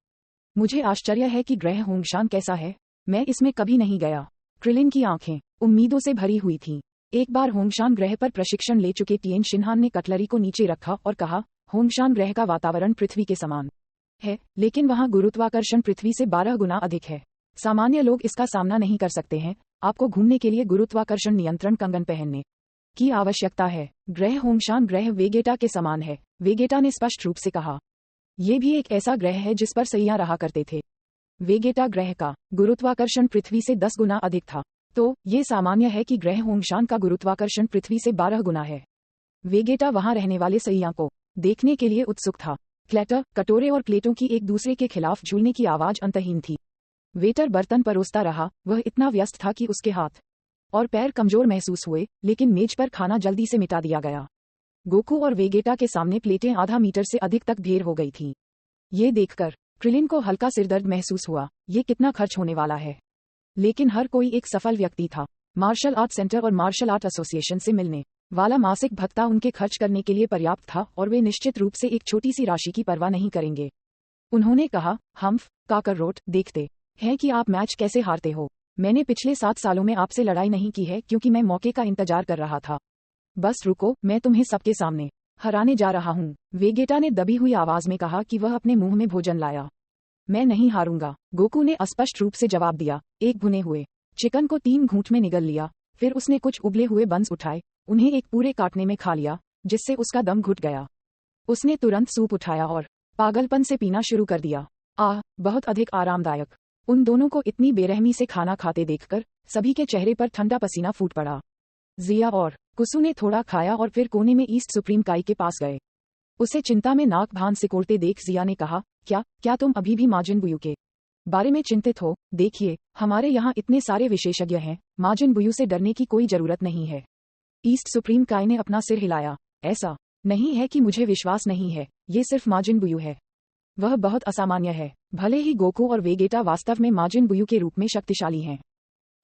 A: मुझे आश्चर्य है कि ग्रह होंगशान कैसा है। मैं इसमें कभी नहीं गया। क्रिलिन की आंखें उम्मीदों से भरी हुई थीं। एक बार होंगशान ग्रह पर प्रशिक्षण ले चुके टिएन शिनहान ने कटलरी को नीचे रखा और कहा, होंगशान ग्रह का वातावरण पृथ्वी के समान है, लेकिन वहाँ गुरुत्वाकर्षण पृथ्वी से 12 गुना अधिक है। सामान्य लोग इसका सामना नहीं कर सकते हैं। आपको घूमने के लिए गुरुत्वाकर्षण नियंत्रण कंगन पहनने की आवश्यकता है। ग्रह होंगशान ग्रह वेगेटा के समान है, वेगेटा ने स्पष्ट रूप से कहा। ये भी एक ऐसा ग्रह है जिस पर सैया रहा करते थे। वेगेटा ग्रह का गुरुत्वाकर्षण पृथ्वी से 10 गुना अधिक था, तो ये सामान्य है कि ग्रह होंगशान का गुरुत्वाकर्षण पृथ्वी से 12 गुना है। वेगेटा वहां रहने वाले सैया को देखने के लिए उत्सुक था। क्लैटर, कटोरे और प्लेटों की एक दूसरे के खिलाफ झूलने की आवाज अंतहीन थी। वेटर बर्तन परोसता रहा। वह इतना व्यस्त था कि उसके हाथ और पैर कमजोर महसूस हुए, लेकिन मेज पर खाना जल्दी से मिटा दिया गया। गोकू और वेगेटा के सामने प्लेटें आधा मीटर से अधिक तक ढेर हो गई थीं। ये देखकर क्रिलिन को हल्का सिरदर्द महसूस हुआ। ये कितना खर्च होने वाला है। लेकिन हर कोई एक सफल व्यक्ति था। मार्शल आर्ट सेंटर और मार्शल आर्ट एसोसिएशन से मिलने वाला मासिक भत्ता उनके खर्च करने के लिए पर्याप्त था और वे निश्चित रूप से एक छोटी सी राशि की परवाह नहीं करेंगे। उन्होंने कहा, हम्फ काकररोट, देखते हैं कि आप मैच कैसे हारते हो। मैंने पिछले 7 सालों में आपसे लड़ाई नहीं की है क्योंकि मैं मौके का इंतजार कर रहा था। बस रुको, मैं तुम्हें सबके सामने हराने जा रहा हूँ। वेगेटा ने दबी हुई आवाज में कहा कि वह अपने मुंह में भोजन लाया। मैं नहीं हारूंगा, गोकू ने स्पष्ट रूप से जवाब दिया। एक भुने हुए चिकन को 3 घूंट में निगल लिया, फिर उसने कुछ उबले हुए बंस उठाए, उन्हें एक पूरे काटने में खा लिया, जिससे उसका दम घुट गया। उसने तुरंत सूप उठाया और पागलपन से पीना शुरू कर दिया। बहुत अधिक आरामदायक। उन दोनों को इतनी बेरहमी से खाना खाते देखकर सभी के चेहरे पर ठंडा पसीना फूट पड़ा। जिया और कुसु ने थोड़ा खाया और फिर कोने में ईस्ट सुप्रीम काई के पास गए। उसे चिंता में नाक भान सिकोड़ते देख जिया ने कहा, क्या तुम अभी भी माजिन बुयू के बारे में चिंतित हो? देखिए, हमारे यहाँ इतने सारे विशेषज्ञ हैं, माजिन बुयू से डरने की कोई जरूरत नहीं है। ईस्ट सुप्रीम काई ने अपना सिर हिलाया। ऐसा नहीं है कि मुझे विश्वास नहीं है, ये सिर्फ माजिन बुयू है। वह बहुत असामान्य है। भले ही गोकू और वेगेटा वास्तव में माजिन बुयू के रूप में शक्तिशाली हैं,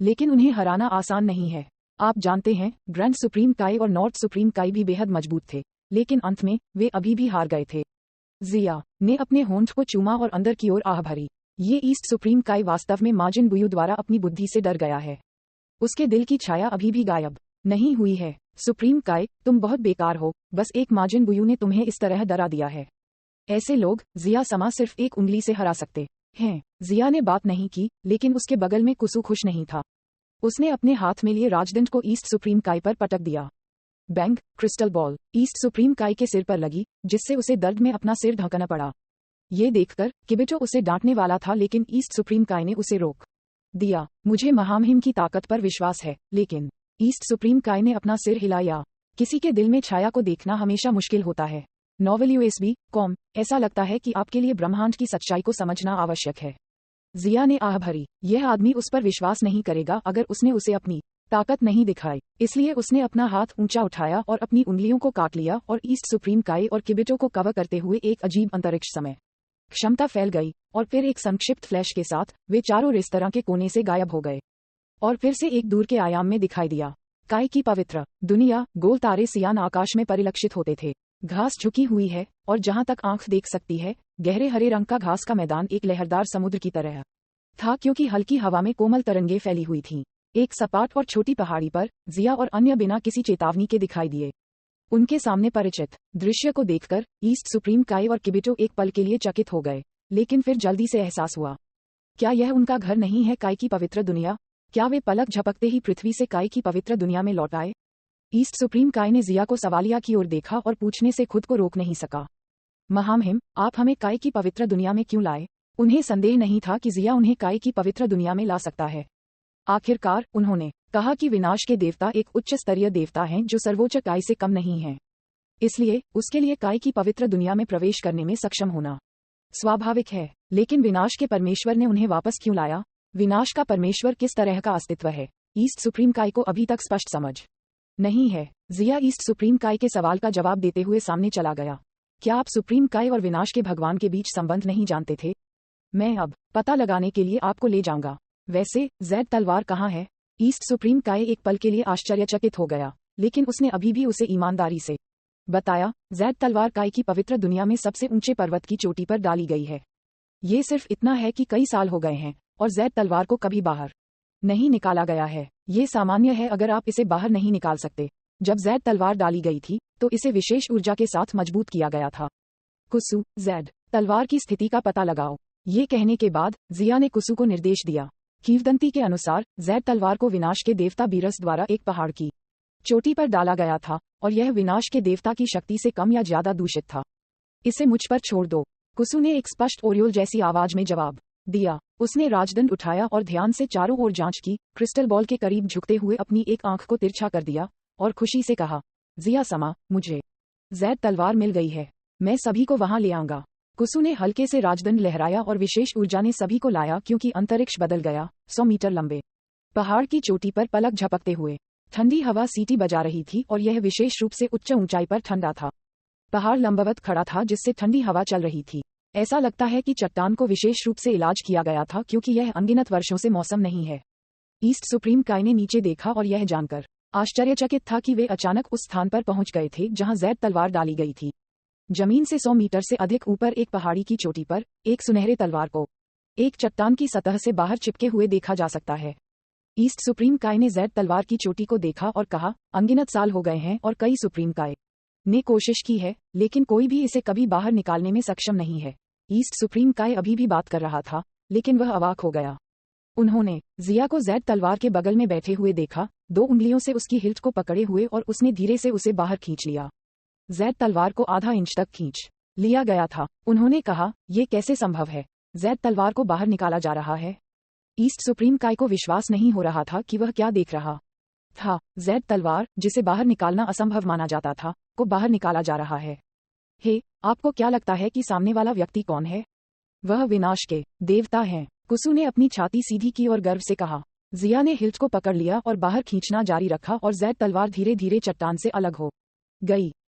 A: लेकिन उन्हें हराना आसान नहीं है। आप जानते हैं, ग्रैंड सुप्रीम काई और नॉर्थ सुप्रीम काई भी बेहद मजबूत थे, लेकिन अंत में वे अभी भी हार गए थे। जिया ने अपने होंठ को चूमा और अंदर की ओर आह भरी। ये ईस्ट सुप्रीम काई वास्तव में माजिन बुयू द्वारा अपनी बुद्धि से डर गया है। उसके दिल की छाया अभी भी गायब नहीं हुई है। सुप्रीम काई, तुम बहुत बेकार हो। बस एक माजिन बुयू ने तुम्हें इस तरह डरा दिया है। ऐसे लोग जिया समा सिर्फ एक उंगली से हरा सकते हैं। जिया ने बात नहीं की, लेकिन उसके बगल में कुसु खुश नहीं था। उसने अपने हाथ में लिए राजदंड को ईस्ट सुप्रीम काई पर पटक दिया। Bang, crystal ball east supreme काई के सिर पर लगी, जिससे उसे दर्द में अपना सिर ढकना पड़ा। ये देखकर किबिटो उसे डांटने वाला था, लेकिन ईस्ट सुप्रीम काय ने उसे रोक दिया। मुझे महामहिम की ताकत पर विश्वास है, लेकिन ईस्ट सुप्रीम काय ने अपना सिर हिलाया। किसी के दिल में छाया को देखना हमेशा मुश्किल होता है। Novel USB.com। ऐसा लगता है कि आपके लिए ब्रह्मांड की सच्चाई को समझना आवश्यक है। जिया ने आह भरी। यह आदमी उस पर विश्वास नहीं करेगा अगर उसने उसे अपनी ताकत नहीं दिखाई। इसलिए उसने अपना हाथ ऊंचा उठाया और अपनी उंगलियों को काट लिया और ईस्ट सुप्रीम काय और किबिटो को कवर करते हुए एक अजीब अंतरिक्ष समय क्षमता फैल गई। और फिर एक संक्षिप्त फ्लैश के साथ वे चारों रेस्तरां के कोने से गायब हो गए और फिर से एक दूर के आयाम में दिखाई दिया। काय की पवित्र दुनिया। गोल तारे सियान आकाश में परिलक्षित होते थे। घास झुकी हुई है और जहां तक आंख देख सकती है गहरे हरे रंग का घास का मैदान एक लहरदार समुद्र की तरह था, क्योंकि हल्की हवा में कोमल तरंगे फैली हुई थीं। एक सपाट और छोटी पहाड़ी पर जिया और अन्य बिना किसी चेतावनी के दिखाई दिए। उनके सामने परिचित दृश्य को देखकर ईस्ट सुप्रीम काय और किबिटो एक पल के लिए चकित हो गए, लेकिन फिर जल्दी से एहसास हुआ, क्या यह उनका घर नहीं है? काय की पवित्र दुनिया। क्या वे पलक झपकते ही पृथ्वी से काय की पवित्र दुनिया में लौट आए? ईस्ट सुप्रीम काय ने जिया को सवालिया की ओर देखा और पूछने से खुद को रोक नहीं सका, महामहिम, आप हमें काय की पवित्र दुनिया में क्यों लाए? उन्हें संदेह नहीं था कि जिया उन्हें काय की पवित्र दुनिया में ला सकता है। आखिरकार उन्होंने कहा कि विनाश के देवता एक उच्च स्तरीय देवता हैं जो सर्वोच्च काय से कम नहीं हैं। इसलिए उसके लिए काय की पवित्र दुनिया में प्रवेश करने में सक्षम होना स्वाभाविक है। लेकिन विनाश के परमेश्वर ने उन्हें वापस क्यों लाया? विनाश का परमेश्वर किस तरह का अस्तित्व है? ईस्ट सुप्रीम काय को अभी तक स्पष्ट समझ नहीं है। जिया ईस्ट सुप्रीम काय के सवाल का जवाब देते हुए सामने चला गया। क्या आप सुप्रीम काय और विनाश के भगवान के बीच संबंध नहीं जानते थे? मैं अब पता लगाने के लिए आपको ले जाऊंगा। वैसे जेड तलवार कहाँ है? ईस्ट सुप्रीम काय एक पल के लिए आश्चर्यचकित हो गया, लेकिन उसने अभी भी उसे ईमानदारी से बताया, जेड तलवार काय की पवित्र दुनिया में सबसे ऊंचे पर्वत की चोटी पर डाली गई है। ये सिर्फ इतना है कि कई साल हो गए हैं और जेड तलवार को कभी बाहर नहीं निकाला गया है। ये सामान्य है अगर आप इसे बाहर नहीं निकाल सकते। जब जेड तलवार डाली गई थी तो इसे विशेष ऊर्जा के साथ मजबूत किया गया था। कुसु, जेड तलवार की स्थिति का पता लगाओ। ये कहने के बाद जिया ने कुसु को निर्देश दिया। किंवदंती के अनुसार जेड तलवार को विनाश के देवता बीरस द्वारा एक पहाड़ की चोटी पर डाला गया था और यह विनाश के देवता की शक्ति से कम या ज्यादा दूषित था। इसे मुझ पर छोड़ दो, कुसु ने एक स्पष्ट ओरियोल जैसी आवाज में जवाब दिया। उसने राजदंड उठाया और ध्यान से चारों ओर जांच की, क्रिस्टल बॉल के करीब झुकते हुए अपनी एक आंख को तिरछा कर दिया और खुशी से कहा, जिया समा, मुझे जेड तलवार मिल गई है। मैं सभी को वहां ले आऊंगा। कुसु ने हल्के से राजदंड लहराया और विशेष ऊर्जा ने सभी को लाया, क्योंकि अंतरिक्ष बदल गया। 100 मीटर लंबे पहाड़ की चोटी पर पलक झपकते हुए ठंडी हवा सीटी बजा रही थी और यह विशेष रूप से उच्च ऊंचाई पर ठंडा था। पहाड़ लंबवत खड़ा था जिससे ठंडी हवा चल रही थी। ऐसा लगता है कि चट्टान को विशेष रूप से इलाज किया गया था, क्योंकि यह अनगिनत वर्षों से मौसम नहीं है। ईस्ट सुप्रीम काय ने नीचे देखा और यह जानकर आश्चर्यचकित था कि वे अचानक उस स्थान पर पहुंच गए थे जहां जेड तलवार डाली गई थी। जमीन से 100 मीटर से अधिक ऊपर एक पहाड़ी की चोटी पर एक सुनहरे तलवार को एक चट्टान की सतह से बाहर चिपके हुए देखा जा सकता है। ईस्ट सुप्रीम काय ने जेड तलवार की चोटी को देखा और कहा, अनगिनत साल हो गए हैं और कई सुप्रीम काय ने कोशिश की है, लेकिन कोई भी इसे कभी बाहर निकालने में सक्षम नहीं है। ईस्ट सुप्रीम काय अभी भी बात कर रहा था, लेकिन वह अवाक हो गया। उन्होंने जिया को जेड तलवार के बगल में बैठे हुए देखा, 2 उंगलियों से उसकी हिल्ट को पकड़े हुए, और उसने धीरे से उसे बाहर खींच लिया। जेड तलवार को आधा इंच तक खींच लिया गया था। उन्होंने कहा, यह कैसे संभव है? जेड तलवार को बाहर निकाला जा रहा है। ईस्ट सुप्रीम काय को विश्वास नहीं हो रहा था कि वह क्या देख रहा था। जेड तलवार, जिसे बाहर निकालना असंभव माना जाता था, को बाहर निकाला जा रहा है। हे, आपको क्या लगता है कि सामने वाला व्यक्ति कौन है? वह विनाश के देवता हैं। कुसु ने अपनी छाती सीधी की और गर्व से कहा। जिया ने हिल्ट को पकड़ लिया और बाहर खींचना जारी रखा और जेड तलवार धीरे धीरे चट्टान से अलग हो गई।